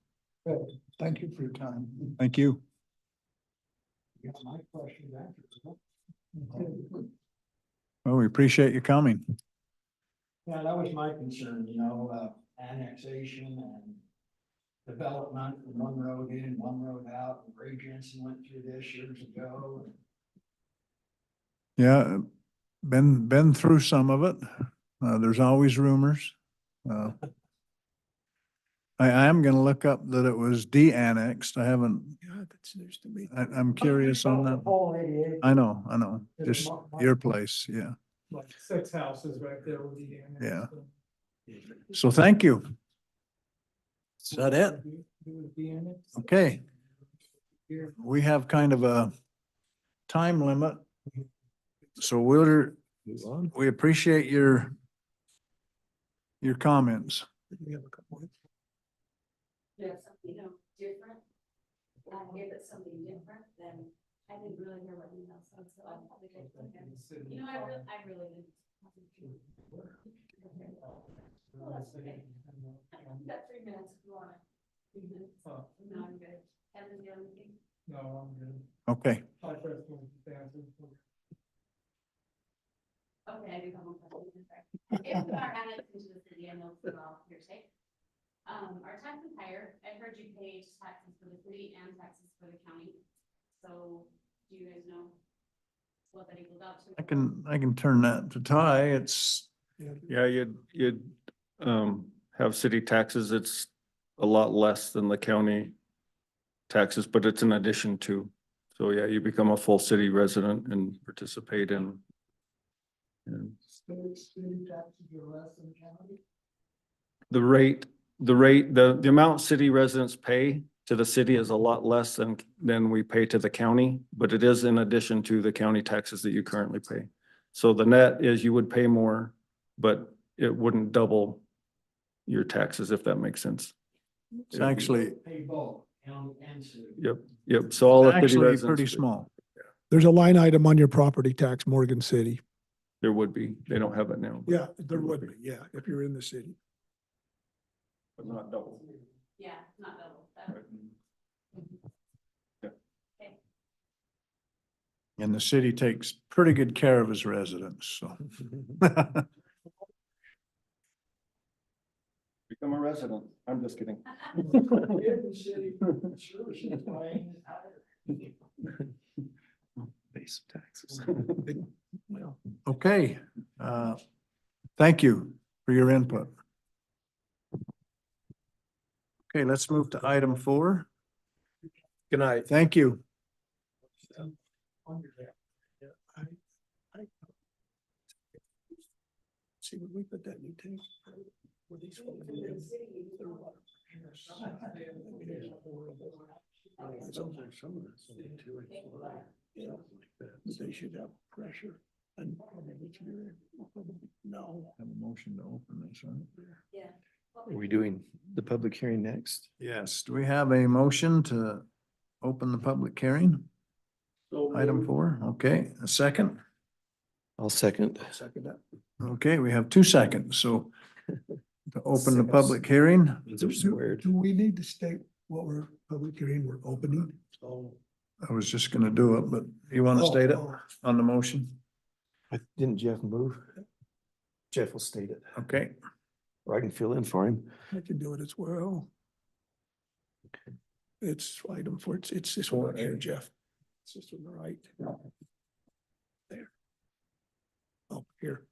Good. Thank you for your time. Thank you. My question answered. Well, we appreciate you coming. Yeah, that was my concern, annexation and development, one road in, one road out. Ray Jensen went through this years ago. Yeah, been through some of it. There's always rumors. I am gonna look up that it was de-annexed. I haven't, God, that's news to me. I'm curious on that. Whole 80 acres. I know, just your place, yeah. Like 6 houses right there with the. Yeah. So thank you. Is that it? Okay. We have kind of a time limit. So we appreciate your comments. Yeah, something different. If it's something different, then I didn't really hear what email said, so I probably did. You know, I really didn't. Well, that's okay. You got 3 minutes if you want it. 3 minutes. No, I'm good. Kevin, do you have anything? Okay, Okay, I do have one question. If we are annexed into the city, I know it's all hearsay. Our taxes higher. I heard you pay taxes for the city and taxes for the county. So do you guys know what that equals out to? I can turn that to Ty. It's, Yeah, you'd have city taxes. It's a lot less than the county taxes, but it's in addition to. So yeah, you become a full city resident and participate in. The rate, the amount city residents pay to the city is a lot less than we pay to the county, but it is in addition to the county taxes that you currently pay. So the net is you would pay more, but it wouldn't double your taxes, if that makes sense. it's actually, Yep. So all the city actually residents. pretty small. There's a line item on your property tax, Morgan City. There would be. They don't have it now. but- Yeah, there would be, yeah, if you're in the city. But not double. Yeah, not double. That- And the city takes pretty good care of its residents, so. Become a resident. I'm just kidding. Base taxes. Okay, thank you for your input. Okay, let's move to item 4. Good night. Thank you. See, when we put that new tank. were these fucking kids? They're water. It's over some of this, too. Yeah, they should have pressure and no. Have a motion to open this, right? Yeah. Are we doing the public hearing next? Yes, do we have a motion to open the public hearing? Item 4, okay, a second? I'll second. Second that. Okay, we have 2 seconds, so to open the public hearing, These are squared. Do we need to state what we're public hearing we're opening? I was just gonna do it, but you want to state it Oh, on the motion? Didn't Jeff move? Jeff will state it, Okay, or I can fill in for him. I can do it as well. It's item 4, it's this one right here, Jeff. It's just on the right. There. Oh, here.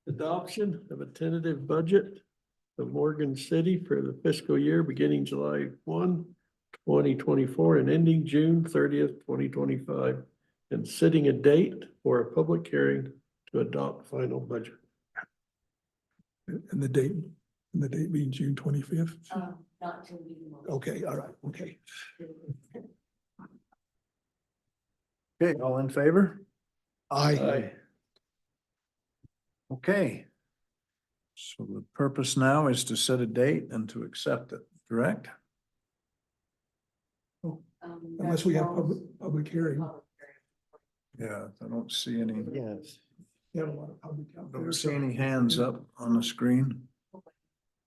Adoption of a tentative budget of Morgan City for the fiscal year beginning July 1, 2024 and ending June 30th, 2025. And setting a date for a public hearing to adopt final budget. And the date being June 25th? Not till we. Okay, all right, okay. okay, all in favor? Aye. Okay. So the purpose now is to set a date and to accept it, correct? Unless we have public hearing. Yeah, I don't see any, Yes. We have a lot of public out there. don't see any hands up on the screen.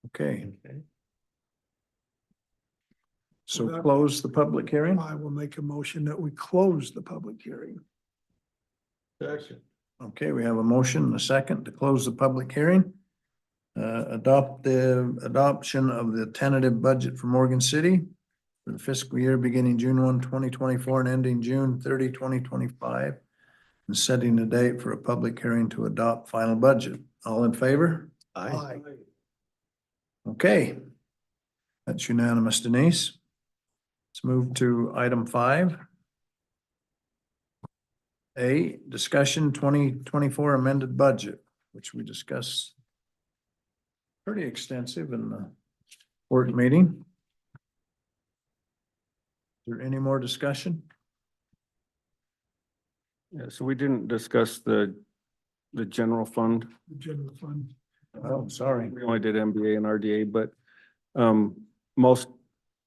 Okay, Okay. so close the public hearing. I will make a motion that we close the public hearing. Second. Okay, we have a motion and a second to close the public hearing. Adopt the adoption of the tentative budget for Morgan City for the fiscal year beginning June 1, 2024 and ending June 30, 2025. And setting the date for a public hearing to adopt final budget. All in favor? Aye. Okay. That's unanimous, Denise. Let's move to item 5. A, discussion 2024 amended budget, which we discussed pretty extensive in the work meeting. Is there any more discussion? Yeah, so we didn't discuss the general fund. The general fund. Oh, sorry. We only did MBA and RDA, but most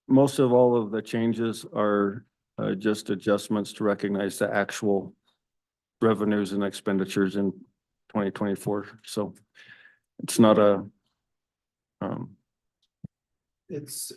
most of all of the changes are just adjustments to recognize the actual revenues and expenditures in 2024. So it's not a, It's,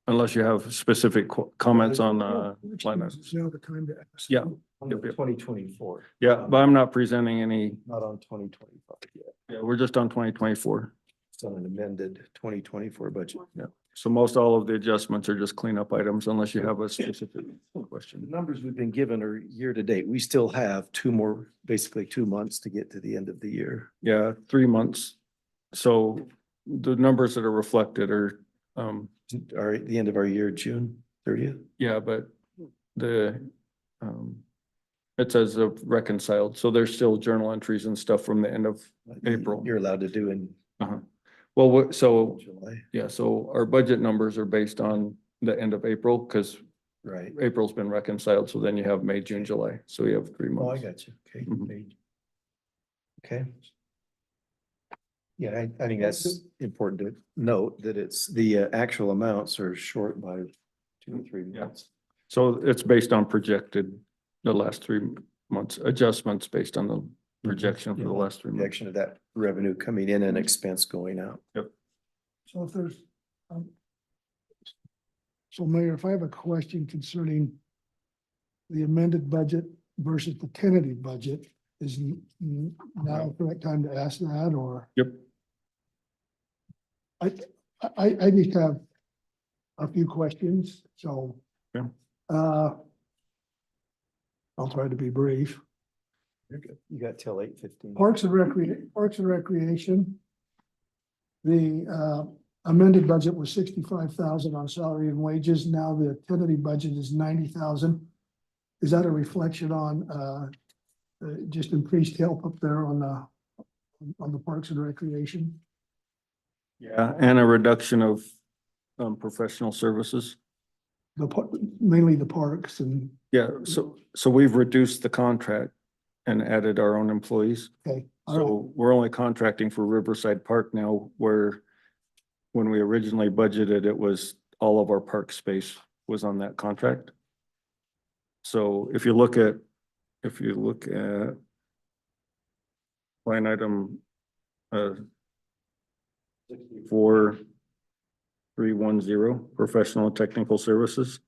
unless you have specific comments on Which line means items. it's now the time to ask. Yeah. on Yep, yep. 2024. Yeah, but I'm not presenting any, Not on 2025 yet. yeah, we're just on 2024. It's on an amended 2024 budget. Yeah. So most all of the adjustments are just cleanup items unless you have a specific The question. numbers we've been given are year to date. We still have basically 2 months to get to the end of the year. Yeah, 3 months. So the numbers that are reflected are, All right, the end of our year, June 30th. yeah, but the, it says reconciled. So there's still journal entries and stuff from the end of April. You're allowed to do in Well, so, July. yeah, so our budget numbers are based on the end of April because Right. April's been reconciled. So then you have May, June, July. So you have 3 Oh, I months. got you. Okay. Mhm. Okay. Yeah, I think that's important to note that it's the actual amounts are short by 2 or 3 Yeah. months. So it's based on projected, the last 3 months, adjustments based on the projection for the last 3 months. Projection of that revenue coming in and expense going out. So if there's, so Mayor, if I have a question concerning the amended budget versus the tentative budget, is now the correct time to ask that, or? Yep. I just have a few questions, so. Yeah. I'll try to be brief. You're good. You got till 8:15. Parks and Recreation. The amended budget was 65,000 on salary and wages. Now the tentative budget is 90,000. Is that a reflection on just increased help up there on the Parks and Recreation? Yeah, and a reduction of professional services. Mainly the parks and, Yeah, so we've reduced the contract and added our own employees. okay, all right, So we're only contracting for Riverside Park now, where when we originally budgeted, it was all of our park space was on that contract. So if you look at line item 6310, professional and technical services.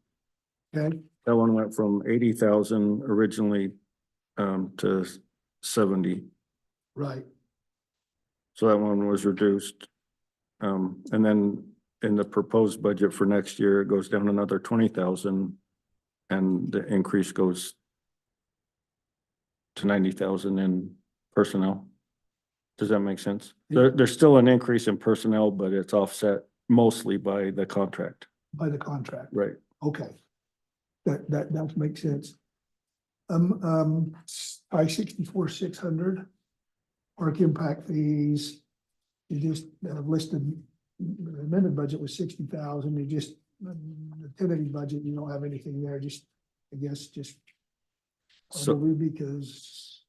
okay, That one went from 80,000 originally to 70. right. So that one was reduced. And then in the proposed budget for next year, it goes down another 20,000. And the increase goes to 90,000 in personnel. Does that make sense? There's still an increase in personnel, but it's offset mostly by the contract. By the contract, Right. okay. That makes sense. I-64-600, park impact fees. You just listed, the amended budget was 60,000, you just, the tentative budget, you don't have anything there, just, I guess, just. So- Because,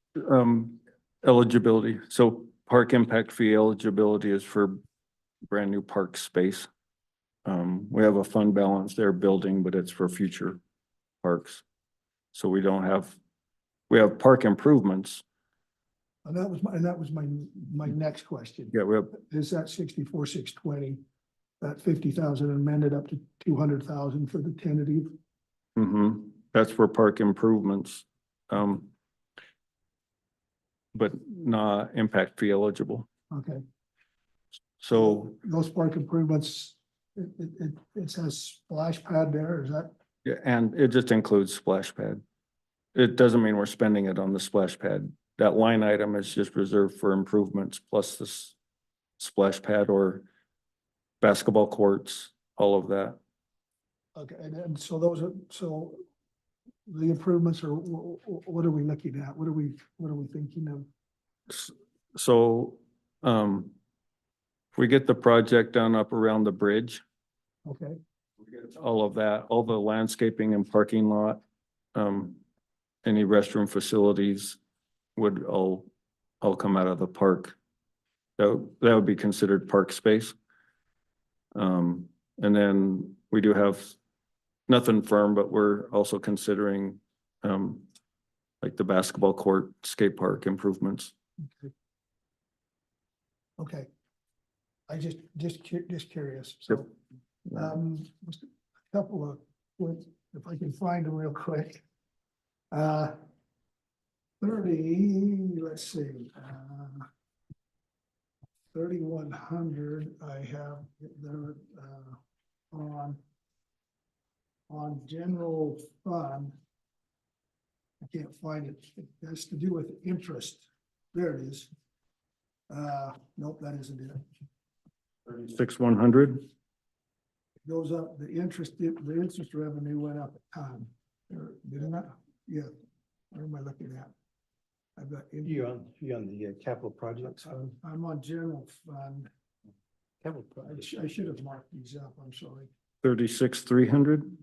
Eligibility. So park impact fee eligibility is for brand new park space. We have a fund balance there building, but it's for future parks. So we have park improvements. and that was my next question. Yeah, we have, Is that 64-620, that 50,000 amended up to 200,000 for the tentative? that's for park improvements. But not impact fee eligible. Okay, So, those park improvements, it says splash pad there, is that? yeah, and it just includes splash pad. It doesn't mean we're spending it on the splash pad. That line item is just reserved for improvements plus this splash pad or basketball courts, all of that. Okay, and so those are, so the improvements are, what are we looking at? What are we thinking of? So, if we get the project done up around the bridge, Okay, all of that, all the landscaping and parking lot, any restroom facilities would all come out of the park. That would be considered park space. And then we do have nothing firm, but we're also considering, like the basketball court, skate park improvements. Okay. I just curious, so, just a couple of, if I can find them real quick. 30, let's see, 3,100, I have there, on general fund. I can't find it. It has to do with interest. There it is. Nope, that isn't it. 6,100. Goes up, the interest revenue went up a ton. Didn't it? Yeah. What am I looking at? I've got. You on the capital projects fund? I'm on general fund. Capital I projects. should have marked these up, I'm sorry. 36,300.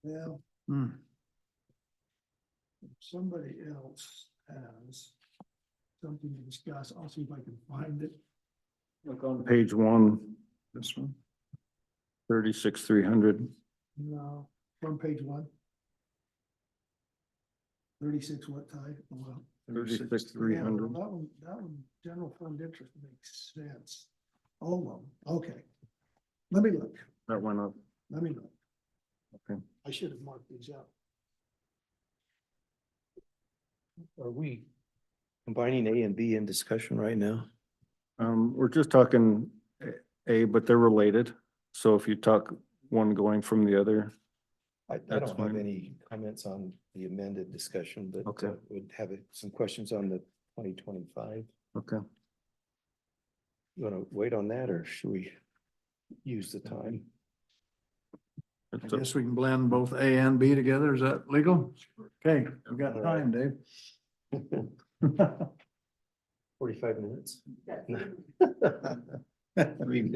Well, Hmm. if somebody else has something to discuss, I'll see if I can find it. Look on page 1, This one. 36,300. No, from page 1. 36 what type? Well, 36,300. yeah, that one, general fund interest makes sense. Oh, okay. Let me look, That went up. let me look. Okay. I should have marked these up. Are we combining A and B in discussion right now? We're just talking A, but they're related. So if you talk one going from the other, I That's don't have fine. any comments on the amended discussion, but Okay. would have some questions on the 2025. okay. You want to wait on that or should we use the time? I It's a- guess we can blend both A and B together. Is that legal? Okay, we got time, Dave. 45 minutes? That's- I mean,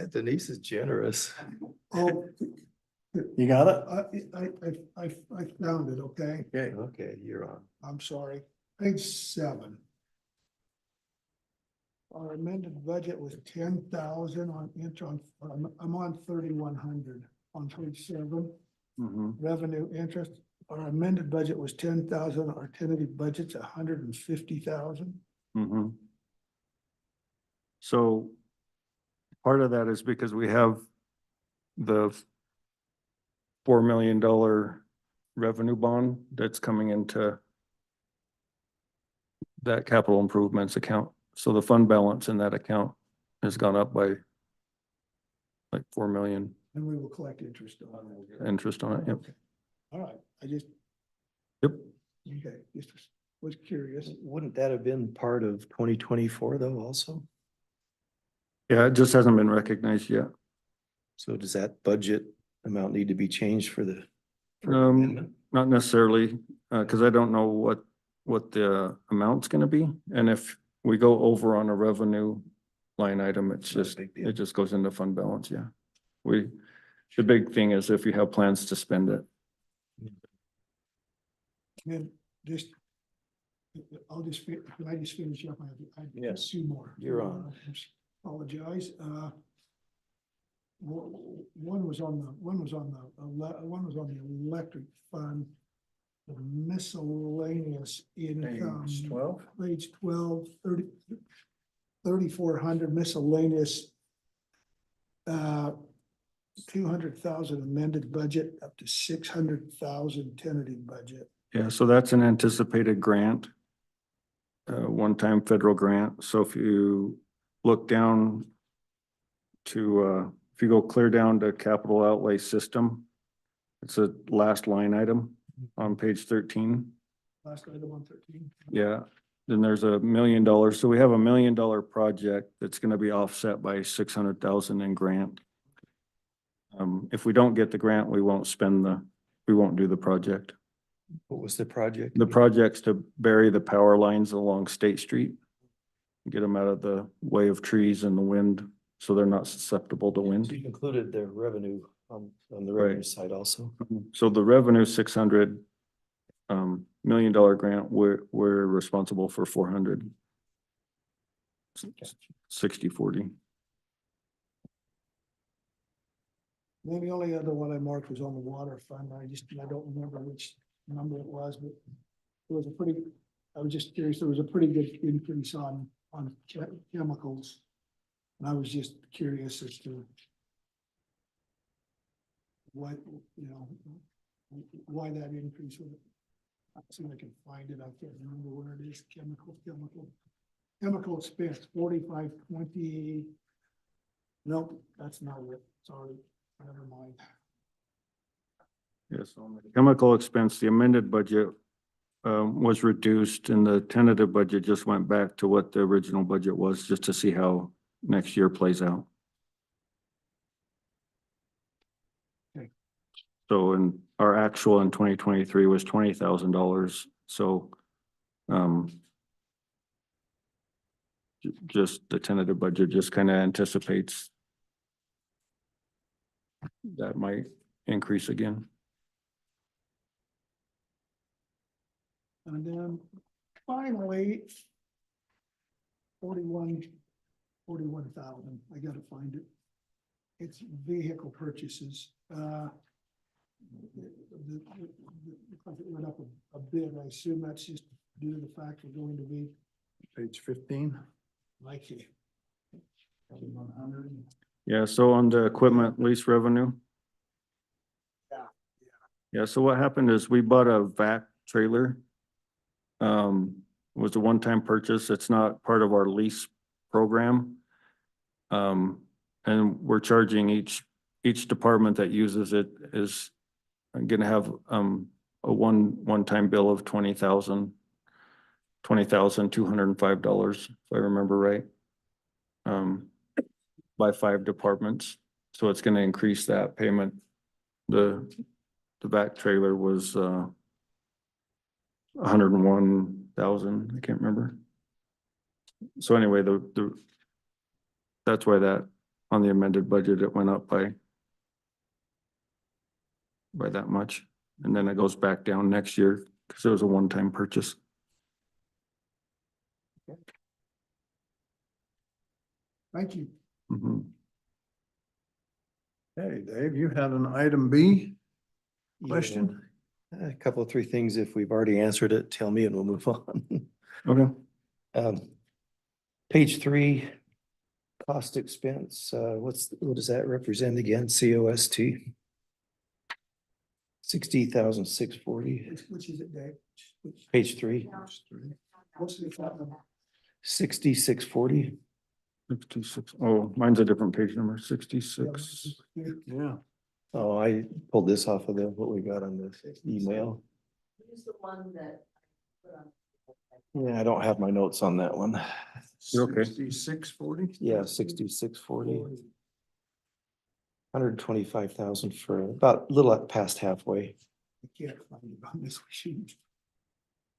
Denise is generous. Oh, You got it? I found it, okay? Okay. Okay, you're on. I'm sorry, page 7. Our amended budget was 10,000 on I'm on 3,100 on page 7, Mhm. revenue interest. Our amended budget was 10,000, our tentative budget's 150,000. Mhm. So part of that is because we have the $4 million revenue bond that's coming into that capital improvements account. So the fund balance in that account has gone up by like 4 million And we will collect interest on it. interest on it. Yep. Okay. All right, I just, Yep. okay, just was curious. Wouldn't that have been part of 2024 though also? Yeah, it just hasn't been recognized yet. So does that budget amount need to be changed for the? for the Um, amendment? Not necessarily, because I don't know what the amount's gonna be. And if we go over on a revenue line item, it's Not a just, big deal. it just goes into fund balance, yeah. The big thing is if you have plans to spend it. And just, I'll just, can I just finish up? I have Yes, 2 more. you're on. Apologize. One was on the electric fund, the miscellaneous income. Page 12. Page 12, 3,400 miscellaneous. 200,000 amended budget up to 600,000 tentative budget. Yeah, so that's an anticipated grant. One-time federal grant. So if you look down to, if you go clear down to capital outlay system, it's a last line item on page 13. Last item on 13. Yeah, then there's $1 million. So we have $1 million project that's gonna be offset by 600,000 in grant. If we don't get the grant, we won't do the project. What was the project? The project's to bury the power lines along State Street. Get them out of the way of trees and the wind, so they're not susceptible to So wind. you included the revenue on the Right. revenue side also. So the revenue $600 million grant, we're responsible for 400. 60/40. Then the only other one I marked was on the water fund. I don't remember which number it was, but it was I was just curious, there was a pretty good increase on chemicals. And I was just curious as to what, why that increase was. I'll see if I can find it. I can't remember where it is. Chemical expense, 4520. Nope, that's not it. Sorry, never mind. Yes, on the chemical expense, the amended budget was reduced and the tentative budget just went back to what the original budget was, just to see how next year plays out. Okay. So in our actual in 2023 was $20,000. So just the tentative budget just kind of anticipates that might increase again. And then finally, 41,000. I gotta find it. It's vehicle purchases. Looks like it went up a bit. I assume that's just due to the fact we're going to be Page 15. like it. 100. Yeah, so on the equipment lease revenue. Yeah, Yeah, so what happened is we bought a vac trailer. It was a one-time purchase. It's not part of our lease program. And we're charging each department that uses it is gonna have a one-time bill of $20,205, if I remember right. By 5 departments. So it's gonna increase that payment. The vac trailer was 101,000, I can't remember. So anyway, that's why that on the amended budget, it went up by that much. And then it goes back down next year because it was a one-time purchase. Thank you. Mhm. Hey, Dave, you had an item B question? Yeah, a couple of 3 things. If we've already answered it, tell me and we'll move on. Okay. Page 3, cost expense, what does that represent again? COST? 60,640, Which is it, Dave? page 3, What's the number? 6640. 66. Oh, mine's a different page number, 66. Yeah. Oh, I pulled this off of what we got on the email. Who's the one that? I put on? Yeah, I don't have my notes on that one. You're okay. 6640? Yeah, 6640. 125,000 for about a little past halfway. I can't find it on this sheet.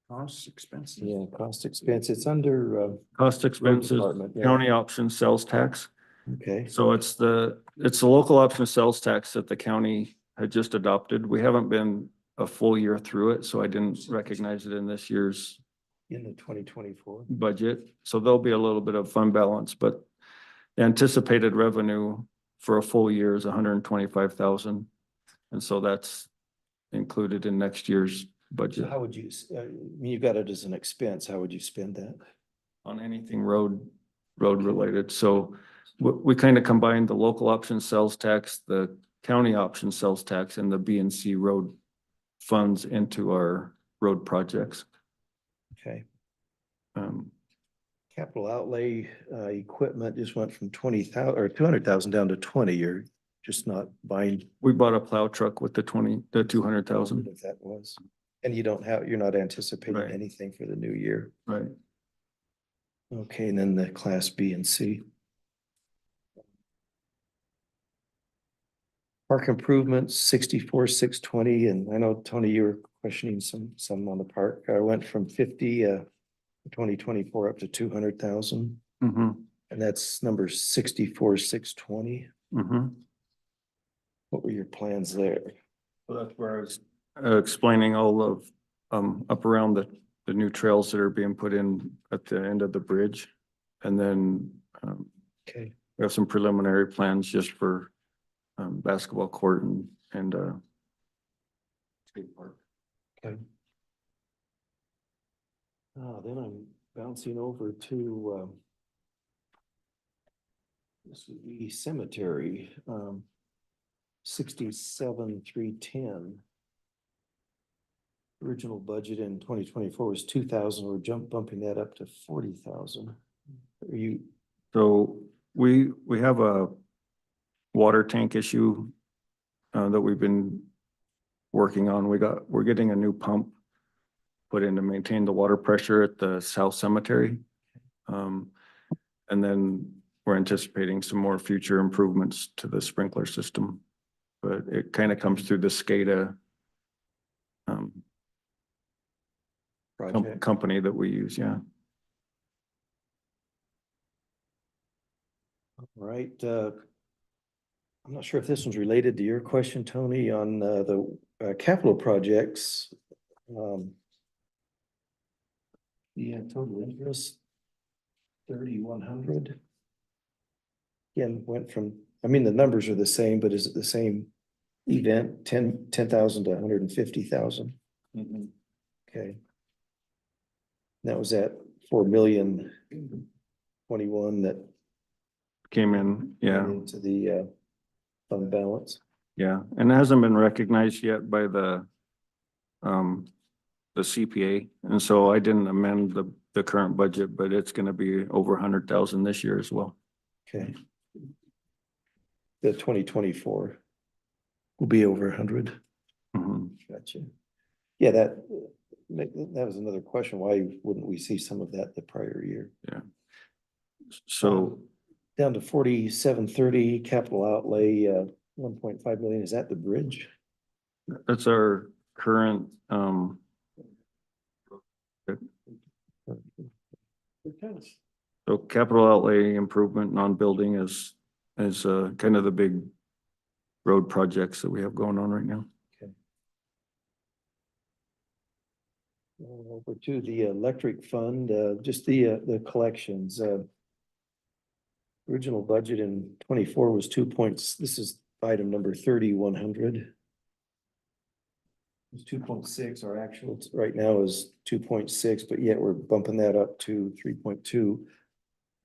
Costs, expenses. Yeah, cost expense. It's under, Cost expenses, department, yeah. county option sales tax. okay. So it's the local option sales tax that the county had just adopted. We haven't been a full year through it, so I didn't recognize it in this year's In the 2024. budget. So there'll be a little bit of fund balance, but the anticipated revenue for a full year is 125,000. And so that's included in next year's So budget how would you, I mean, you've got it as an expense. How would you spend that? on anything road related. So we kind of combined the local option sales tax, the county option sales tax, and the B and C road funds into our road projects. Okay. Um, Capital outlay, equipment just went from 20,000 or 200,000 down to 20. You're just not buying. we bought a plow truck with the 200,000. If that was, and you're not anticipating Right. anything for the new year. Right. Okay, and then the class B and C. Park improvements, 64,620, and I know, Tony, you were questioning some on the park. I went from 50, 2024 up to 200,000, Mm-hmm. and that's number 64,620. Mm-hmm. What were your plans there? So that's where I was explaining all of up around the new trails that are being put in at the end of the bridge. And then, Okay. we have some preliminary plans just for, basketball court and skate park. Okay. Then I'm bouncing over to, this would be cemetery, 67,310. Original budget in 2024 was 2,000. We're bumping that up to 40,000. Are you, So we have a water tank issue that we've been working on. We're getting a new pump put in to maintain the water pressure at the South Cemetery. And then we're anticipating some more future improvements to the sprinkler system. But it kind of comes through the SCADA project? company that we use, yeah. All right, I'm not sure if this one's related to your question, Tony, on the capital projects. Yeah, total interest, 3,100. Again, went from, I mean, the numbers are the same, but is it the same event, 10,000 to 150,000? Okay. That was at 4,021,000 that Came in, yeah. went into the fund balance. Yeah, and it hasn't been recognized yet by the CPA, and so I didn't amend the current budget, but it's gonna be over 100,000 this year as well. Okay. The 2024 will be over 100. Mhm. Gotcha. Yeah, that was another question. Why wouldn't we see some of that the prior year? So, Down to 4730 capital outlay, 1.5 million. Is that the bridge? that's our current, so capital outlay improvement non-building is kind of the big road projects that we have going on right now. Over to the electric fund, just the collections. Original budget in 24 was 2 points. This is item number 3,100. It's 2.6. Our actual right now is 2.6, but yet we're bumping that up to 3.2.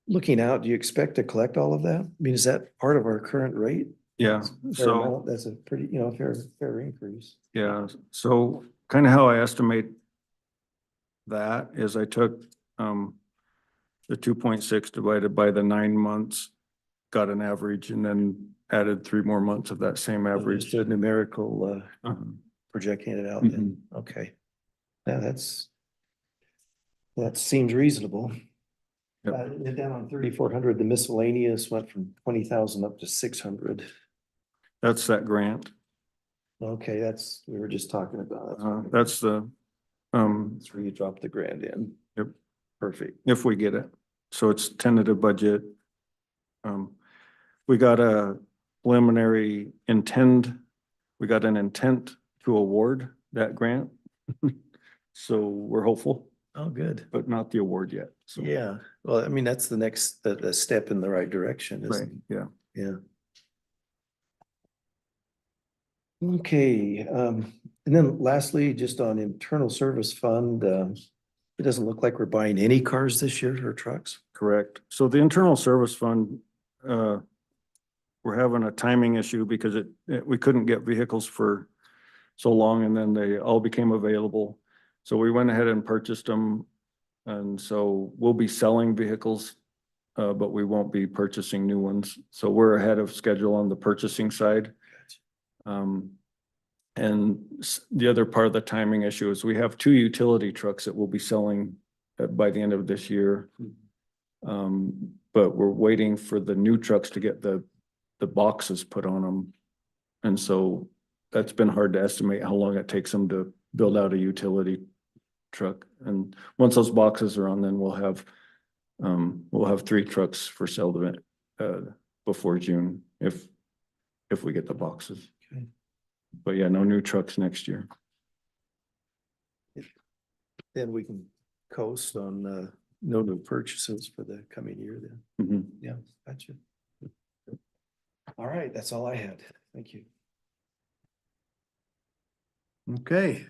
Looking out, do you expect to collect all of that? I mean, is that part of our current rate? Yeah, Fair so, amount. That's a pretty, fair increase. yeah, so kind of how I estimate that is I took the 2.6 divided by the 9 months, got an average, and then added 3 more months of that same average. Just a numerical projecting it out then. Okay. Now that seems reasonable. Yep. Down on 3,400, the miscellaneous went from 20,000 up to 600. That's that grant. Okay, we were just talking about. That's the, That's where you drop the grand in. Yep. Perfect. if we get it. So it's tentative budget. We got a preliminary we got an intent to award that grant. So we're hopeful, Oh, good. but not the award yet. So, Yeah. Well, I mean, that's the next, the step in the right direction, right, isn't yeah. it? Yeah. Okay, and then lastly, just on internal service fund, it doesn't look like we're buying any cars this year or trucks. Correct. So the internal service fund, we're having a timing issue because we couldn't get vehicles for so long, and then they all became available. So we went ahead and purchased them. And so we'll be selling vehicles, but we won't be purchasing new ones. So we're ahead of schedule on the purchasing side. And the other part of the timing issue is we have 2 utility trucks that we'll be selling by the end of this year. But we're waiting for the new trucks to get the boxes put on them. And so that's been hard to estimate how long it takes them to build out a utility truck. And once those boxes are on, then we'll have 3 trucks for sale before June, if we get the boxes. Okay. But yeah, no new trucks next year. Then we can coast on no new purchases for the coming year then. Mhm. Yeah, gotcha. All right, that's all I had. Thank you. Okay.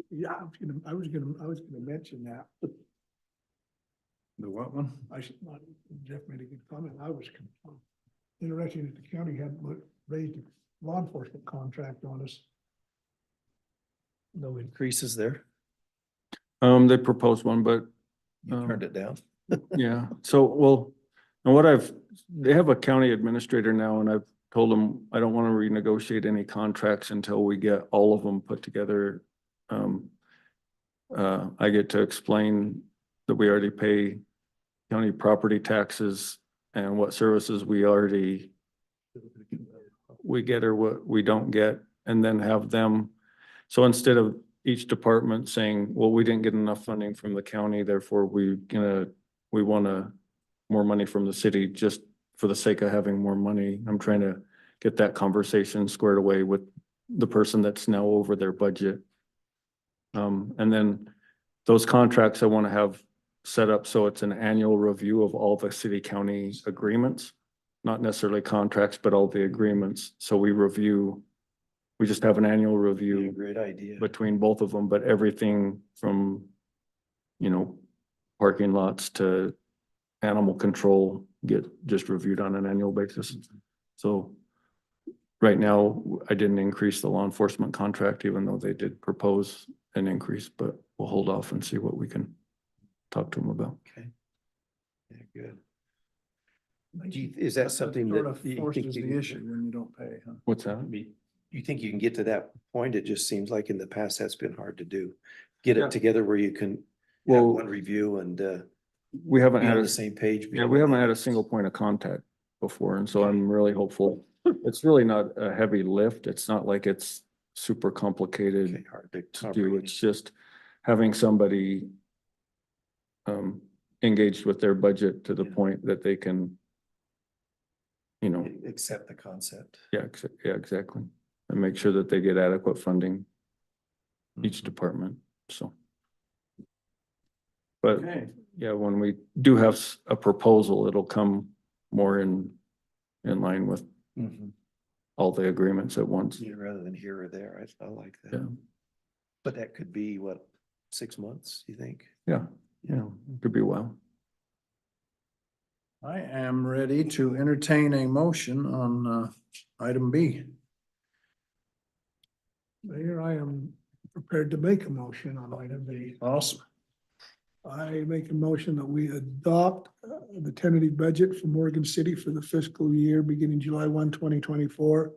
Yeah, I was gonna mention that. The what one? I should not, Jeff made a good comment. I was interested that the county had raised a law enforcement contract on us. No increases there. They proposed one, but You turned it down. yeah, so, well, and what they have a county administrator now, and I've told them I don't want to renegotiate any contracts until we get all of them put together. I get to explain that we already pay county property taxes and what services we get or what we don't get, and then have them. So instead of each department saying, well, we didn't get enough funding from the county, therefore we want more money from the city just for the sake of having more money. I'm trying to get that conversation squared away with the person that's now over their budget. And then those contracts I want to have set up so it's an annual review of all the city county agreements, not necessarily contracts, but all the agreements. So we just have an annual review Great idea. between both of them, but everything from, parking lots to animal control get just reviewed on an annual basis. So right now, I didn't increase the law enforcement contract, even though they did propose an increase, but we'll hold off and see what we can talk to them about. Okay. Yeah, good. Is that something that Sort of you think forces you the can- issue when you don't pay, huh? What's that? You think you can get to that point? It just seems like in the past that's been hard to do. Get it Yeah. together where you can have Well, one review and we haven't be had on a, the same page. yeah, we haven't had a single point of contact before, and so I'm really hopeful. It's really not a heavy lift. It's not like it's super complicated Okay, hard to to do. comprehend. It's just having somebody engaged with their budget to the Yeah. point that they can, Accept the concept. yeah, exactly. And make sure that they get adequate funding, each department, so. But Okay. yeah, when we do have a proposal, it'll come more in line with Mhm. all the agreements at once. Yeah, rather than here or there. I like that. Yeah, But that could be what, 6 months, you think? yeah, it could be well. I am ready to entertain a motion on item B. Here I am prepared to make a motion on item B. Awesome. I make a motion that we adopt the tentative budget for Morgan City for the fiscal year beginning July 1, 2024,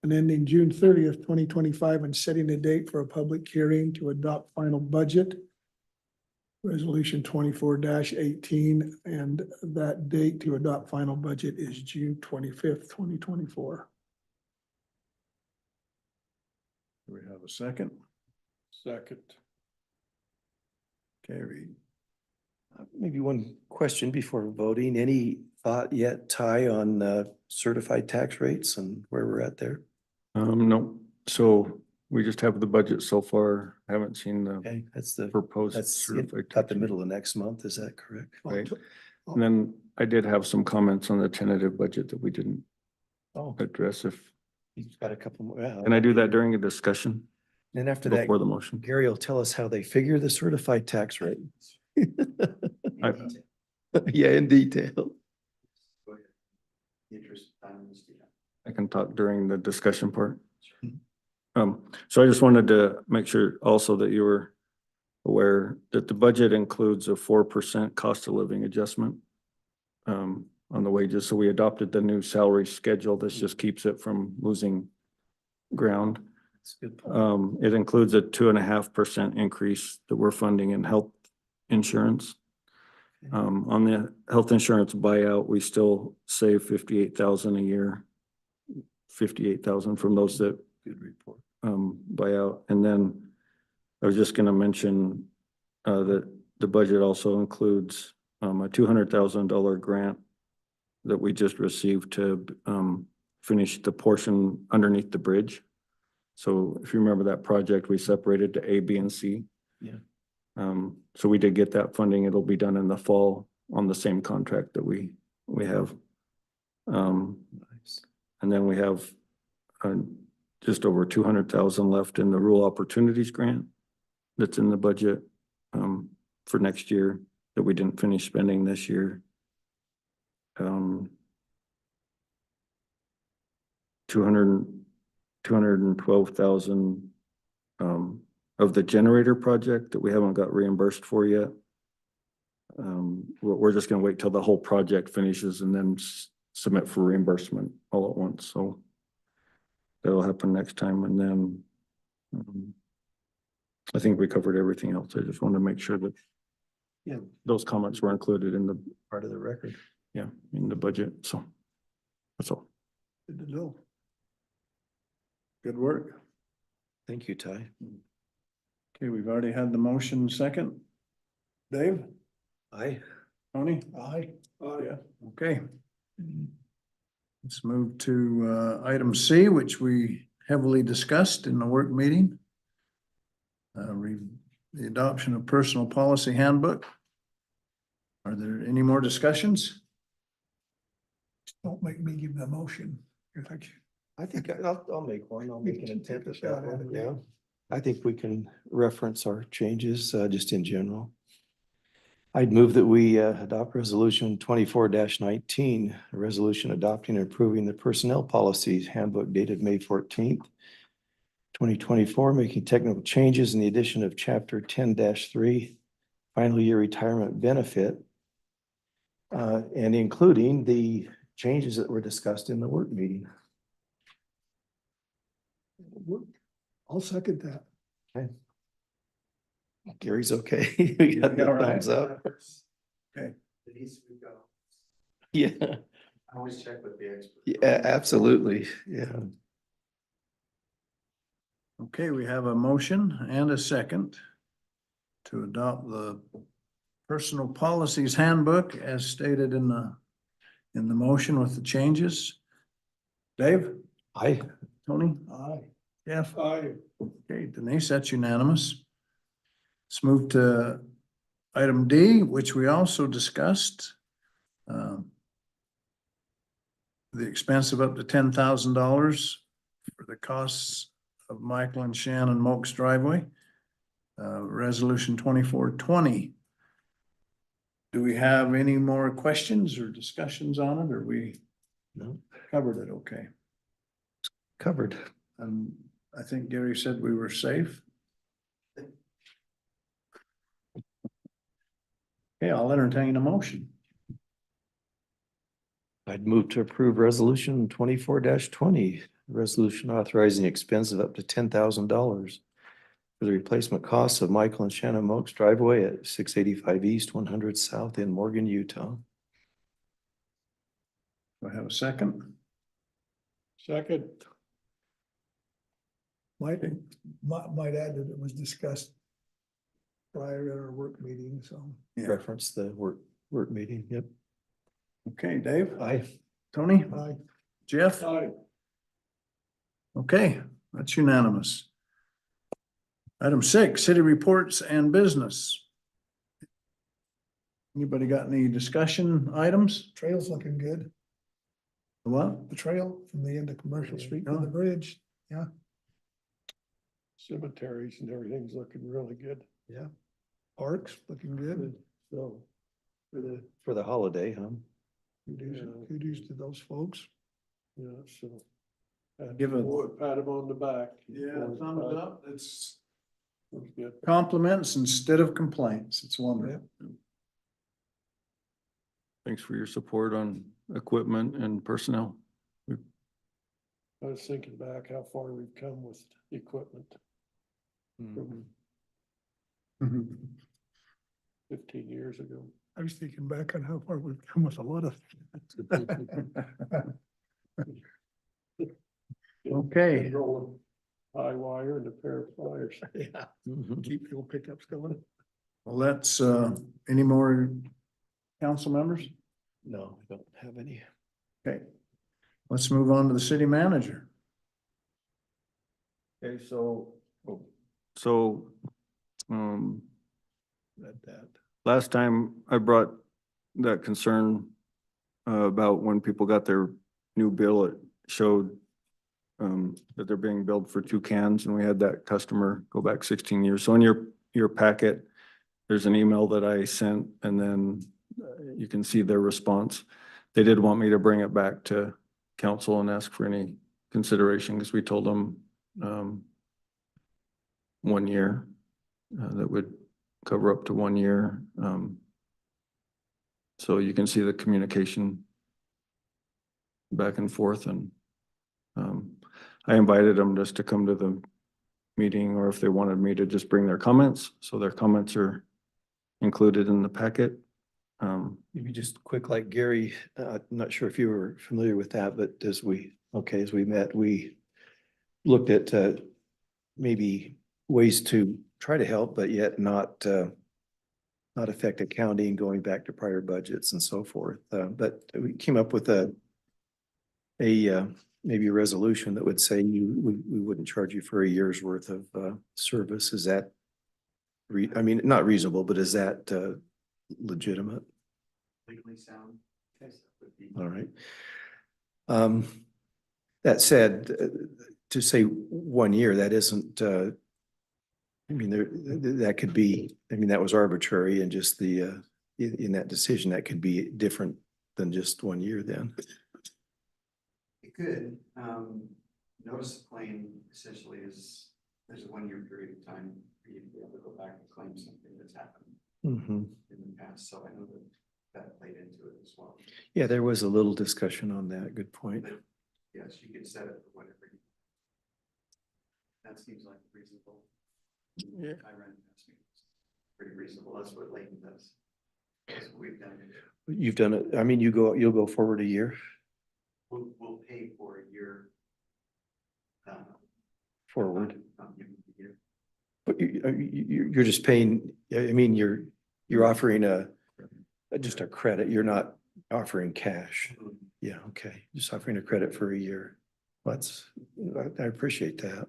and ending June 30th, 2025, and setting a date for a public hearing to adopt final budget. Resolution 24-18, and that date to adopt final budget is June 25th, 2024. Do we have a second? Second. Carried. Maybe one question before voting. Any thought yet, Ty, on certified tax rates and where we're at there? No, so we just have the budget so far. Haven't seen the Okay, that's the, proposed that's certified about the tax. middle of next month. Is that correct? Right. And then I did have some comments on the tentative budget that we didn't Oh, address if, you've got a couple more. Yeah. can I do that during a discussion And after that, before the motion? Gary will tell us how they figure the certified tax rate. I- Yeah, in detail. I can talk during the discussion part. So I just wanted to make sure also that you were aware that the budget includes a 4% cost of living adjustment on the wages. So we adopted the new salary schedule. This just keeps it from losing ground. That's a good point. It includes a 2.5% increase that we're funding in health insurance. On the health insurance buyout, we still save 58,000 a year. 58,000 from those that Good report. buyout. And then I was just gonna mention that the budget also includes a $200,000 grant that we just received to finish the portion underneath the bridge. So if you remember that project, we separated to A, B, and C. Yeah. So we did get that funding. It'll be done in the fall on the same contract that we have. Nice. And then we have just over 200,000 left in the rural opportunities grant that's in the budget for next year that we didn't finish spending this year. 212,000 of the generator project that we haven't got reimbursed for yet. We're just gonna wait till the whole project finishes and then submit for reimbursement all at once, so that'll happen next time, and then I think we covered everything else. I just want to make sure that Yeah. those comments were included in the, Part of the record. yeah, in the budget, so that's all. Good to know. Good work. Thank you, Ty. Okay, we've already had the motion second. Dave, Aye. Tony? Aye. Yeah. Okay. Let's move to item C, which we heavily discussed in the work meeting. The adoption of personal policy handbook. Are there any more discussions? Don't make me give the motion. You're like, I think I'll make one. I'll make an Keep attempt a at shot that at one, it. yeah. I think we can reference our changes, just in general. I'd move that we, adopt resolution 24-19, a resolution adopting and approving the personnel policies handbook dated May 14th, 2024, making technical changes in the addition of chapter 10-3, final year retirement benefit, and including the changes that were discussed in the work meeting. I'll second that. Gary's okay. We got the All right. thumbs up. Okay. Yeah. I always check with the expert. Yeah, absolutely. Yeah. Okay, we have a motion and a second to adopt the personal policies handbook as stated in the motion with the changes. Dave, Aye. Tony, Aye. Jeff? Aye. Okay, Denise, that's unanimous. Let's move to item D, which we also discussed. The expense of up to $10,000 for the costs of Michael and Shannon Moak's driveway. Resolution 2420. Do we have any more questions or discussions on it, or we No, covered it okay? covered. I think Gary said we were safe. Okay, I'll entertain a motion. I'd move to approve resolution 24-20, resolution authorizing expense of up to $10,000 for the replacement costs of Michael and Shannon Moak's driveway at 685 East, 100 South in Morgan, Utah. Do I have a second? Second. Might add that it was discussed prior at our work meeting, so. Yeah. Reference the work meeting. Yep. Okay, Dave, Aye. Tony, Aye. Jeff? Okay, that's unanimous. Item 6, city reports and business. Anybody got any discussion items? Trail's looking good. What? The trail from the end of Commercial Street to Oh. the bridge. Yeah. Cemeteries and everything's looking really good. Yeah. Parks looking good. So, For the holiday, huh? Kudos to those folks. yeah, so. Give a- Pat him on the back. thumbs up. It's Looks good. compliments instead of complaints. It's wonderful. Thanks for your support on equipment and personnel. I was thinking back how far we've come with equipment from 15 years ago. I was thinking back on how far we've come with a lot of. Okay. Rolling high wire and a pair of pliers. Yeah, Mhm. keep the old pickups going. Well, that's, any more council members? No, I don't have any. Okay. let's move on to the city manager. Okay, so, last time I brought that concern about when people got their new bill, it showed that they're being billed for 2 cans, and we had that customer go back 16 years. So in your packet, there's an email that I sent, and then you can see their response. They did want me to bring it back to council and ask for any consideration, because we told them 1 year, that would cover up to 1 year. So you can see the communication back and forth, and I invited them just to come to the meeting, or if they wanted me to just bring their comments. So their comments are included in the packet. Maybe just quick, like Gary, I'm not sure if you were familiar with that, but as we met, we looked at maybe ways to try to help, but yet not affect accounting, going back to prior budgets and so forth. But we came up with maybe a resolution that would say we wouldn't charge you for a year's worth of service. Is that I mean, not reasonable, but is that legitimate? Legally sound. All right. That said, to say 1 year, that isn't, I mean, that could be, I mean, that was arbitrary, and just in that decision, that could be different than just 1 year then. It could, notice of claim essentially is, there's a 1 year period of time for you to be able to go back and claim something that's happened Mhm. in the past, so I know that played into it as well. Yeah, there was a little discussion on that. Good point. Yes, you can set it for whatever. That seems like reasonable. Yeah. I ran past me. It's pretty reasonable. That's what Layton does. That's what we've done. You've done it. I mean, you'll go forward a year We'll pay for a year. forward. Not give them a year. But you're just paying, I mean, you're offering just a credit. You're not offering cash. Yeah, okay. Just offering a credit for a year. I appreciate that.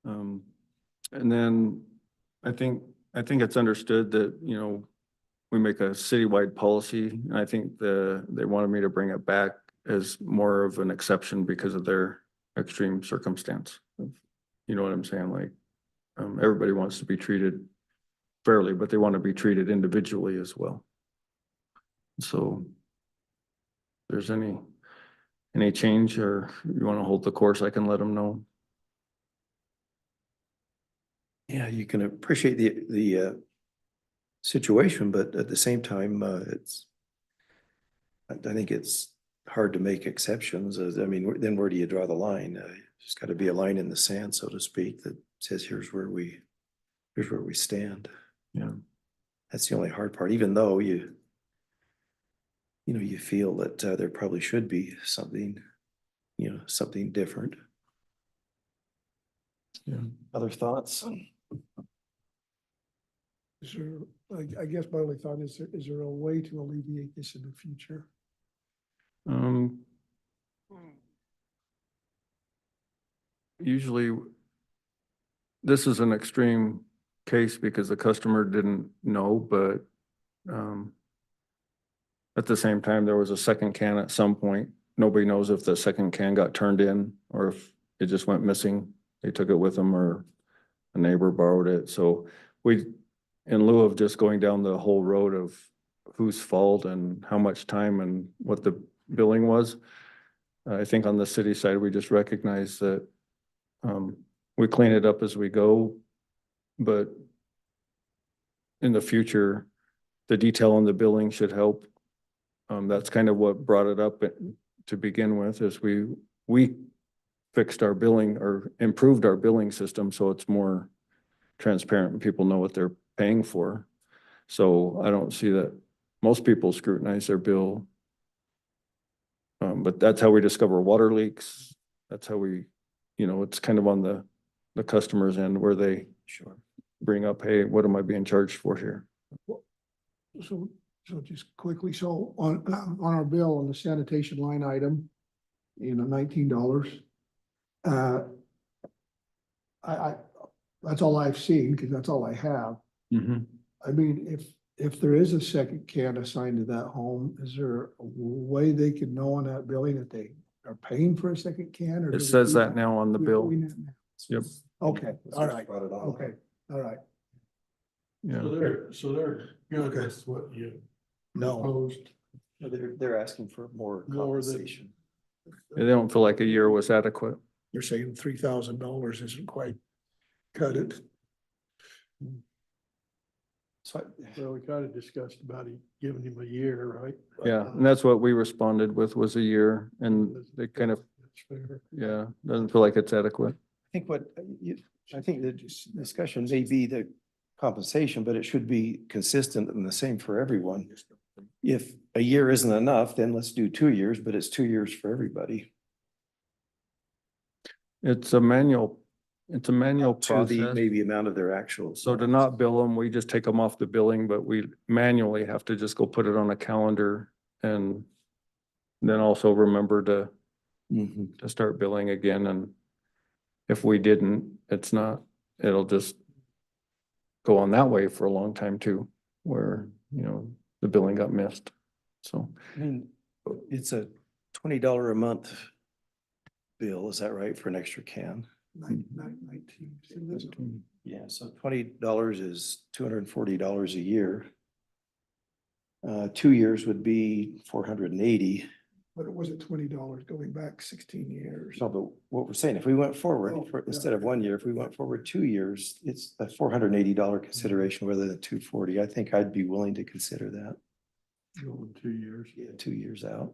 And then I think it's understood that, we make a citywide policy, and I think they wanted me to bring it back as more of an exception because of their extreme circumstance. You know what I'm saying? Like, everybody wants to be treated fairly, but they want to be treated individually as well. So if there's any change, or you want to hold the course, I can let them know. Yeah, you can appreciate the situation, but at the same time, I think it's hard to make exceptions. I mean, then where do you draw the line? There's got to be a line in the sand, so to speak, that says, here's where we stand. Yeah. That's the only hard part, even though you feel that there probably should be something different. Yeah. Other thoughts? Is there, I guess my only thought is there a way to alleviate this in the future? Usually this is an extreme case because the customer didn't know, but at the same time, there was a second can at some point. Nobody knows if the second can got turned in or if it just went missing. They took it with them, or a neighbor borrowed it. So in lieu of just going down the whole road of whose fault and how much time and what the billing was, I think on the city side, we just recognize that we clean it up as we go, but in the future, the detail on the billing should help. That's kind of what brought it up to begin with, is we fixed our billing, or improved our billing system, so it's more transparent and people know what they're paying for. So I don't see that most people scrutinize their bill. But that's how we discover water leaks. That's how we, it's kind of on the customer's end where they bring up, hey, what am I being charged for here? So So just quickly, so on our bill on the sanitation line item, $19. I, that's all I've seen, because that's all I have. Mhm. I mean, if there is a second can assigned to that home, is there a way they could know on that billing that they are paying for a second can? Or It do we says do that now on the We're bill. doing that now? Yep. Okay, all right, Brought it on. okay, all right. Yeah. So they're good Okay. with what you No, proposed. They're asking for more More than- compensation. They don't feel like a year was adequate. you're saying $3,000 isn't quite cut it. So Well, we kind of discussed about giving him a year, right? Yeah, and that's what we responded with was a year and they kind of, That's fair. yeah, doesn't feel like it's adequate. I think the discussion may be the compensation, but it should be consistent and the same for everyone. If a year isn't enough, then let's do 2 years, but it's 2 years for everybody. It's a manual To the process. maybe amount of their actual. So to not bill them, we just take them off the billing, but we manually have to just go put it on a calendar and then also remember to Mhm. start billing again. And if we didn't, it'll just go on that way for a long time too, where, the billing got missed. So, I mean, it's a $20 a month bill, is that right, for an extra can? 19. Yeah, so $20 is $240 a year. 2 years would be 480. But it wasn't $20 going back 16 years. No, but what we're saying, if we went forward, Oh, for, yeah. instead of 1 year, if we went forward 2 years, it's a $480 consideration rather than 240. I think I'd be willing to consider that. Going 2 years. Yeah, 2 years out.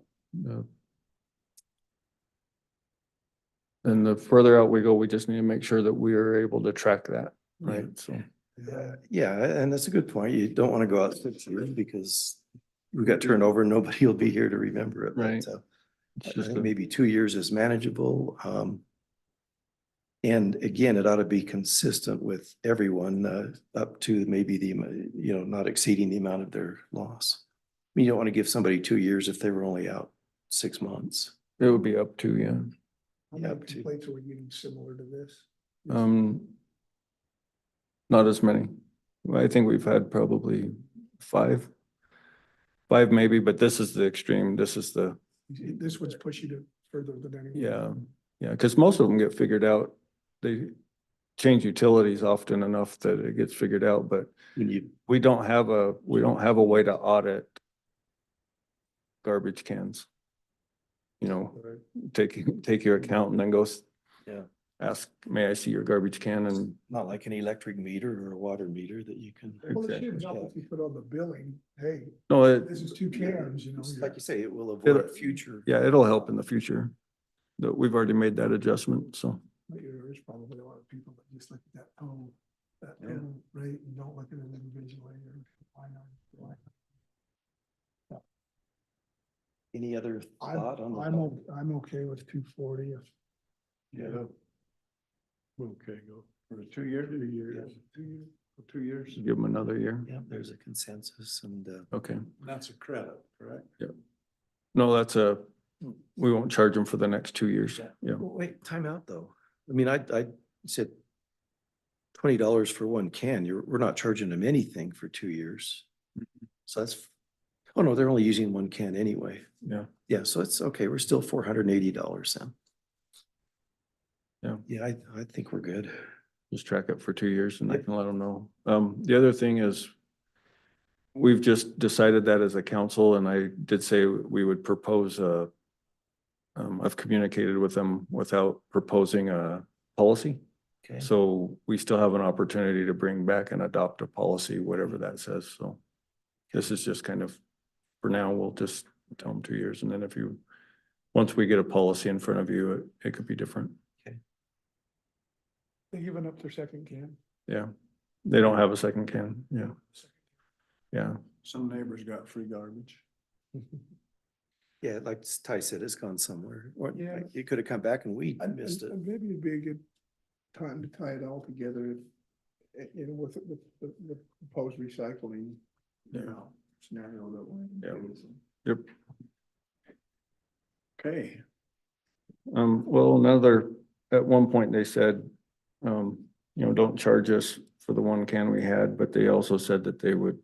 and the further out we go, we just need to make sure that we are able to track that, right? So, Yeah, and that's a good point. You don't want to go out 6 years because we got turnover, and nobody will be here to remember it. But, Right. I it's just think a, maybe 2 years is manageable. And again, it ought to be consistent with everyone, up to maybe not exceeding the amount of their loss. I mean, you don't want to give somebody 2 years if they were only out 6 months. it would be up to, yeah. How Yeah, many up to- complaints are we getting similar to this? Not as many. I think we've had probably five maybe, but this is the extreme. This is the, This one's pushing it further than anyone. yeah, because most of them get figured out. They change utilities often enough that it gets figured out, but When you, we don't have a way to audit garbage cans. Take your account and then Yeah. ask, may I see your garbage can? And not like an electric meter or a water meter that you can. Well, it should Exactly. help if you put on the billing, hey, no, this is 2 cans, Like you say, it will It'll- avoid future. yeah, it'll help in the future. That we've already made that adjustment, so. But there is probably a lot of people that just look at that total Yeah. rate and don't look at it individually or line item, line item. Any other thought on? the- I'm okay with 240. Yeah. Okay, go for 2 years. 2 years. 2 years. Give them another year. Yeah, there's a consensus and, Okay. That's a credit, correct? No, we won't charge them for the next 2 years. Yeah. well, wait, time out though. I mean, I said $20 for one can. We're not charging them anything for 2 years. So oh no, they're only using one can anyway. Yeah. Yeah, so it's okay. We're still $480 then. Yeah. Yeah, I think we're good. Just track it for 2 years and I Yep. can let them know. The other thing is we've just decided that as a council and I did say we would propose I've communicated with them without proposing a policy. Okay. So we still have an opportunity to bring back and adopt a policy, whatever that says. So this is just kind of, for now, we'll just tell them 2 years. And then once we get a policy in front of you, it could be different. They giving up their second can. Yeah. They don't have a second can. Yeah. Yeah. Some neighbors got free garbage. Yeah, like Ty said, it's gone somewhere. Or Yeah. it could have come back and we And missed it. maybe it'd be a good time to tie it all together, with the proposed recycling. Yeah. scenario that we. Yeah. Yep. Okay, Well, at one point they said, don't charge us for the one can we had, but they also said that they would,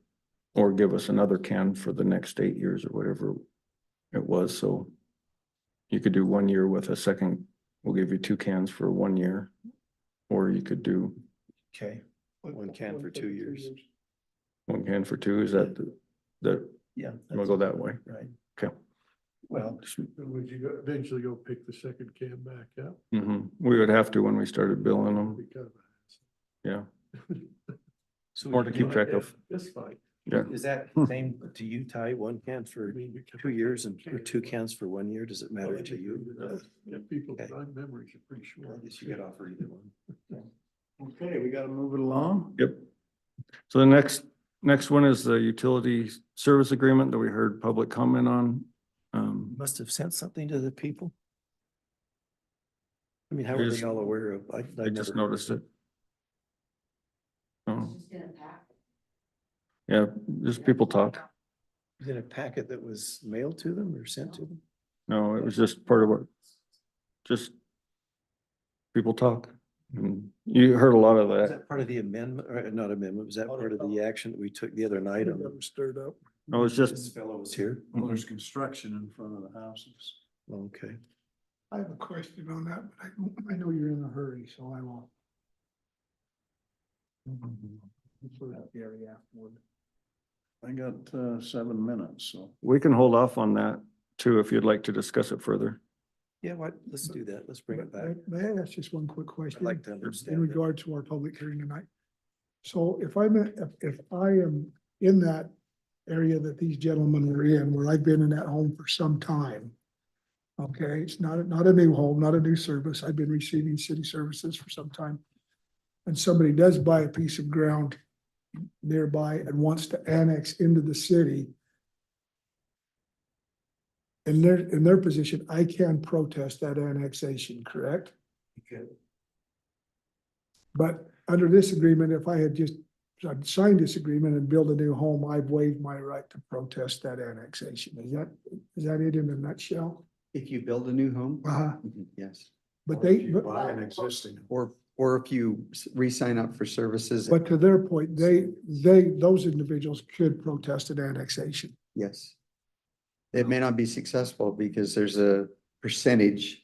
or give us another can for the next 8 years or whatever it was, so you could do 1 year with a second, we'll give you 2 cans for 1 year, or you could do Okay, one can for 2 years. 1 can for 2, is that the, Yeah. we'll go that way, Right. okay. Well, Would you eventually go pick the second can back up? We would have to when we started billing them, Because yeah, so More to keep track of. That's fine. yeah. is that same to you, Ty? One can for 2 years and or 2 cans for 1 year? Does it matter to you? Yeah, people's Okay. memories are pretty short. I guess you could offer either one. okay, we gotta move it along. Yep. So the next one is the utility service agreement that we heard public comment on. Must have sent something to the people. I mean, how I are just- they all aware of? I never just heard noticed of it. Oh, Just in a pack. yeah, just people talk. Is it a packet that was mailed to them or sent to them? No, it was just part of what, just people talk. And you heard a lot of Was that. that part of the amendment, or not amendment, was that part of the action that we took the other night on? Got them stirred up. No, it's just, This fellow was here? Well, there's construction in front of the houses. Okay. I have a question on that, but I know you're in a hurry, so I will. Sort out Gary afterward. I got 7 minutes, so. we can hold off on that too, if you'd like to discuss it further. Yeah, let's do that. Let's bring it back. May I ask just one quick I'd question? like to In understand. it. regard to our public hearing tonight. So if if I am in that area that these gentlemen were in, where I've been in that home for some time. Okay, it's not a new home, not a new service. I've been receiving city services for some time. And somebody does buy a piece of ground nearby and wants to annex into the city. In their position, I can protest that annexation, correct? But under this agreement, if I had just I'd signed this agreement and built a new home, I've waived my right to protest that annexation. Is that it in a nutshell? If you build a new home, Yes. But Or if they, you buy an existing. or if you re-sign up for services, but to their point, those individuals could protest an annexation. yes. It may not be successful because there's a percentage.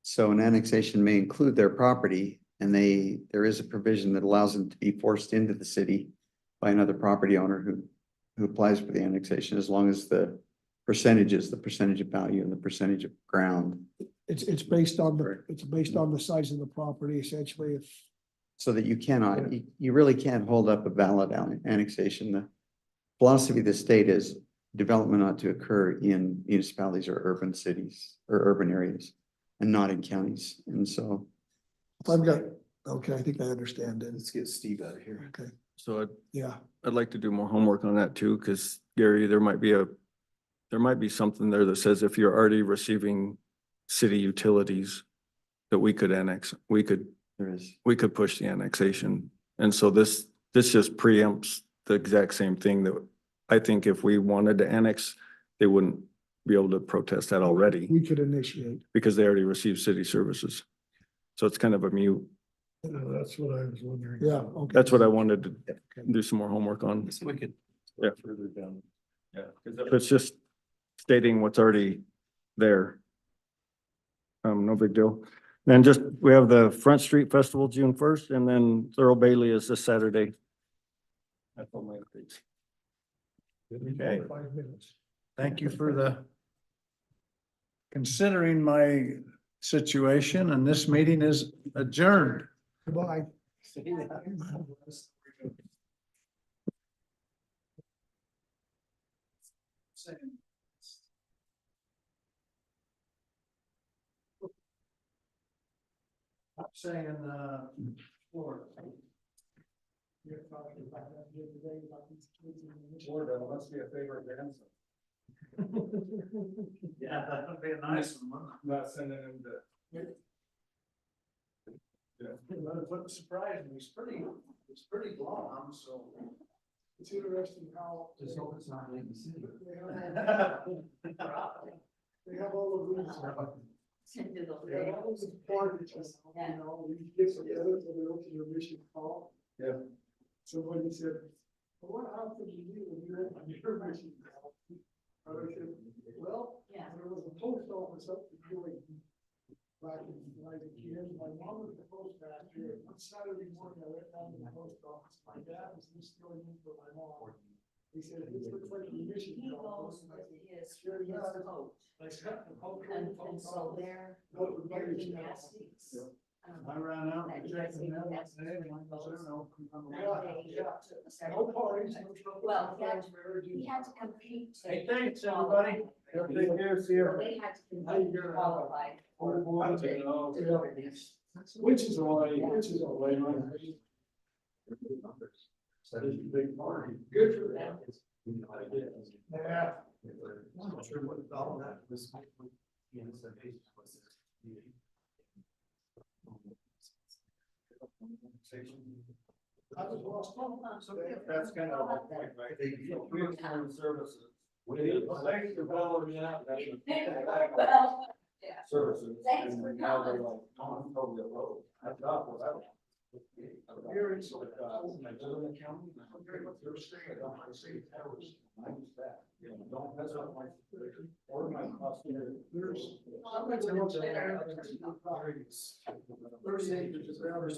So an annexation may include their property, and there is a provision that allows them to be forced into the city by another property owner who applies for the annexation, as long as the percentage is the percentage of value and the percentage of ground. It's based on the size of the property, essentially. If So that you cannot, you really can't hold up a valid annexation. The philosophy of the state is development ought to occur in municipalities or urban cities or urban areas and not in counties. And so, if I've got, okay, I think I understand it. Let's get Steve out of here. Okay, So yeah. I'd like to do more homework on that too, because Gary, there might be something there that says if you're already receiving city utilities, that we could annex, we could push the annexation. And so this just preempts the exact same thing that I think if we wanted to annex, they wouldn't be able to protest that already We could initiate. because they already received city services. So it's kind of a mute. That's what I was wondering. Yeah, okay. That's what I wanted to do some more homework on. So we could. Yeah. Further down. Yeah. If it's just stating what's already there. No big deal. Then we have the Front Street Festival, June 1st, and then Thurl Bailey is this Saturday. That's all my updates. Okay. 5 minutes. Thank you for considering my situation, and this meeting is adjourned. Goodbye. I'm saying, Florida. Florida must be a favorite grandson. Yeah, that would be a nice one. Not sending him to. Yeah, but what surprised me, it's pretty long, so. It's interesting how. Just hope it's not Lake City. They have all of these. They have all these parties, you know, we get together for the ultimate mission call. Yeah. Somebody said, well, what happened to you when you went on your mission call? And I said, well, Yeah. there was a post office up in Philly. Back in, when I was a kid, my mom was the postmaster, on Saturday morning, I went down to the post office, my dad was just going in for my mom. He said, this looks like a mission He call. goes with his, Sure his does. coach, I said, okay, and so their gymnastics. I ran out. That and dress checked them out that's- today, and I don't know. No parties, no trouble. Well, he had to compete to. Hey, thanks, everybody. qualify. Take care, see So you. they had to compete to qualify. Which is away, which is away, right? That is a big party. Good for them. Yeah. I'm not sure what all that was. I was lost. That's kind of the point, right? Services. Well, yeah. Services. Thanks for And now they're coming. like, oh, I'm totally alone. I thought, well, that was. Here in South I live in the county. and I'm very much understand, I don't say towers. I use that, you know, don't mess up my, or my costume. There's. I'm gonna tell you that. 30 acres of ground.